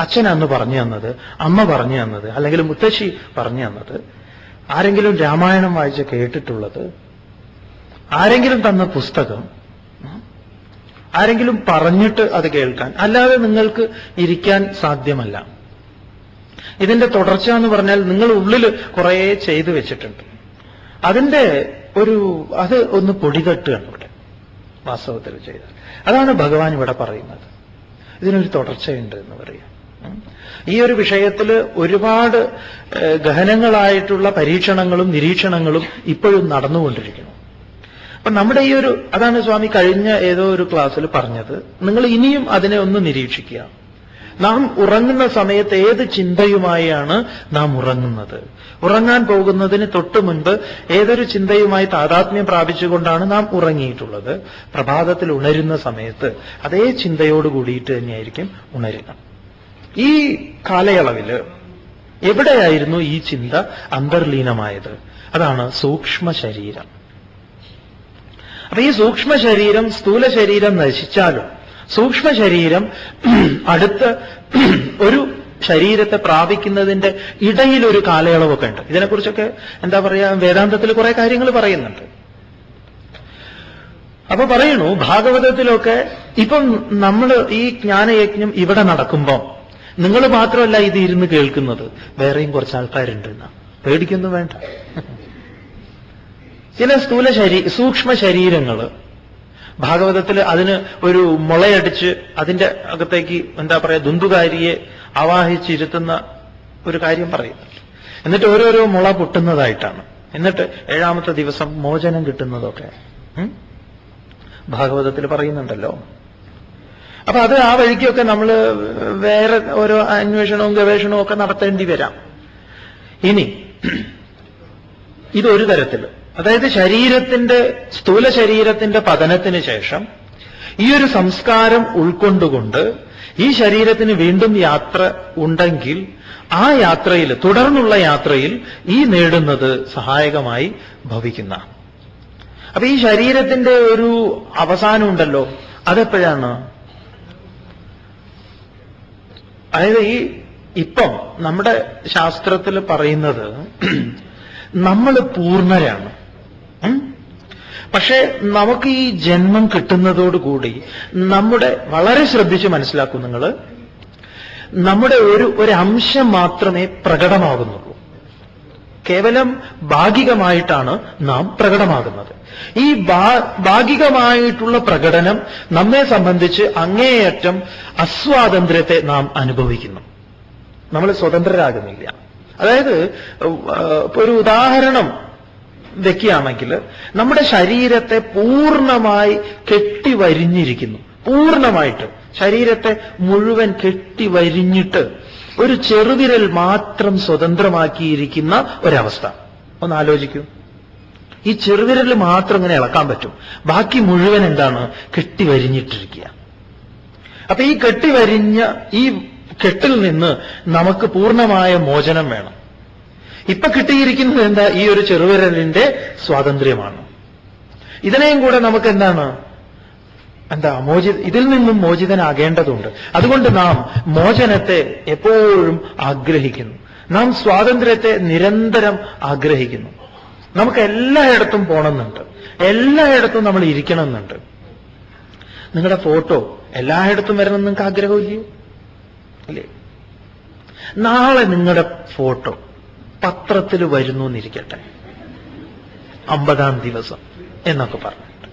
അച്ഛൻ അന്ന് പറഞ്ഞു തന്നത്, അമ്മ പറഞ്ഞു തന്നത്, അല്ലെങ്കിൽ മുത്തശ്ശി പറഞ്ഞു തന്നത്, ആരെങ്കിലും രാമായണം വായിച്ച് കേട്ടിട്ടുള്ളത്, ആരെങ്കിലും തന്ന പുസ്തകം, ആരെങ്കിലും പറഞ്ഞിട്ട് അത് കേൾക്കാൻ, അല്ലാതെ നിങ്ങൾക്ക് ഇരിക്കാൻ സാധ്യമല്ല. ഇതിന്റെ തുടർച്ച എന്ന് പറഞ്ഞാൽ നിങ്ങൾ ഉള്ളിൽ കുറേ ചെയ്തു വെച്ചിട്ടുണ്ട്. അതിന്റെ അത് ഒന്ന് പൊടിതട്ടുകയാണ് ഇവിടെ വാസ്തവത്തിൽ ചെയ്തത്. അതാണ് ഭഗവാൻ ഇവിടെ പറയുന്നത്. ഇതിനൊരു തുടർച്ചയുണ്ട് എന്ന് പറയാം. ഈ ഒരു വിഷയത്തിൽ ഒരുപാട് ഗഹനങ്ങളായിട്ടുള്ള പരീക്ഷണങ്ങളും നിരീക്ഷണങ്ങളും ഇപ്പോഴും നടന്നുകൊണ്ടിരിക്കുന്നു. അപ്പൊ നമ്മുടെ അതാണ് സ്വാമി കഴിഞ്ഞ ഏതോ ഒരു ക്ലാസ്സിൽ പറഞ്ഞത്, നിങ്ങൾ ഇനിയും അതിനെ ഒന്ന് നിരീക്ഷിക്കുക. നാം ഉറങ്ങുന്ന സമയത്ത് ഏത് ചിന്തയുമായാണ് നാം ഉറങ്ങുന്നത്? ഉറങ്ങാൻ പോകുന്നതിന് തൊട്ടു മുൻപ് ഏതൊരു ചിന്തയുമായി താതാത്മ്യം പ്രാപിച്ചുകൊണ്ടാണ് നാം ഉറങ്ങിയിട്ടുള്ളത്? പ്രഭാതത്തിൽ ഉണരുന്ന സമയത്ത് അതേ ചിന്തയോട് കൂടിയിട്ട് തന്നെയായിരിക്കും ഉണരുക. ഈ കാലയളവില് എവിടെയായിരുന്നു ഈ ചിന്ത അന്തർലീനമായത്? അതാണ് സൂക്ഷ്മ ശരീരം. അപ്പൊ ഈ സൂക്ഷ്മ ശരീരം, സ്ഥൂല ശരീരം നശിച്ചാലും സൂക്ഷ്മ ശരീരം അടുത്ത ഒരു ശരീരത്തെ പ്രാപിക്കുന്നതിന്റെ ഇടയിലൊരു കാലയളവൊക്കെ ഉണ്ട്. ഇതിനെക്കുറിച്ചൊക്കെ എന്താ പറയാ, വേദാന്തത്തിൽ കുറെ കാര്യങ്ങൾ പറയുന്നുണ്ട്. അപ്പൊ പറയണു ഭാഗവതത്തിലൊക്കെ, ഇപ്പം നമ്മൾ ഈ ജ്ഞാനയജ്ഞം ഇവിടെ നടക്കുമ്പോൾ നിങ്ങൾ മാത്രമല്ല ഇത് ഇരുന്ന് കേൾക്കുന്നത്, വേറെയും കുറച്ച് ആൾക്കാരുണ്ട്. പേടിക്കൊന്നും വേണ്ട. ചില സൂക്ഷ്മ ശരീരങ്ങള് ഭാഗവതത്തിൽ അതിന് ഒരു മുളയടിച്ച് അതിന്റെ അകത്തേക്ക് എന്താ പറയാ ദുന്ദുകാരിയെ ആവാഹിച്ചിരുത്തുന്ന ഒരു കാര്യം പറയുന്നുണ്ട്. എന്നിട്ട് ഓരോരോ മുള പൊട്ടുന്നതായിട്ടാണ്. എന്നിട്ട് 7ാമത്തെ ദിവസം മോചനം കിട്ടുന്നതൊക്കെ ഭാഗവതത്തിൽ പറയുന്നുണ്ടല്ലോ. അപ്പൊ അത് ആ വഴിക്കൊക്കെ നമ്മൾ വേറെ ഓരോ അന്വേഷണവും ഗവേഷണവും ഒക്കെ നടത്തേണ്ടി വരാം. ഇനി ഇതൊരു തരത്തിൽ, അതായത് സ്ഥൂല ശരീരത്തിന്റെ പതനത്തിന് ശേഷം ഈ ഒരു സംസ്കാരം ഉൾക്കൊണ്ടുകൊണ്ട് ഈ ശരീരത്തിന് വീണ്ടും യാത്ര ഉണ്ടെങ്കിൽ ആ യാത്രയിൽ, തുടർന്നുള്ള യാത്രയിൽ ഈ നേടുന്നത് സഹായകമായി ഭവിക്കുന്ന. അപ്പൊ ഈ ശരീരത്തിന്റെ ഒരു അവസാനം ഉണ്ടല്ലോ, അതെപ്പോഴാണ്? അതായത് ഈ ഇപ്പം നമ്മുടെ ശാസ്ത്രത്തിൽ പറയുന്നത് നമ്മൾ പൂർണ്ണരാണ്. പക്ഷേ നമുക്ക് ഈ ജന്മം കിട്ടുന്നതോടുകൂടി നമ്മുടെ വളരെ ശ്രദ്ധിച്ച് മനസ്സിലാക്കൂ നിങ്ങൾ, നമ്മുടെ ഒരു അംശം മാത്രമേ പ്രകടമാകുന്നുള്ളൂ. കേവലം ഭാഗികമായിട്ടാണ് നാം പ്രകടമാകുന്നത്. ഈ ഭാഗികമായിട്ടുള്ള പ്രകടനം നമ്മെ സംബന്ധിച്ച് അങ്ങേയറ്റം അസ്വാതന്ത്ര്യത്തെ നാം അനുഭവിക്കുന്നു. നമ്മൾ സ്വതന്ത്രരാകുന്നില്ല. അതായത് ഒരു ഉദാഹരണം വെക്കുകയാണെങ്കിൽ, നമ്മുടെ ശരീരത്തെ പൂർണ്ണമായി കെട്ടിവരിഞ്ഞിരിക്കുന്നു. പൂർണ്ണമായിട്ട് ശരീരത്തെ മുഴുവൻ കെട്ടിവരിഞ്ഞിട്ട് ഒരു ചെറുവിരൽ മാത്രം സ്വതന്ത്രമാക്കിയിരിക്കുന്ന ഒരവസ്ഥ ഒന്ന് ആലോചിക്കൂ. ഈ ചെറുവിരൽ മാത്രം ഇങ്ങനെ ഇളക്കാൻ പറ്റും, ബാക്കി മുഴുവൻ എന്താണ്? കെട്ടിവരിഞ്ഞിട്ടിരിക്കുക. അപ്പൊ ഈ കെട്ടിവരിഞ്ഞ ഈ കെട്ടിൽ നിന്ന് നമുക്ക് പൂർണ്ണമായ മോചനം വേണം. ഇപ്പൊ കിട്ടിയിരിക്കുന്നത് എന്താ? ഈ ഒരു ചെറുവിരലിന്റെ സ്വാതന്ത്ര്യമാണ്. ഇതിനെയും കൂടെ നമുക്ക് എന്താണ് ഇതിൽ നിന്നും മോചിതനാകേണ്ടതുണ്ട്. അതുകൊണ്ട് നാം മോചനത്തെ എപ്പോഴും ആഗ്രഹിക്കുന്നു. നാം സ്വാതന്ത്ര്യത്തെ നിരന്തരം ആഗ്രഹിക്കുന്നു. നമുക്ക് എല്ലായിടത്തും പോകണമെന്നുണ്ട്, എല്ലായിടത്തും നമ്മൾ ഇരിക്കണമെന്നുണ്ട്. നിങ്ങളുടെ ഫോട്ടോ എല്ലായിടത്തും വരണം നിങ്ങൾക്ക് ആഗ്രഹമില്ലയോ? അല്ലേ? നാളെ നിങ്ങളുടെ ഫോട്ടോ പത്രത്തിൽ വരുന്നു എന്നിരിക്കട്ടെ, 50-ാം ദിവസം എന്നൊക്കെ പറഞ്ഞിട്ട്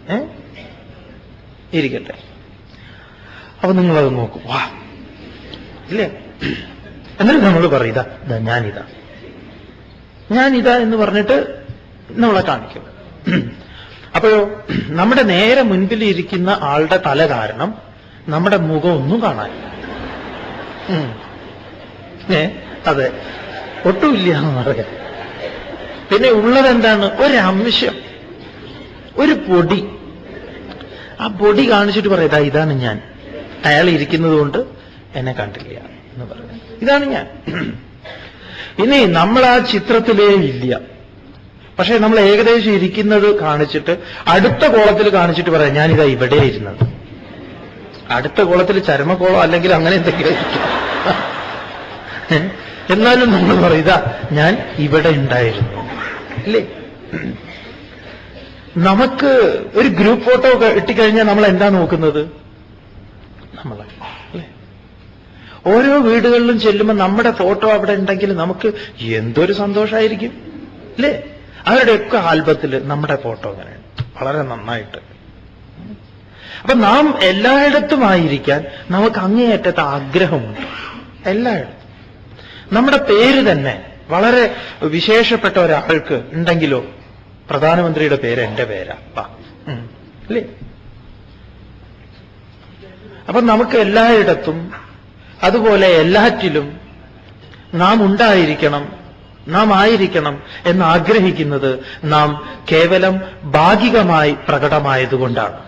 ഇരിക്കട്ടെ. അപ്പൊ നിങ്ങളത് നോക്കും, വാ ഇല്ലേ? എന്നിട്ട് നമ്മൾ പറയും, ഇതാ ഞാനിതാ എന്ന് പറഞ്ഞിട്ട് നമ്മളെ കാണിക്കും. അപ്പോഴോ നമ്മുടെ നേരെ മുൻപിൽ ഇരിക്കുന്ന ആളുടെ തല കാരണം നമ്മുടെ മുഖം ഒന്നും കാണാനില്ല. അതെ, ഒട്ടുമില്ല എന്ന് പറയാം. പിന്നെ ഉള്ളതെന്താണ്? ഒരംശം, ഒരു പൊടി. ആ പൊടി കാണിച്ചിട്ട് പറയാം, ഇതാണ് ഞാൻ. അയാൾ ഇരിക്കുന്നത് കൊണ്ട് എന്നെ കണ്ടില്ല എന്ന് പറയാം, ഇതാണ് ഞാൻ. ഇനി നമ്മൾ ആ ചിത്രത്തിലേ ഇല്ല, പക്ഷെ നമ്മൾ ഏകദേശം ഇരിക്കുന്നത് കാണിച്ചിട്ട് അടുത്ത കോളത്തിൽ കാണിച്ചിട്ട് പറയാം, ഞാനിതാ ഇവിടെ ഇരുന്നത്. അടുത്ത കോളത്തിൽ ചരമക്കോളം അല്ലെങ്കിൽ അങ്ങനെ എന്തെങ്കിലും ഇരിക്കും. എന്നാലും നമ്മൾ പറയും, ഇതാ ഞാൻ ഇവിടെ ഉണ്ടായിരുന്നു. ഇല്ലേ? നമുക്ക് ഒരു ഗ്രൂപ്പ് ഫോട്ടോ ഇട്ടിക്കഴിഞ്ഞാൽ നമ്മൾ എന്താ നോക്കുന്നത്? നമ്മളെ അല്ലേ? ഓരോ വീടുകളിലും ചെല്ലുമ്പോൾ നമ്മുടെ ഫോട്ടോ അവിടെ ഉണ്ടെങ്കിൽ നമുക്ക് എന്തൊരു സന്തോഷമായിരിക്കും അല്ലേ? അവരുടെയൊക്കെ ആൽബത്തിൽ നമ്മുടെ ഫോട്ടോ അങ്ങനെ വളരെ നന്നായിട്ട്. അപ്പൊ നാം എല്ലായിടത്തുമായിരിക്കാൻ നമുക്ക് അങ്ങേയറ്റത്തെ ആഗ്രഹമുണ്ട്. എല്ലായിടത്തും നമ്മുടെ പേര് തന്നെ വളരെ വിശേഷപ്പെട്ട ഒരാൾക്ക് ഉണ്ടെങ്കിലോ, പ്രധാനമന്ത്രിയുടെ പേര് എന്റെ പേരാ അല്ലേ? അപ്പൊ നമുക്ക് എല്ലായിടത്തും അതുപോലെ എല്ലാറ്റിലും നാം ഉണ്ടായിരിക്കണം, നാം ആയിരിക്കണം എന്നാഗ്രഹിക്കുന്നത് നാം കേവലം ഭാഗികമായി പ്രകടമായതുകൊണ്ടാണ്.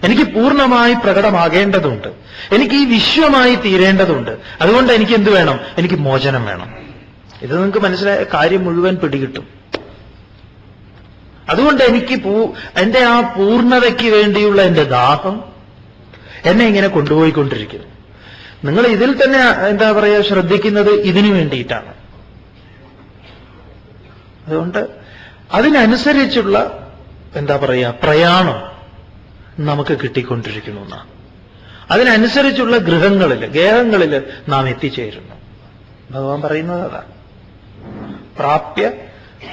എനിക്ക് പൂർണ്ണമായി പ്രകടമാകേണ്ടതുണ്ട്, എനിക്ക് ഈ വിശ്വമായി തീരേണ്ടതുണ്ട്. അതുകൊണ്ട് എനിക്ക് എന്ത് വേണം? എനിക്ക് മോചനം വേണം. ഇത് നിങ്ങൾക്ക് മനസ്സിലായ കാര്യം മുഴുവൻ പിടികിട്ടും. അതുകൊണ്ട് എനിക്ക് എന്റെ ആ പൂർണ്ണതയ്ക്ക് വേണ്ടിയുള്ള എന്റെ ദാഹം എന്നെ ഇങ്ങനെ കൊണ്ടുപോയിക്കൊണ്ടിരിക്കുന്നു. നിങ്ങൾ ഇതിൽ തന്നെ എന്താ പറയുക ശ്രദ്ധിക്കുന്നത് ഇതിനു വേണ്ടിയിട്ടാണ്. അതുകൊണ്ട് അതിനനുസരിച്ചുള്ള എന്താ പറയുക പ്രയാണം നമുക്ക് കിട്ടിക്കൊണ്ടിരിക്കുന്നു എന്നാണ്. അതിനനുസരിച്ചുള്ള ഗേഹങ്ങളിൽ നാം എത്തിച്ചേരുന്നു. ഭഗവാൻ പറയുന്നത് അതാണ്. പ്രാപ്യ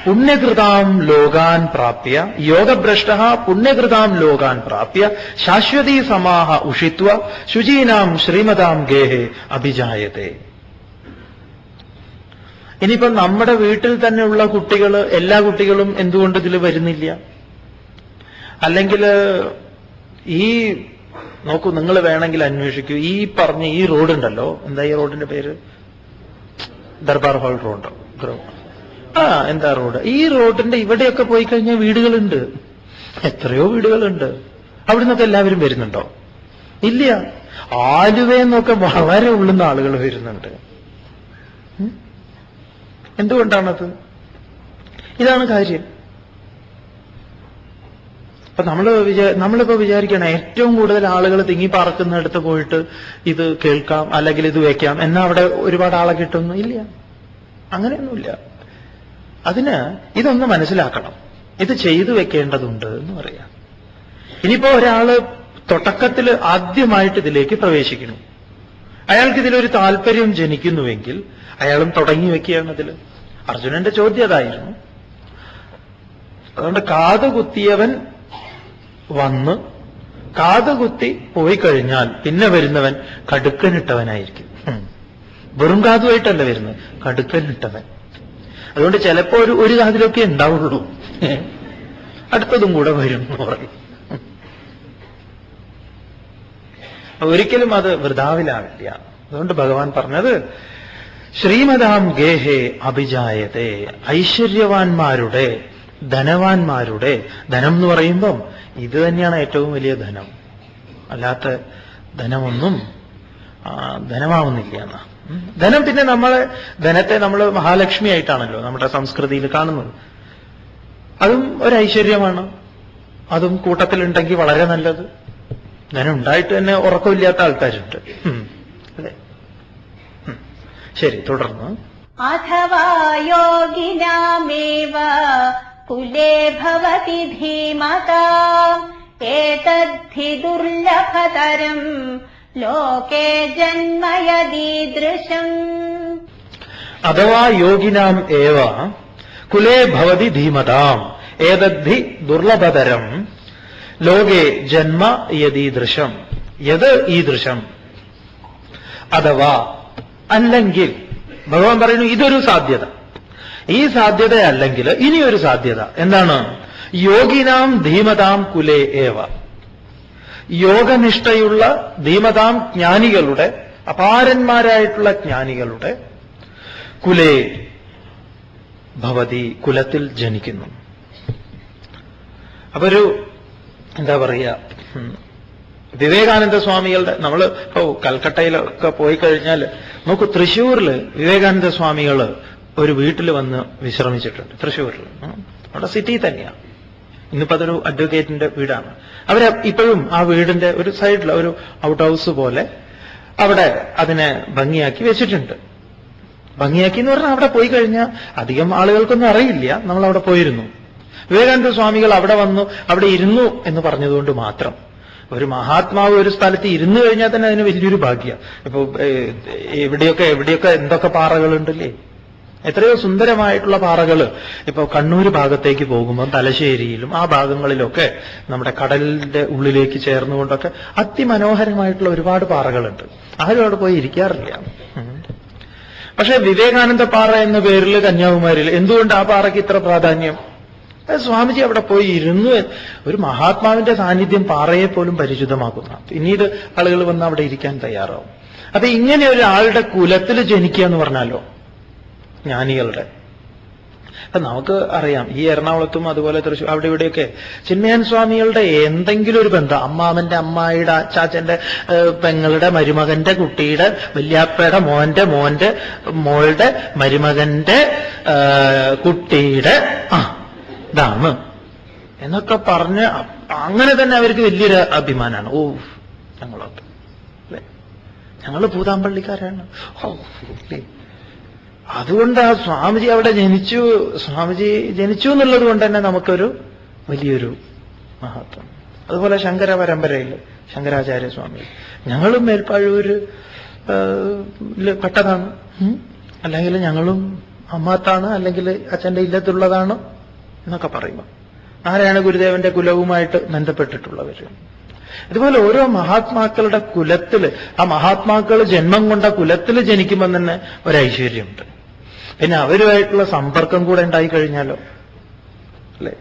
പുണ്യകൃതാം ലോകാൻ പ്രാപ്യ യോഗഭ്രഷ്ട പുണ്യകൃതാം ലോകാൻ പ്രാപ്യ ശാശ്വതീ സമാഹ ഉഷിത്വ ശുചീനാം ശ്രീമതാം ഗേഹേ അഭിജായത്തെ. ഇനിയിപ്പം നമ്മുടെ വീട്ടിൽ തന്നെയുള്ള കുട്ടികൾ, എല്ലാ കുട്ടികളും എന്തുകൊണ്ട് ഇതിൽ വരുന്നില്ല? അല്ലെങ്കിൽ നോക്കൂ, നിങ്ങൾ വേണമെങ്കിൽ അന്വേഷിക്കൂ. ഈ പറഞ്ഞ ഈ റോഡുണ്ടല്ലോ, എന്താ ഈ റോഡിന്റെ പേര്? Durbar hall road. എന്താ റോഡ്? ഈ റോഡിന്റെ ഇവിടെയൊക്കെ പോയി കഴിഞ്ഞാൽ വീടുകളുണ്ട്, എത്രയോ വീടുകളുണ്ട്. അവിടുന്നൊക്കെ എല്ലാവരും വരുന്നുണ്ടോ? ഇല്ല. ആലുവയെന്നൊക്കെ വളരെ ഉള്ളുന്ന ആളുകൾ വരുന്നുണ്ട്. എന്തുകൊണ്ടാണത്? ഇതാണ് കാര്യം. അപ്പൊ നമ്മളിപ്പോ വിചാരിക്കണം ഏറ്റവും കൂടുതൽ ആളുകൾ തിങ്ങിപ്പാർക്കുന്നിടത്ത് പോയിട്ട് ഇത് കേൾക്കാം അല്ലെങ്കിൽ ഇത് വെക്കാം എന്നാ അവിടെ ഒരുപാട് ആളെ കിട്ടുന്നു ഇല്ല, അങ്ങനെയൊന്നുമില്ല. അതിന് ഇതൊന്ന് മനസ്സിലാക്കണം, ഇത് ചെയ്തു വെക്കേണ്ടതുണ്ട് എന്ന് പറയാം. ഇനിയിപ്പോ ഒരാള് തുടക്കത്തിൽ ആദ്യമായിട്ട് ഇതിലേക്ക് പ്രവേശിക്കുന്നു, അയാൾക്ക് ഇതിലൊരു താല്പര്യം ജനിക്കുന്നുവെങ്കിൽ അയാളും തുടങ്ങി വെക്കുകയാണ് ഇതിൽ. അർജുനന്റെ ചോദ്യം അതായിരുന്നു. അതുകൊണ്ട് കാതുകുത്തിയവൻ വന്ന് കാതുകുത്തി പോയി കഴിഞ്ഞാൽ പിന്നെ വരുന്നവൻ കടുക്കനിട്ടവനായിരിക്കും. വെറും കാതുമായിട്ടല്ല വരുന്നത്, കടുക്കനിട്ടവൻ. അതുകൊണ്ട് ചിലപ്പോ ഒരു കാതിലൊക്കെ ഉണ്ടാവുള്ളൂ, അടുത്തതും കൂടെ വരും എന്ന് പറയും. ഒരിക്കലും അത് വൃഥാവിലാവില്ല. അതുകൊണ്ട് ഭഗവാൻ പറഞ്ഞത് ശ്രീമതാം ഗേഹേ അഭിജായതേ, ഐശ്വര്യവാന്മാരുടെ ധനവാന്മാരുടെ ധനം എന്ന് പറയുമ്പം ഇത് തന്നെയാണ് ഏറ്റവും വലിയ ധനം, അല്ലാത്ത ധനമൊന്നും ധനമാവുന്നില്ല എന്നാ. ധനം പിന്നെ ധനത്തെ നമ്മൾ മഹാലക്ഷ്മി ആയിട്ടാണല്ലോ നമ്മുടെ സംസ്കൃതിയിൽ കാണുന്നത്. അതും ഒരു ഐശ്വര്യമാണ്, അതും കൂട്ടത്തിലുണ്ടെങ്കിൽ വളരെ നല്ലത്. ധനം ഉണ്ടായിട്ട് തന്നെ ഉറക്കമില്ലാത്ത ആൾക്കാരുണ്ട്, അല്ലേ? ശരി, തുടർന്ന് അഥവാ യോഗിനാമേവ കുലേ ഭവതി ധീമതാം ഏതദ്ധി ദുർലഭതരം ലോകേ ജന്മയദീദൃശം. അഥവാ യോഗിനാം ഏവ കുലേ ഭവതി ധീമതാം ഏതദ്ധി ദുർലഭതരം ലോകേ ജന്മ യദീദൃശം. യത് ഈദൃശം. അഥവാ അല്ലെങ്കിൽ, ഭഗവാൻ പറയുന്നു ഇതൊരു സാധ്യത. ഈ സാധ്യത അല്ലെങ്കിൽ ഇനിയൊരു സാധ്യത എന്താണ്? യോഗിനാം ധീമതാം കുലേ ഏവ. യോഗനിഷ്ഠയുള്ള ധീമതാം ജ്ഞാനികളുടെ, അപാരന്മാരായിട്ടുള്ള ജ്ഞാനികളുടെ കുലേ ഭവതി, കുലത്തിൽ ജനിക്കുന്നു. അപ്പൊ എന്താ പറയുക, വിവേകാനന്ദ സ്വാമികളുടെ, നമ്മൾ ഇപ്പോ കൽക്കട്ടയിലൊക്കെ പോയി കഴിഞ്ഞാൽ നോക്കൂ, തൃശ്ശൂരിൽ വിവേകാനന്ദ സ്വാമികൾ ഒരു വീട്ടിൽ വന്ന് വിശ്രമിച്ചിട്ടുണ്ട്. തൃശ്ശൂരിൽ, അവിടെ സിറ്റി തന്നെയാണ്. ഇന്നിപ്പോ അതൊരു അഡ്വക്കേറ്റിന്റെ വീടാണ്. അവരെ ഇപ്പോഴും ആ വീടിന്റെ ഒരു സൈഡിൽ ഒരു ഔട്ട് ഹൗസ് പോലെ അവിടെ അതിനെ ഭംഗിയാക്കി വെച്ചിട്ടുണ്ട്. ഭംഗിയാക്കി എന്ന് പറഞ്ഞാൽ അവിടെ പോയി കഴിഞ്ഞാൽ അധികം ആളുകൾക്കൊന്നും അറിയില്ല, നമ്മൾ അവിടെ പോയിരുന്നു. വിവേകാനന്ദ സ്വാമികൾ അവിടെ വന്നു, അവിടെ ഇരുന്നു എന്ന് പറഞ്ഞതുകൊണ്ട് മാത്രം. ഒരു മഹാത്മാവ് ഒരു സ്ഥലത്ത് ഇരുന്നു കഴിഞ്ഞാൽ തന്നെ അതിന് വലിയൊരു ഭാഗ്യം. ഇപ്പൊ എവിടെയൊക്കെ എന്തൊക്കെ പാറകളുണ്ടല്ലേ, എത്രയോ സുന്ദരമായിട്ടുള്ള പാറകൾ. ഇപ്പൊ കണ്ണൂർ ഭാഗത്തേക്ക് പോകുമ്പോൾ തലശ്ശേരിയിലും ആ ഭാഗങ്ങളിലൊക്കെ നമ്മുടെ കടലിന്റെ ഉള്ളിലേക്ക് ചേർന്നുകൊണ്ടൊക്കെ അതിമനോഹരമായിട്ടുള്ള ഒരുപാട് പാറകളുണ്ട്. ആരും അവിടെ പോയി ഇരിക്കാറില്ല. പക്ഷെ വിവേകാനന്ദ പാറ എന്ന പേരിൽ കന്യാകുമാരിയിൽ എന്തുകൊണ്ട് ആ പാറയ്ക്ക് ഇത്ര പ്രാധാന്യം? സ്വാമിജി അവിടെ പോയി ഇരുന്നു. ഒരു മഹാത്മാവിന്റെ സാന്നിധ്യം പാറയെ പോലും പരിചിതമാക്കുന്ന, പിന്നീട് ആളുകൾ വന്ന് അവിടെ ഇരിക്കാൻ തയ്യാറാവും. അപ്പൊ ഇങ്ങനെ ഒരാളുടെ കുലത്തിൽ ജനിക്കുക എന്ന് പറഞ്ഞാലോ, ജ്ഞാനികളുടെ. അപ്പൊ നമുക്ക് അറിയാം, ഈ എറണാകുളത്തും അതുപോലെ തൃശ്ശൂർ അവിടെ ഇവിടെയൊക്കെ ചിന്മയാൻ സ്വാമികളുടെ എന്തെങ്കിലും ഒരു ബന്ധം, അമ്മാമന്റെ അമ്മായിയുടെ ചാച്ചന്റെ പെങ്ങളുടെ മരുമകന്റെ കുട്ടിയുടെ വല്യാപ്പയുടെ മോന്റെ മോളുടെ മരുമകന്റെ കുട്ടിയുടെ ഇതാണ് എന്നൊക്കെ പറഞ്ഞ് അങ്ങനെ തന്നെ അവർക്ക് വലിയൊരു അഭിമാനമാണ്. ഓ, ഞങ്ങളൊക്കെ അല്ലേ, ഞങ്ങൾ ഭൂതാമ്പള്ളിക്കാരാണ്. ഓ, അതുകൊണ്ട് ആ സ്വാമിജി അവിടെ സ്വാമിജി ജനിച്ചു എന്നുള്ളത് കൊണ്ട് തന്നെ നമുക്കൊരു വലിയൊരു മഹത്വം. അതുപോലെ ശങ്കര പരമ്പരയിൽ ശങ്കരാചാര്യ സ്വാമി, ഞങ്ങളും മേൽപ്പാഴൂര് പെട്ടതാണ്, അല്ലെങ്കിൽ ഞങ്ങളും അമ്മാത്താണ്, അല്ലെങ്കിൽ അച്ഛന്റെ ഇല്ലത്തുള്ളതാണ് എന്നൊക്കെ പറയുമ്പോൾ ആരാണ് ഗുരുദേവന്റെ കുലവുമായിട്ട് ബന്ധപ്പെട്ടിട്ടുള്ളവർ. ഇതുപോലെ ഓരോ മഹാത്മാക്കളുടെ കുലത്തില്, ആ മഹാത്മാക്കൾ ജന്മം കൊണ്ട കുലത്തിൽ ജനിക്കുമ്പോൾ തന്നെ ഒരൈശ്വര്യമുണ്ട്. പിന്നെ അവരുമായിട്ടുള്ള സമ്പർക്കം കൂടെ ഉണ്ടായിക്കഴിഞ്ഞാലോ, അല്ലേ?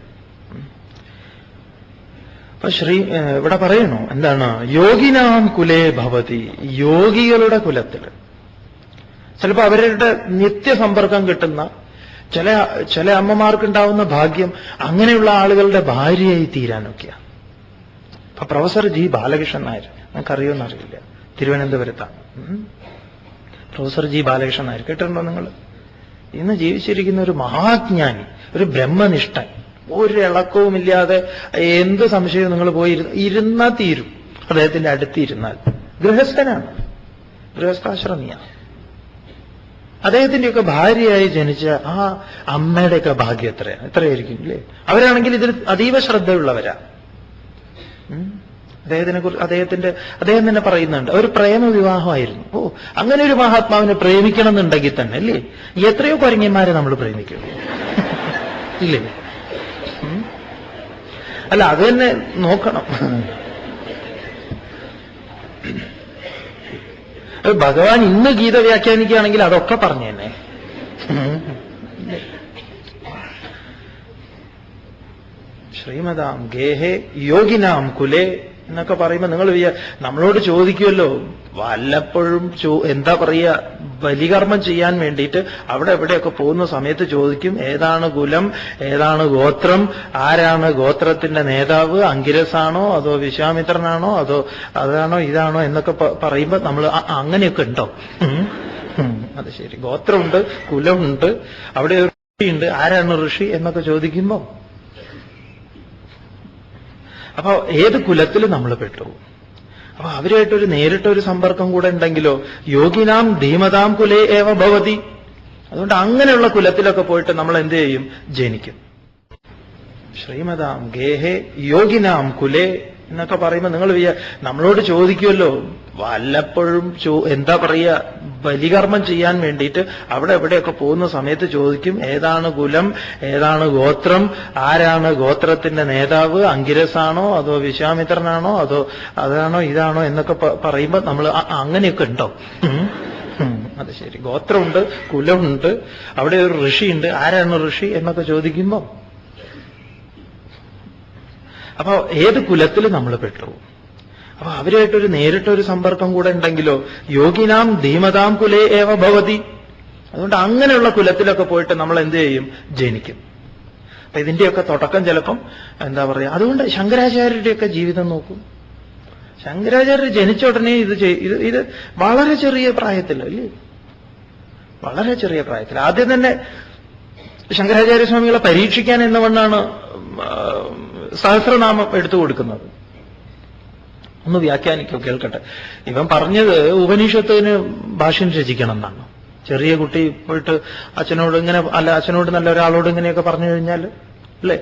അപ്പൊ ഇവിടെ പറയണു എന്താണ്? യോഗിനാം കുലേ ഭവതി, യോഗികളുടെ കുലത്തില്. ചിലപ്പോ അവരുടെ നിത്യസമ്പർക്കം കിട്ടുന്ന ചില അമ്മമാർക്കുണ്ടാവുന്ന ഭാഗ്യം അങ്ങനെയുള്ള ആളുകളുടെ ഭാര്യയായി തീരാനൊക്കെയാണ്. അപ്പൊ പ്രൊഫസർ ജി ബാലകൃഷ്ണൻ നായർ, നമുക്കറിയുമെന്നറിയില്ല, തിരുവനന്തപുരത്താണ്. പ്രൊഫസർ ജി ബാലകൃഷ്ണൻ നായർ കേട്ടിട്ടുണ്ടോ നിങ്ങൾ? ഇന്ന് ജീവിച്ചിരിക്കുന്ന ഒരു മഹാജ്ഞാനി, ഒരു ബ്രഹ്മനിഷ്ഠൻ, ഒരു ഇളക്കവുമില്ലാതെ എന്ത് സംശയവും നിങ്ങൾ പോയി ഇരുന്നാൽ തീരും. അദ്ദേഹത്തിന്റെ അടുത്തിരുന്നാൽ ഗൃഹസ്ഥനാണ്, ഗൃഹസ്ഥാശ്രമിയാണ്. അദ്ദേഹത്തിന്റെയൊക്കെ ഭാര്യയായി ജനിച്ച ആ അമ്മയുടെയൊക്കെ ഭാഗ്യം എത്രയായിരിക്കും അല്ലേ? അവരാണെങ്കിൽ ഇതിൽ അതീവ ശ്രദ്ധയുള്ളവരാ. അദ്ദേഹം തന്നെ പറയുന്നുണ്ട്, ഒരു പ്രേമ വിവാഹമായിരുന്നു. അങ്ങനെ ഒരു മഹാത്മാവിനെ പ്രേമിക്കണം എന്നുണ്ടെങ്കിൽ തന്നെ അല്ലേ എത്രയോ കുരങ്ങന്മാരെ നമ്മൾ പ്രേമിക്കും ഇല്ലേ? അല്ല, അത് തന്നെ നോക്കണം. ഭഗവാൻ ഇന്ന് ഗീത വ്യാഖ്യാനിക്കുകയാണെങ്കിൽ അതൊക്കെ പറഞ്ഞു തന്നെ. ശ്രീമതാം ഗേഹേ യോഗിനാം കുലേ എന്നൊക്കെ പറയുമ്പോൾ നിങ്ങൾ നമ്മളോട് ചോദിക്കുമല്ലോ, വല്ലപ്പോഴും എന്താ പറയുക, ബലികർമ്മം ചെയ്യാൻ വേണ്ടിയിട്ട് അവിടെ എവിടെയൊക്കെ പോകുന്ന സമയത്ത് ചോദിക്കും, ഏതാണ് കുലം, ഏതാണ് ഗോത്രം, ആരാണ് ഗോത്രത്തിന്റെ നേതാവ്, അങ്കിരസാണോ അതോ വിശ്വാമിത്രനാണോ അതോ അതാണോ ഇതാണോ എന്നൊക്കെ പറയുമ്പോൾ നമ്മൾ അങ്ങനെയൊക്കെ ഉണ്ടോ? അത് ശരി, ഗോത്രമുണ്ട്, കുലമുണ്ട്, അവിടെ ഒരു ഋഷിയുണ്ട്, ആരാണ് ഋഷി എന്നൊക്കെ ചോദിക്കുമ്പോൾ അപ്പൊ ഏത് കുലത്തിൽ നമ്മൾ പെട്ടു? അപ്പൊ അവരായിട്ടൊരു നേരിട്ടൊരു സമ്പർക്കം കൂടെ ഉണ്ടെങ്കിലോ, യോഗിനാം ധീമതാം കുലേ ഏവ ഭവതി. അതുകൊണ്ട് അങ്ങനെയുള്ള കുലത്തിലൊക്കെ പോയിട്ട് നമ്മൾ എന്ത് ചെയ്യും? ജനിക്കും. ശ്രീമതാം ഗേഹേ യോഗിനാം കുലേ എന്നൊക്കെ പറയുമ്പോൾ നിങ്ങൾ നമ്മളോട് ചോദിക്കുമല്ലോ, വല്ലപ്പോഴും എന്താ പറയുക, ബലികർമ്മം ചെയ്യാൻ വേണ്ടിയിട്ട് അവിടെ എവിടെയൊക്കെ പോകുന്ന സമയത്ത് ചോദിക്കും, ഏതാണ് കുലം, ഏതാണ് ഗോത്രം, ആരാണ് ഗോത്രത്തിന്റെ നേതാവ്, അങ്കിരസാണോ അതോ വിശ്വാമിത്രനാണോ അതോ അതാണോ ഇതാണോ എന്നൊക്കെ പറയുമ്പോൾ നമ്മൾ അങ്ങനെയൊക്കെ ഉണ്ടോ? അത് ശരി, ഗോത്രമുണ്ട്, കുലമുണ്ട്, അവിടെ ഒരു ഋഷിയുണ്ട്, ആരാണ് ഋഷി എന്നൊക്കെ ചോദിക്കുമ്പോൾ അപ്പൊ ഏത് കുലത്തിൽ നമ്മൾ പെട്ടു? അപ്പൊ അവരായിട്ടൊരു നേരിട്ടൊരു സമ്പർക്കം കൂടെ ഉണ്ടെങ്കിലോ, യോഗിനാം ധീമതാം കുലേ ഏവ ഭവതി. അതുകൊണ്ട് അങ്ങനെയുള്ള കുലത്തിലൊക്കെ പോയിട്ട് നമ്മൾ എന്ത് ചെയ്യും? ജനിക്കും. അപ്പൊ ഇതിന്റെയൊക്കെ തുടക്കം ചിലപ്പം എന്താ പറയുക, അതുകൊണ്ട് ശങ്കരാചാര്യരുടെയൊക്കെ ജീവിതം നോക്കും. ശങ്കരാചാര്യർ ജനിച്ച ഉടനെ ഇത് വളരെ ചെറിയ പ്രായത്തിൽ അല്ലേ, വളരെ ചെറിയ പ്രായത്തിൽ ആദ്യം തന്നെ ശങ്കരാചാര്യസ്വാമികളെ പരീക്ഷിക്കാൻ എന്നവണ്ണാണ് സഹസ്രനാമം എടുത്തു കൊടുക്കുന്നത്. ഒന്ന് വ്യാഖ്യാനിക്കോ, കേൾക്കട്ടെ. ഇവൻ പറഞ്ഞത് ഉപനിഷത്തിന് ഭാഷ്യം രചിക്കണം എന്നാണ്. ചെറിയ കുട്ടി പോയിട്ട് അച്ഛനോട് ഇങ്ങനെ, അല്ല അച്ഛനോട് നല്ല ഒരാളോട് ഇങ്ങനെയൊക്കെ പറഞ്ഞു കഴിഞ്ഞാൽ അല്ലേ,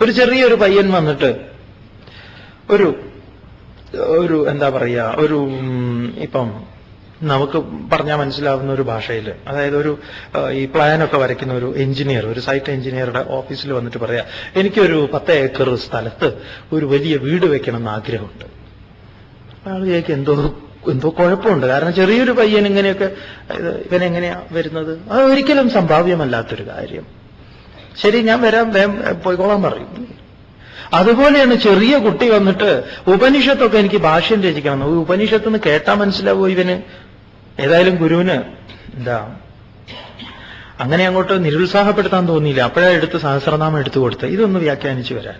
ഒരു ചെറിയൊരു പയ്യൻ വന്നിട്ട് ഒരു എന്താ പറയുക, ഇപ്പം നമുക്ക് പറഞ്ഞാൽ മനസ്സിലാവുന്ന ഒരു ഭാഷയിൽ, അതായത് ഈ പ്ലാനൊക്കെ വരയ്ക്കുന്ന ഒരു എഞ്ചിനീയർ, ഒരു സൈറ്റ് എഞ്ചിനീയറുടെ ഓഫീസിൽ വന്നിട്ട് പറയാ, എനിക്കൊരു 10 ഏക്കർ സ്ഥലത്ത് ഒരു വലിയ വീട് വെക്കണം എന്ന് ആഗ്രഹമുണ്ട്. അയാൾ ചോദിക്കും, എന്തോ കുഴപ്പമുണ്ട്. കാരണം ചെറിയൊരു പയ്യൻ ഇങ്ങനെയൊക്കെ ഇവനെങ്ങനെയാ വരുന്നത്? അത് ഒരിക്കലും സംഭാവ്യമല്ലാത്തൊരു കാര്യം. ശരി, ഞാൻ വരാം, വേഗം പോയിക്കോളാൻ പറയും. അതുപോലെയാണ് ചെറിയ കുട്ടി വന്നിട്ട് ഉപനിഷത്തൊക്കെ എനിക്ക് ഭാഷ്യം രചിക്കണം. ഉപനിഷത്തെന്ന് കേട്ടാ മനസ്സിലാവോ ഇവന്? ഏതായാലും ഗുരുവിന് അങ്ങനെ അങ്ങോട്ട് നിരുത്സാഹപ്പെടുത്താൻ തോന്നിയില്ല. അപ്പോഴാണ് എടുത്ത് സഹസ്രനാമം എടുത്തു കൊടുത്ത് ഇതൊന്ന് വ്യാഖ്യാനിച്ചു വരാൻ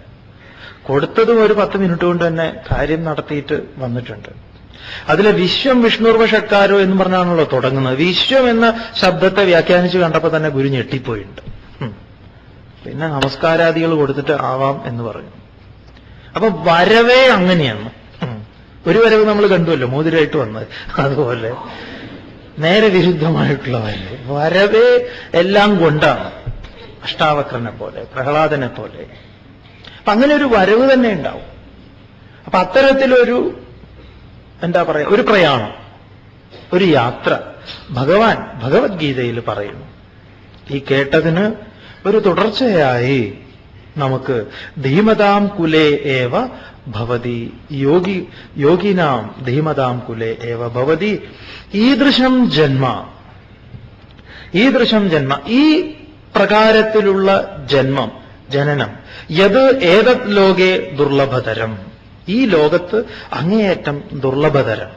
കൊടുത്തതും. ഒരു 10 മിനിറ്റ് കൊണ്ട് തന്നെ കാര്യം നടത്തിയിട്ട് വന്നിട്ടുണ്ട്. അതിലെ വിശ്വം വിഷ്ണുർവ ഷട്കാരോ എന്ന് പറഞ്ഞാണല്ലോ തുടങ്ങുന്നത്. വിശ്വം എന്ന ശബ്ദത്തെ വ്യാഖ്യാനിച്ച് കണ്ടപ്പോൾ തന്നെ ഗുരു ഞെട്ടിപ്പോയിട്ടുണ്ട്. പിന്നെ നമസ്കാരാദികൾ കൊടുത്തിട്ട് ആവാം എന്ന് പറഞ്ഞു. അപ്പൊ വരവേ അങ്ങനെയാണ്. ഒരു വരവ് നമ്മൾ കണ്ടുവല്ലോ, മോതിരായിട്ട് വന്നത്. അതുപോലെ നേരെ വിരുദ്ധമായിട്ടുള്ള വരവേ എല്ലാം കൊണ്ടാണ്. അഷ്ടാവക്രനെ പോലെ, പ്രഹ്ലാദനെ പോലെ. അപ്പൊ അങ്ങനെ ഒരു വരവ് തന്നെ ഉണ്ടാവും. അപ്പൊ അത്തരത്തിലൊരു എന്താ പറയാ, ഒരു പ്രയാണം, ഒരു യാത്ര ഭഗവാൻ ഭഗവത്ഗീതയിൽ പറയുന്നു. ഈ കേട്ടതിന് ഒരു തുടർച്ചയായി നമുക്ക് ധീമതാം കുലേ ഏവ ഭവതി, യോഗിനാം ധീമതാം കുലേ ഏവ ഭവതി ഈദൃശം ജന്മ. ഈ പ്രകാരത്തിലുള്ള ജനനം ഏതത് ലോകേ ദുർലഭതരം, ഈ ലോകത്ത് അങ്ങേയറ്റം ദുർലഭതരം.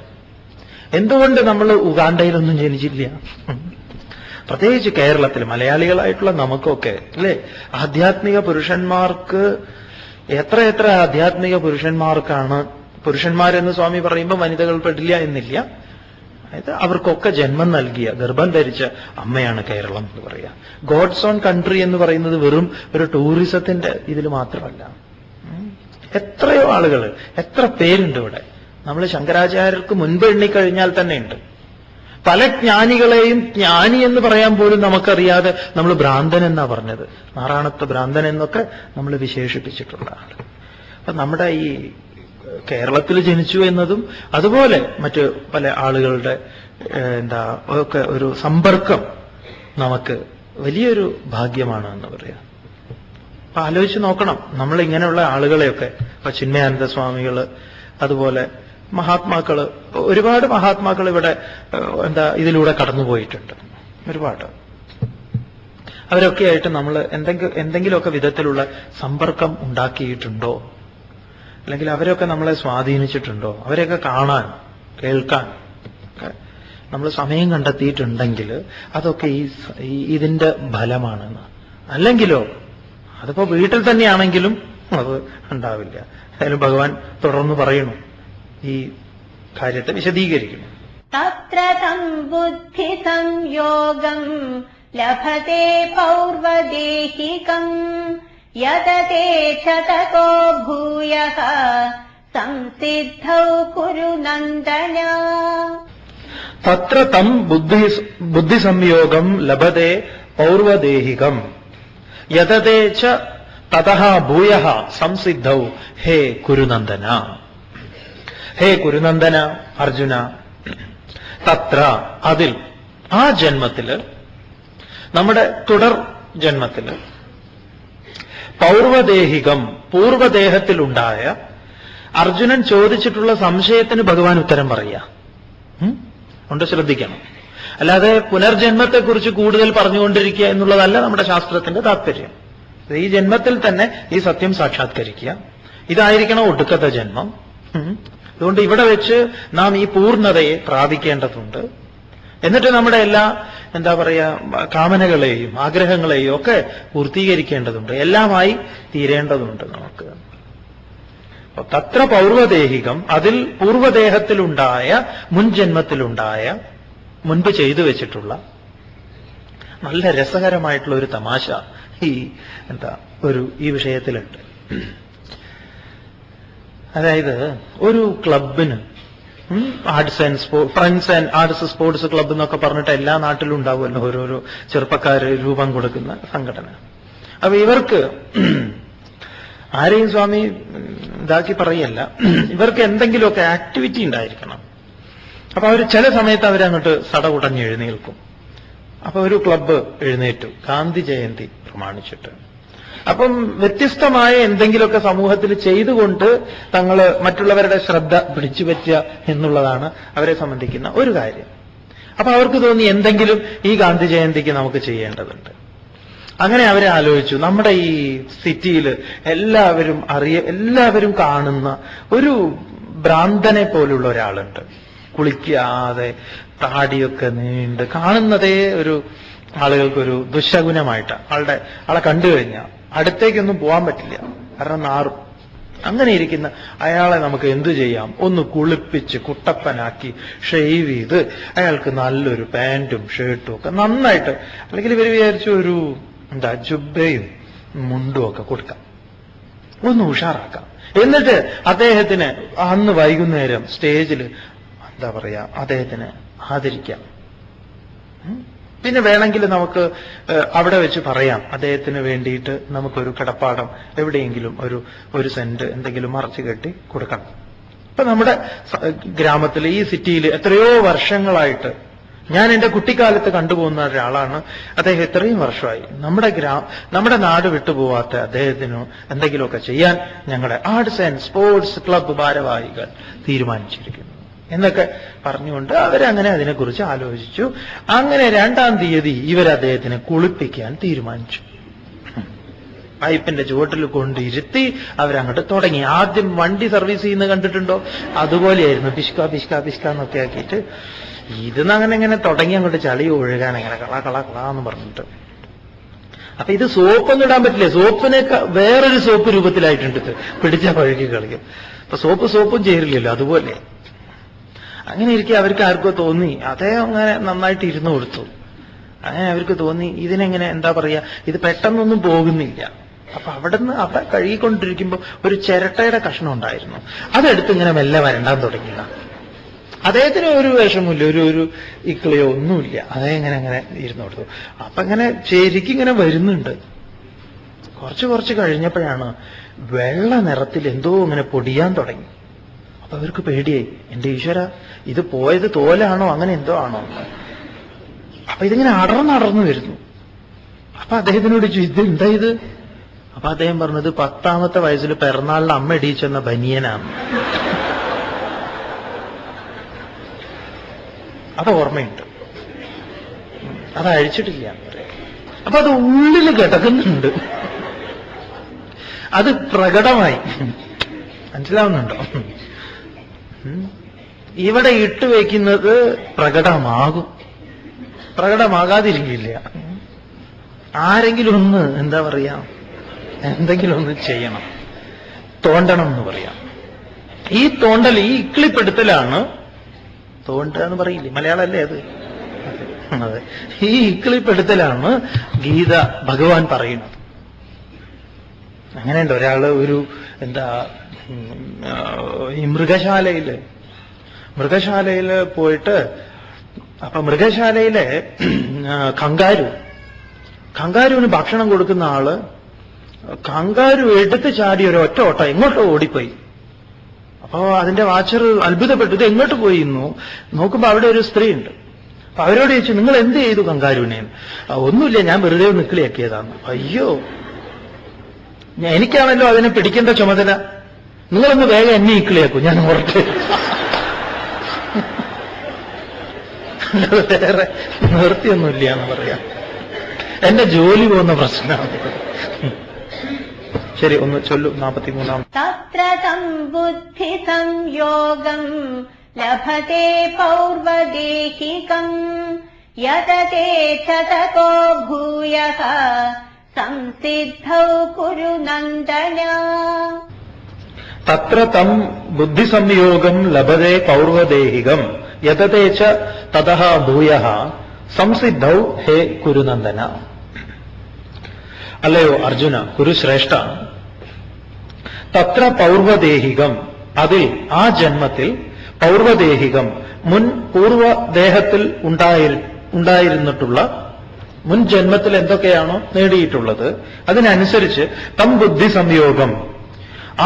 എന്തുകൊണ്ട് നമ്മൾ ഉഗാണ്ടയിലൊന്നും ജനിച്ചില്ല? പ്രത്യേകിച്ച് കേരളത്തിൽ മലയാളികളായിട്ടുള്ള നമുക്കൊക്കെ അല്ലേ, ആധ്യാത്മിക പുരുഷന്മാർക്ക് എത്ര ആധ്യാത്മിക പുരുഷന്മാർക്കാണ്, പുരുഷന്മാരെന്ന് സ്വാമി പറയുമ്പോൾ വനിതകൾ പെടില്ല എന്നില്ല, അതായത് അവർക്കൊക്കെ ജന്മം നൽകിയ, ഗർഭം ധരിച്ച അമ്മയാണ് കേരളം എന്ന് പറയാ. ഗോഡ്സ് ഓൺ കൺട്രി എന്ന് പറയുന്നത് വെറും ഒരു ടൂറിസത്തിന്റെ ഇതിൽ മാത്രമല്ല. എത്രയോ ആളുകൾ, എത്ര പേരുണ്ട് ഇവിടെ. നമ്മൾ ശങ്കരാചാര്യർക്ക് മുൻപ് എണ്ണിക്കഴിഞ്ഞാൽ തന്നെ ഉണ്ട്. പല ജ്ഞാനികളെയും ജ്ഞാനി എന്ന് പറയാൻ പോലും നമുക്കറിയാതെ നമ്മൾ ഭ്രാന്തൻ എന്നാ പറഞ്ഞത്. നാറാണത്ത് ഭ്രാന്തൻ എന്നൊക്കെ നമ്മൾ വിശേഷിപ്പിച്ചിട്ടുള്ള ആള്. അപ്പൊ നമ്മുടെ ഈ കേരളത്തിൽ ജനിച്ചു എന്നതും അതുപോലെ മറ്റ് പല ആളുകളുടെ ഒക്കെ ഒരു സമ്പർക്കം നമുക്ക് വലിയൊരു ഭാഗ്യമാണ് എന്ന് പറയാം. അപ്പൊ ആലോചിച്ച് നോക്കണം, നമ്മൾ ഇങ്ങനെയുള്ള ആളുകളെയൊക്കെ, ഇപ്പൊ ചിന്മയാനന്ദ സ്വാമികള്, അതുപോലെ മഹാത്മാക്കള്, ഒരുപാട് മഹാത്മാക്കൾ ഇവിടെ ഇതിലൂടെ കടന്നുപോയിട്ടുണ്ട്. ഒരുപാട് അവരൊക്കെ ആയിട്ട് നമ്മൾ എന്തെങ്കിലുമൊക്കെ വിധത്തിലുള്ള സമ്പർക്കം ഉണ്ടാക്കിയിട്ടുണ്ടോ? അല്ലെങ്കിൽ അവരൊക്കെ നമ്മളെ സ്വാധീനിച്ചിട്ടുണ്ടോ? അവരെയൊക്കെ കാണാൻ, കേൾക്കാൻ നമ്മൾ സമയം കണ്ടെത്തിയിട്ടുണ്ടെങ്കിൽ അതൊക്കെ ഇതിന്റെ ഫലമാണെന്ന്. അല്ലെങ്കിലോ അതിപ്പോ വീട്ടിൽ തന്നെയാണെങ്കിലും അത് ഉണ്ടാവില്ല. ഏതായാലും ഭഗവാൻ തുടർന്ന് പറയണു, ഈ കാര്യത്തെ വിശദീകരിക്കുന്നു. തത്ര സംബുദ്ധി സംയോഗം ലഭത്തെ പൗർവദേഹികം യതതേ ചതകോ ഭൂയഃ സംസിദ്ധൗ കുരു നന്ദന. തത്ര തം ബുദ്ധി സംയോഗം ലഭത്തെ പൗർവദേഹികം യതതേ ച തതഃ ഭൂയഃ സംസിദ്ധൗ ഹേ കുരുനന്ദന. ഹേ കുരുനന്ദന, അർജുന, തത്ര അതിൽ, ആ ജന്മത്തില്, നമ്മുടെ തുടർ ജന്മത്തില്, പൗർവദേഹികം പൂർവദേഹത്തിലുണ്ടായ അർജുനൻ ചോദിച്ചിട്ടുള്ള സംശയത്തിന് ഭഗവാൻ ഉത്തരം പറയുക. ഉണ്ട്, ശ്രദ്ധിക്കണം. അല്ലാതെ പുനർജന്മത്തെക്കുറിച്ച് കൂടുതൽ പറഞ്ഞുകൊണ്ടിരിക്കുക എന്നുള്ളതല്ല നമ്മുടെ ശാസ്ത്രത്തിന്റെ താല്പര്യം. ഈ ജന്മത്തിൽ തന്നെ ഈ സത്യം സാക്ഷാത്കരിക്കുക, ഇതായിരിക്കണം ഒടുക്കത്തെ ജന്മം. അതുകൊണ്ട് ഇവിടെ വെച്ച് നാം ഈ പൂർണ്ണതയെ പ്രാപിക്കേണ്ടതുണ്ട്. എന്നിട്ട് നമ്മുടെ എല്ലാ കാമനകളെയും ആഗ്രഹങ്ങളെയും ഒക്കെ പൂർത്തീകരിക്കേണ്ടതുണ്ട്, എല്ലാമായി തീരേണ്ടതുണ്ട് നമുക്ക്. തത്ര പൗർവദേഹികം, അതിൽ പൂർവദേഹത്തിലുണ്ടായ, മുൻജന്മത്തിലുണ്ടായ, മുൻപ് ചെയ്തു വെച്ചിട്ടുള്ള നല്ല രസകരമായിട്ടുള്ള ഒരു തമാശ ഈ വിഷയത്തിലുണ്ട്. അതായത് ഒരു ക്ലബിന്, arts and friends and arts sports club എന്നൊക്കെ പറഞ്ഞിട്ട് എല്ലാ നാട്ടിലും ഉണ്ടാവുമല്ലോ ഓരോരോ ചെറുപ്പക്കാര് രൂപം കൊടുക്കുന്ന സംഘടന. അപ്പൊ ഇവർക്ക് ആരെയും സ്വാമി ഇതാക്കി പറയല്ല, ഇവർക്ക് എന്തെങ്കിലുമൊക്കെ ആക്ടിവിറ്റി ഉണ്ടായിരിക്കണം. അപ്പൊ അവർ ചില സമയത്ത് അവരങ്ങോട്ട് സടകുടഞ്ഞ് എഴുന്നേൽക്കും. അപ്പൊ ഒരു ക്ലബ്ബ് എഴുന്നേറ്റു ഗാന്ധി ജയന്തി പ്രമാണിച്ചിട്ട്. അപ്പം വ്യത്യസ്തമായ എന്തെങ്കിലുമൊക്കെ സമൂഹത്തിൽ ചെയ്തുകൊണ്ട് തങ്ങള് മറ്റുള്ളവരുടെ ശ്രദ്ധ പിടിച്ചു പറ്റുക എന്നുള്ളതാണ് അവരെ സംബന്ധിക്കുന്ന ഒരു കാര്യം. അപ്പൊ അവർക്ക് തോന്നി എന്തെങ്കിലും ഈ ഗാന്ധി ജയന്തിക്ക് നമുക്ക് ചെയ്യേണ്ടതുണ്ട്. അങ്ങനെ അവരെ ആലോചിച്ചു, നമ്മുടെ ഈ സിറ്റിയിൽ എല്ലാവരും കാണുന്ന ഒരു ഭ്രാന്തനെ പോലുള്ള ഒരാളുണ്ട്. കുളിക്കാതെ താടിയൊക്കെ നീണ്ട് കാണുന്നതേ ഒരു ആളുകൾക്കൊരു ദുശകുനമായിട്ട്, ആളെ കണ്ടു കഴിഞ്ഞാൽ അടുത്തേക്കൊന്നും പോകാൻ പറ്റില്ല, കാരണം നാറും. അങ്ങനെ ഇരിക്കുന്ന അയാളെ നമുക്ക് എന്തു ചെയ്യാം? ഒന്ന് കുളിപ്പിച്ച് കുട്ടപ്പനാക്കി ഷെയ്വ് ചെയ്ത് അയാൾക്ക് നല്ലൊരു പാന്റും ഷർട്ടും ഒക്കെ നന്നായിട്ട്, അല്ലെങ്കിൽ ഇവർ വിചാരിച്ചു ഒരു ജുബയും മുണ്ടും ഒക്കെ കൊടുക്കാം, ഒന്ന് ഉഷാറാക്കാം. എന്നിട്ട് അദ്ദേഹത്തിന് അന്ന് വൈകുന്നേരം സ്റ്റേജിൽ അദ്ദേഹത്തിന് ആദരിക്കാം. പിന്നെ വേണമെങ്കിൽ നമുക്ക് അവിടെ വെച്ച് പറയാം, അദ്ദേഹത്തിന് വേണ്ടിയിട്ട് നമുക്കൊരു കിടപ്പാടം എവിടെയെങ്കിലും ഒരു സെന്റ് എന്തെങ്കിലും മറച്ചു കെട്ടി കൊടുക്കണം. ഇപ്പൊ നമ്മുടെ ഗ്രാമത്തിൽ, ഈ സിറ്റിയിൽ എത്രയോ വർഷങ്ങളായിട്ട് ഞാൻ എന്റെ കുട്ടിക്കാലത്ത് കണ്ടുപോകുന്ന ഒരാളാണ് അദ്ദേഹം. ഇത്രയും വർഷമായി നമ്മുടെ നാട് വിട്ടുപോവാത്ത അദ്ദേഹത്തിന് എന്തെങ്കിലുമൊക്കെ ചെയ്യാൻ ഞങ്ങളുടെ ആർട്സ് ആൻഡ് സ്പോർട്സ് ക്ലബ്ബ് ഭാരവാഹികൾ തീരുമാനിച്ചിരിക്കുന്നു എന്നൊക്കെ പറഞ്ഞുകൊണ്ട് അവരങ്ങനെ അതിനെക്കുറിച്ച് ആലോചിച്ചു. അങ്ങനെ 2-ാം തീയതി അദ്ദേഹത്തിനെ കുളിപ്പിക്കാൻ തീരുമാനിച്ചു. പൈപ്പിന്റെ ചുവട്ടിൽ കൊണ്ടിരുത്തി അവരങ്ങോട്ട് തുടങ്ങി. ആദ്യം വണ്ടി സർവീസ് ചെയ്യുന്നത് കണ്ടിട്ടുണ്ടോ? അതുപോലെയായിരുന്നു, പിഷ്ക പിഷ്ക പിഷ്ക എന്നൊക്കെ ആക്കിയിട്ട് അങ്ങനെ ഇങ്ങനെ തുടങ്ങി അങ്ങോട്ട് ചളി ഒഴുകാൻ അങ്ങനെ കളാന്ന് പറഞ്ഞിട്ട്. അപ്പൊ ഇത് സോപ്പൊന്നും ഇടാൻ പറ്റില്ല, സോപ്പിനൊക്കെ വേറൊരു സോപ്പ് രൂപത്തിലായിട്ടുണ്ട്, പിടിച്ച പഴുകി കളിക്കും. അപ്പൊ സോപ്പും ചേരില്ലല്ലോ, അതുപോലെ. അങ്ങനെ ഇരിക്കെ അവർക്ക് ആർക്കോ തോന്നി, അദ്ദേഹം അങ്ങനെ നന്നായിട്ട് ഇരുന്നു കൊടുത്തു. അങ്ങനെ അവർക്ക് തോന്നി ഇതിനെങ്ങനെ എന്താ പറയാ, ഇത് പെട്ടെന്നൊന്നും പോകുന്നില്ല. അപ്പൊ അവിടെ കഴുകിക്കൊണ്ടിരിക്കുമ്പോൾ ഒരു ചിരട്ടയുടെ കഷ്ണം ഉണ്ടായിരുന്നു, അതെടുത്ത് ഇങ്ങനെ മെല്ലെ വരണ്ടാൻ തുടങ്ങിയതാണ്. അദ്ദേഹത്തിന് ഒരു വിഷമില്ല, ഒരു ഇക്കളിയോ ഒന്നുമില്ല. അദ്ദേഹം അങ്ങനെ ഇരുന്നു കൊടുത്തു. അപ്പൊ ഇങ്ങനെ ശരിക്കിങ്ങനെ വരുന്നുണ്ട്. കുറച്ച് കഴിഞ്ഞപ്പോഴാണ് വെള്ള നിറത്തിൽ എന്തോ ഇങ്ങനെ പൊടിയാൻ തുടങ്ങി. അപ്പൊ അവർക്ക് പേടിയായി, എന്റെ ഈശ്വര, ഇത് പോയത് തോലാണോ അങ്ങനെ എന്തോ ആണോ. അപ്പൊ ഇതിങ്ങനെ അടർന്നടർന്നു വരുന്നു. അപ്പൊ അദ്ദേഹത്തിനോട് ചോദിച്ചു, ഇത് എന്താ ഇത്? അപ്പൊ അദ്ദേഹം പറഞ്ഞത് 10ാമത്തെ വയസ്സിൽ പിറന്നാളിന് അമ്മ ഇടിച്ചെന്ന ബനിയനാണ്. അത് ഓർമ്മയുണ്ട്, അത് അഴിച്ചിട്ടില്ല. അപ്പൊ അത് ഉള്ളിൽ കിടക്കുന്നുണ്ട്, അത് പ്രകടമായി. മനസ്സിലാവുന്നുണ്ടോ? ഇവിടെ ഇട്ടുവെക്കുന്നത് പ്രകടമാകും, പ്രകടമാകാതിരിക്കില്ല. ആരെങ്കിലും ഒന്ന് എന്താ പറയാ, എന്തെങ്കിലും ഒന്ന് ചെയ്യണം, തോണ്ടണം എന്ന് പറയാം. ഈ തോണ്ടൽ, ഈ ഇക്കിളിപ്പെടുത്തലാണ്, തോണ്ടെന്ന് പറയില്ലേ, മലയാളമല്ലേ അത്? അതെ, ഈ ഇക്കിളിപ്പെടുത്തലാണ് ഗീത ഭഗവാൻ പറയുന്നത്. അങ്ങനെയുണ്ട് ഒരാള് ഒരു എന്താ ഈ മൃഗശാലയില് പോയിട്ട്, അപ്പൊ മൃഗശാലയിലെ കങ്കാരുവിന് ഭക്ഷണം കൊടുക്കുന്ന ആള് കങ്കാരു എടുത്ത് ചാടി ഒരു ഒറ്റ ഓട്ടം എങ്ങോട്ടോ ഓടിപ്പോയി. അപ്പോ അതിന്റെ വാച്ചർ അത്ഭുതപ്പെട്ടു, ഇത് എങ്ങോട്ട് പോയിരുന്നു. നോക്കുമ്പോ അവിടെ ഒരു സ്ത്രീ ഉണ്ട്. അപ്പൊ അവരോട് ചോദിച്ചു, നിങ്ങൾ എന്ത് ചെയ്തു കങ്കാരുവിനെ? ഒന്നുമില്ല, ഞാൻ വെറുതെ നിക്കിളിയാക്കിയതാണ്. അയ്യോ, എനിക്കാണല്ലോ അതിനെ പിടിക്കേണ്ട ചുമതല, നിങ്ങളൊന്ന് വേഗം എന്നെ ഇക്കിളിയാക്കും, ഞാൻ ഓർത്ത്. വേറെ നിർത്തിയൊന്നുമില്ല എന്ന് പറയാം, എന്റെ ജോലി പോകുന്ന പ്രശ്നമാണ്. ശരി, ഒന്ന് ചൊല്ലു. 43-ാം. തത്ര തം ബുദ്ധി സംയോഗം ലഭത്തെ പൗർവദേഹികം യതതേ ചതകോ ഭൂയഃ സംസിദ്ധൗ കുരു നന്ദന. തത്ര തം ബുദ്ധി സംയോഗം ലഭത്തെ പൗർവദേഹികം യതതേ ച തതഃ ഭൂയഃ സംസിദ്ധൗ ഹേ കുരുനന്ദന. അല്ലയോ അർജുന, കുരുശ്രേഷ്ഠ, തത്ര പൗർവദേഹികം, അതിൽ ആ ജന്മത്തിൽ, പൗർവദേഹികം മുൻ പൂർവദേഹത്തിൽ ഉണ്ടായിരുന്നിട്ടുള്ള, മുൻ ജന്മത്തിൽ എന്തൊക്കെയാണോ നേടിയിട്ടുള്ളത് അതിനനുസരിച്ച് തം ബുദ്ധി സംയോഗം,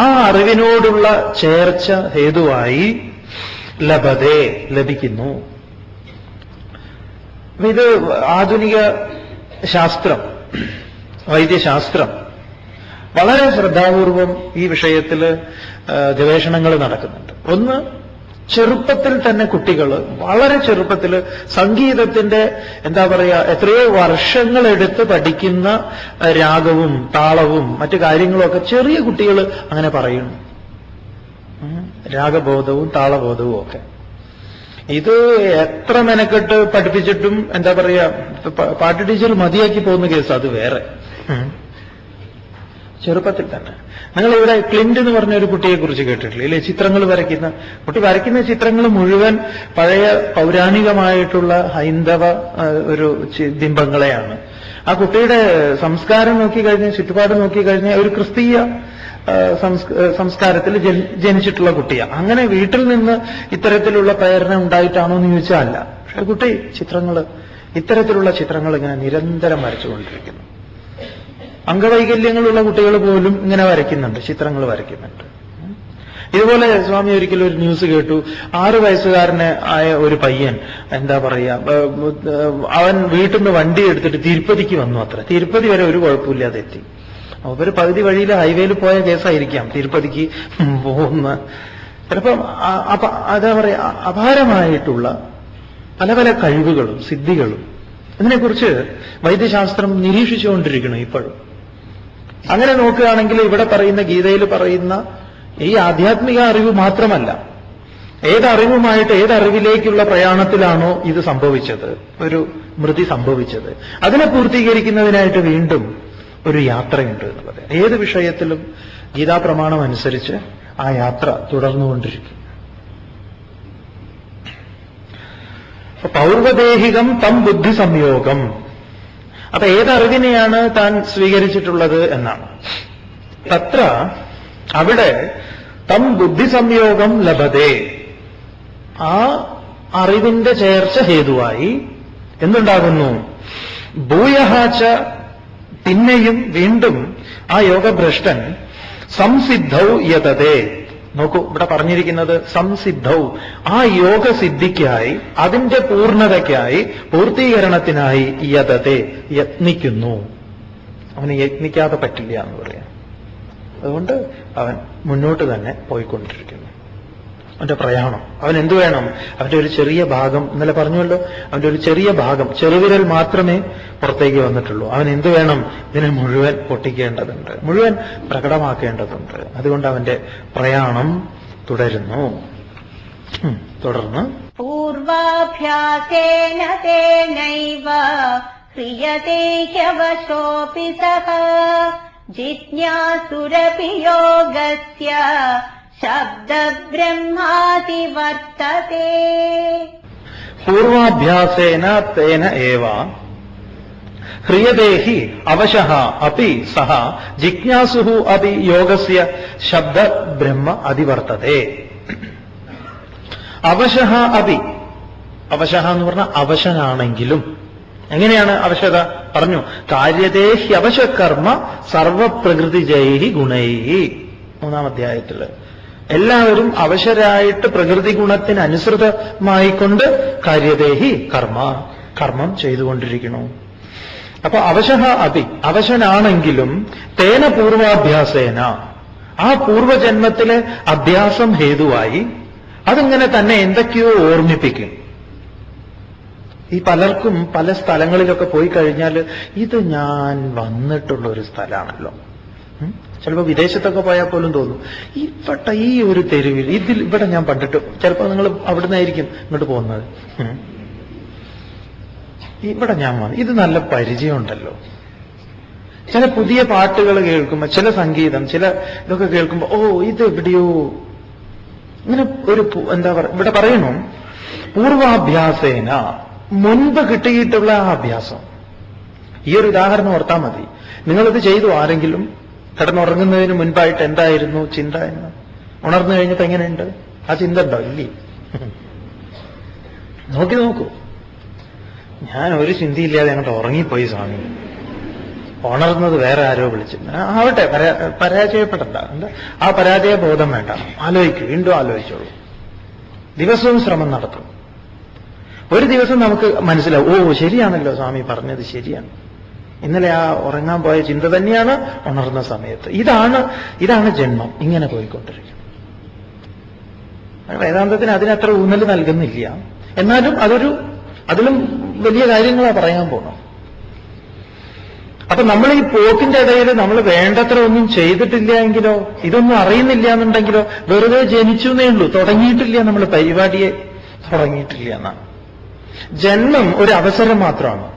ആ അറിവിനോടുള്ള ചേർച്ച ഹേതുവായി ലഭതേ, ലഭിക്കുന്നു. ഇത് ആധുനിക ശാസ്ത്രം, വൈദ്യശാസ്ത്രം വളരെ ശ്രദ്ധാപൂർവം ഈ വിഷയത്തിൽ ഗവേഷണങ്ങൾ നടക്കുന്നുണ്ട്. ഒന്ന്, ചെറുപ്പത്തിൽ തന്നെ കുട്ടികൾ വളരെ ചെറുപ്പത്തിൽ സംഗീതത്തിന്റെ എന്താ പറയാ എത്രയോ വർഷങ്ങളെടുത്ത് പഠിക്കുന്ന രാഗവും താളവും മറ്റു കാര്യങ്ങളുമൊക്കെ ചെറിയ കുട്ടികൾ അങ്ങനെ പറയുന്നു. രാഗബോധവും താളബോധവും ഒക്കെ. ഇത് എത്ര മെനക്കെട്ട് പഠിപ്പിച്ചിട്ടും എന്താ പറയാ പാട്ട് ടീച്ചർ മതിയാക്കി പോകുന്ന കേസ് അത് വേറെ. ചെറുപ്പത്തിൽ തന്നെ. നിങ്ങളിവിടെ ക്ലിന്റ് എന്ന് പറഞ്ഞ ഒരു കുട്ടിയെ കുറിച്ച് കേട്ടിട്ടില്ലേ? ഇല്ലേ? ചിത്രങ്ങൾ വരയ്ക്കുന്ന കുട്ടി. വരയ്ക്കുന്ന ചിത്രങ്ങൾ മുഴുവൻ പഴയ പൗരാണികമായിട്ടുള്ള ഹൈന്ദവ ഒരു ബിംബങ്ങളെയാണ്. ആ കുട്ടിയുടെ സംസ്കാരം നോക്കിക്കഴിഞ്ഞാൽ, ചുറ്റുപാട് നോക്കിക്കഴിഞ്ഞാൽ ഒരു ക്രിസ്തീയ സംസ്കാരത്തിൽ ജനിച്ചിട്ടുള്ള കുട്ടിയാണ്. അങ്ങനെ വീട്ടിൽ നിന്ന് ഇത്തരത്തിലുള്ള പ്രേരണ ഉണ്ടായിട്ടാണോ എന്ന് ചോദിച്ചാൽ അല്ല. പക്ഷെ കുട്ടി ഇത്തരത്തിലുള്ള ചിത്രങ്ങൾ ഇങ്ങനെ നിരന്തരം വരച്ചുകൊണ്ടിരിക്കുന്നു. അംഗവൈകല്യങ്ങളുള്ള കുട്ടികൾ പോലും ഇങ്ങനെ വരയ്ക്കുന്നുണ്ട്, ചിത്രങ്ങൾ വരയ്ക്കുന്നുണ്ട്. ഇതുപോലെ സ്വാമി ഒരിക്കലും ഒരു ന്യൂസ് കേട്ടു. 6 വയസ്സുകാരന് ആയ ഒരു പയ്യൻ എന്താ പറയാ അവൻ വീട്ടിൽ നിന്ന് വണ്ടി എടുത്തിട്ട് തിരുപ്പതിക്ക് വന്നു. അത്ര തിരുപ്പതി വരെ ഒരു കുഴപ്പമില്ലാതെ എത്തി. ഒരു പകുതി വഴിയിൽ ഹൈവേയിൽ പോയ കേസായിരിക്കാം തിരുപ്പതിക്ക് പോകുന്ന. ചിലപ്പം എന്താ പറയാ അപാരമായിട്ടുള്ള പല പല കഴിവുകളും സിദ്ധികളും ഇതിനെക്കുറിച്ച് വൈദ്യശാസ്ത്രം നിരീക്ഷിച്ചുകൊണ്ടിരിക്കണം ഇപ്പോഴും. അങ്ങനെ നോക്കുകയാണെങ്കിൽ ഇവിടെ പറയുന്ന ഗീതയിൽ പറയുന്ന ഈ ആധ്യാത്മിക അറിവ് മാത്രമല്ല, ഏതറിവുമായിട്ട് ഏതറിവിലേക്കുള്ള പ്രയാണത്തിലാണോ ഇത് സംഭവിച്ചത്, ഒരു മൃതി സംഭവിച്ചത്, അതിനെ പൂർത്തീകരിക്കുന്നതിനായിട്ട് വീണ്ടും ഒരു യാത്രയുണ്ട് എന്ന് പറയാം. ഏത് വിഷയത്തിലും ഗീതാപ്രമാണം അനുസരിച്ച് ആ യാത്ര തുടർന്നുകൊണ്ടിരിക്കും. പൗർവദേഹികം തം ബുദ്ധി സംയോഗം. അപ്പൊ ഏതറിവിനെയാണ് താൻ സ്വീകരിച്ചിട്ടുള്ളത് എന്നാണ്. തത്ര അവിടെ തം ബുദ്ധി സംയോഗം ലഭതേ, ആ അറിവിന്റെ ചേർച്ച ഹേതുവായി എന്തുണ്ടാകുന്നു? ഭൂയഹാച്ച, പിന്നെയും വീണ്ടും ആ യോഗഭ്രഷ്ടൻ സംസിദ്ധൗ യതതേ. നോക്കൂ, ഇവിടെ പറഞ്ഞിരിക്കുന്നത് സംസിദ്ധൗ, ആ യോഗസിദ്ധിക്കായി, അതിന്റെ പൂർണ്ണതയ്ക്കായി, പൂർത്തീകരണത്തിനായി യതതേ, യത്നിക്കുന്നു. അവന് യത്നിക്കാതെ പറ്റില്ല എന്ന് പറയാം. അതുകൊണ്ട് അവൻ മുന്നോട്ട് തന്നെ പോയിക്കൊണ്ടിരിക്കുന്നു. അവന്റെ പ്രയാണം, അവൻ എന്തു വേണം? അവന്റെ ഒരു ചെറിയ ഭാഗം, ഇന്നലെ പറഞ്ഞുവല്ലോ, അവന്റെ ഒരു ചെറിയ ഭാഗം, ചെറുവിരൽ മാത്രമേ പുറത്തേക്ക് വന്നിട്ടുള്ളൂ. അവൻ എന്തു വേണം? ഇതിനെ മുഴുവൻ പൊട്ടിക്കേണ്ടതുണ്ട്, മുഴുവൻ പ്രകടമാക്കേണ്ടതുണ്ട്. അതുകൊണ്ട് അവന്റെ പ്രയാണം തുടരുന്നു. തുടർന്ന് പൂർവാഭ്യാസേന തേനൈവ ക്രിയതേ ഹ്യവശോപി സഹ ജിജ്ഞാസുരപി യോഗസ്യ ശബ്ദബ്രഹ്മാതി വർത്തതേ. പൂർവാഭ്യാസേന തേന ഏവ ഹ്രിയതേ ഹി അവശഃ അപി സഹ ജിജ്ഞാസുഃ അപി യോഗസ്യ ശബ്ദബ്രഹ്മ അതിവർത്തതേ. അവശഃ അപി, അവശഃ എന്ന് പറഞ്ഞാൽ അവശനാണെങ്കിലും. എങ്ങനെയാണ് അവശത? പറഞ്ഞു, കാര്യതേ ഹ്യവശകർമ്മ സർവപ്രകൃതിജൈഹി ഗുണൈഹി. 3-ാം അധ്യായത്തില് എല്ലാവരും അവശരായിട്ട് പ്രകൃതി ഗുണത്തിന് അനുസൃതമായിക്കൊണ്ട് കാര്യദേഹി കർമ്മം ചെയ്തുകൊണ്ടിരിക്കണു. അപ്പൊ അവശഃ അപി, അവശനാണെങ്കിലും തേന പൂർവാഭ്യാസേന, ആ പൂർവജന്മത്തിലെ അഭ്യാസം ഹേതുവായി അതിങ്ങനെ തന്നെ എന്തൊക്കെയോ ഓർമ്മിപ്പിക്കും. ഈ പലർക്കും പല സ്ഥലങ്ങളിലൊക്കെ പോയി കഴിഞ്ഞാൽ ഇത് ഞാൻ വന്നിട്ടുള്ള ഒരു സ്ഥലമാണല്ലോ. ചിലപ്പോൾ വിദേശത്തൊക്കെ പോയാൽ പോലും തോന്നും, ഇവിടെ ഈ ഒരു തെരുവിൽ ഇവിടെ ഞാൻ പണ്ടിട്ട്, ചിലപ്പോൾ നിങ്ങൾ അവിടുന്നായിരിക്കും ഇങ്ങോട്ട് പോകുന്നത്, ഇവിടെ ഞാൻ വന്നു, ഇത് നല്ല പരിചയമുണ്ടല്ലോ. ചില പുതിയ പാട്ടുകൾ കേൾക്കുമ്പോൾ, ചില സംഗീതം, ചില ഇതൊക്കെ കേൾക്കുമ്പോൾ, ഓ ഇത് എവിടെയോ ഇങ്ങനെ ഒരു എന്താ പറയുക, ഇവിടെ പറയണു പൂർവാഭ്യാസേന, മുൻപ് കിട്ടിയിട്ടുള്ള ആ അഭ്യാസം. ഈ ഒരു ഉദാഹരണം ഓർത്താൽ മതി. നിങ്ങളിത് ചെയ്തു, ആരെങ്കിലും കിടന്നുറങ്ങുന്നതിന് മുൻപായിട്ട് എന്തായിരുന്നു ചിന്ത എന്ന്? ഉണർന്നു കഴിഞ്ഞപ്പോ എങ്ങനെയുണ്ട്? ആ ചിന്ത ഉണ്ടോ? ഇല്ലേ? നോക്കൂ, ഞാൻ ഒരു ചിന്തയില്ലാതെ അങ്ങോട്ട് ഉറങ്ങിപ്പോയി സ്വാമി. ഉണർന്നത് വേറെ ആരോ വിളിച്ചു. ആവട്ടെ, പരാജയപ്പെടണ്ട. എന്താ ആ പരാജയ ബോധം വേണ്ട. ആലോചിക്കൂ, വീണ്ടും ആലോചിച്ചോളൂ. ദിവസവും ശ്രമം നടത്തും. ഒരു ദിവസം നമുക്ക് മനസ്സിലാവും, ഓ ശരിയാണല്ലോ സ്വാമി പറഞ്ഞത് ശരിയാണ്, ഇന്നലെ ആ ഉറങ്ങാൻ പോയ ചിന്ത തന്നെയാണ് ഉണർന്ന സമയത്ത്. ഇതാണ് ജന്മം. ഇങ്ങനെ പോയിക്കൊണ്ടിരിക്കും. വേദാന്തത്തിന് അതിനത്ര ഊന്നൽ നൽകുന്നില്ല. എന്നാലും അതിലും വലിയ കാര്യങ്ങളാ പറയാൻ പോണം. അപ്പൊ നമ്മൾ ഈ പോക്കിന്റെ ഇടയിൽ നമ്മൾ വേണ്ടത്ര ഒന്നും ചെയ്തിട്ടില്ല എങ്കിലോ, ഇതൊന്നും അറിയുന്നില്ല എന്നുണ്ടെങ്കിലോ, വെറുതെ ജനിച്ചു എന്നേ ഉള്ളൂ, തുടങ്ങിയിട്ടില്ല, നമ്മൾ പരിപാടിയെ തുടങ്ങിയിട്ടില്ല എന്നാണ്. ജന്മം ഒരു അവസരം മാത്രമാണ്.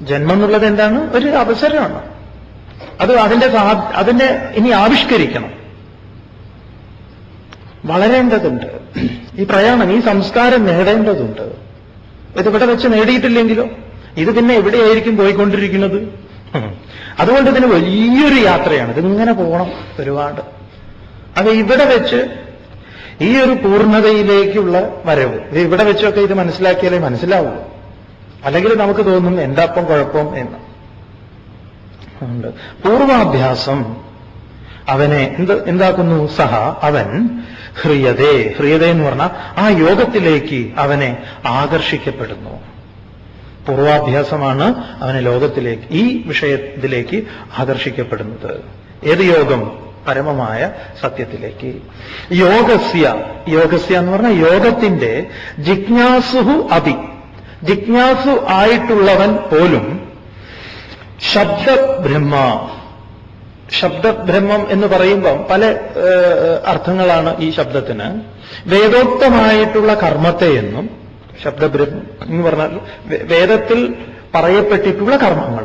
ജന്മം എന്നുള്ളത് എന്താണ്? ഒരു അവസരമാണ്. അതിനെ ഇനി ആവിഷ്കരിക്കണം, വളരേണ്ടതുണ്ട്. ഈ പ്രയാണം, ഈ സംസ്കാരം നേടേണ്ടതുണ്ട്. ഇതിവിടെ വെച്ച് നേടിയിട്ടില്ലെങ്കിലോ, ഇത് പിന്നെ എവിടെയായിരിക്കും പോയിക്കൊണ്ടിരിക്കുന്നത്? അതുകൊണ്ട് ഇതിന് വലിയൊരു യാത്രയാണ്. ഇതിങ്ങനെ പോകണം ഒരുപാട്. അത് ഇവിടെ വെച്ച് ഈ ഒരു പൂർണ്ണതയിലേക്കുള്ള വരവ്, ഇത് ഇവിടെ വെച്ചൊക്കെ ഇത് മനസ്സിലാക്കിയാലേ മനസ്സിലാവുള്ളൂ. അല്ലെങ്കിൽ നമുക്ക് തോന്നും എന്താപ്പം കുഴപ്പം എന്ന്. പൂർവാഭ്യാസം അവനെ എന്താക്കുന്നു? സഹ അവൻ ഹ്രിയതേ എന്ന് പറഞ്ഞാൽ ആ യോഗത്തിലേക്ക് അവനെ ആകർഷിക്കപ്പെടുന്നു. പൂർവാഭ്യാസമാണ് അവനെ ലോകത്തിലേക്ക്, ഈ വിഷയത്തിലേക്ക് ആകർഷിക്കപ്പെടുന്നത്. ഏത് യോഗം? പരമമായ സത്യത്തിലേക്ക്. യോഗസ്യ എന്ന് പറഞ്ഞാൽ യോഗത്തിന്റെ ജിജ്ഞാസുഹു അപി, ജിജ്ഞാസു ആയിട്ടുള്ളവൻ പോലും ശബ്ദബ്രഹ്മം എന്ന് പറയുമ്പം പല അർത്ഥങ്ങളാണ് ഈ ശബ്ദത്തിന്. വേദോക്തമായിട്ടുള്ള കർമ്മത്തെ എന്നും, ശബ്ദബ്രഹ്മം എന്ന് പറഞ്ഞാൽ വേദത്തിൽ പറയപ്പെട്ടിട്ടുള്ള കർമ്മങ്ങൾ,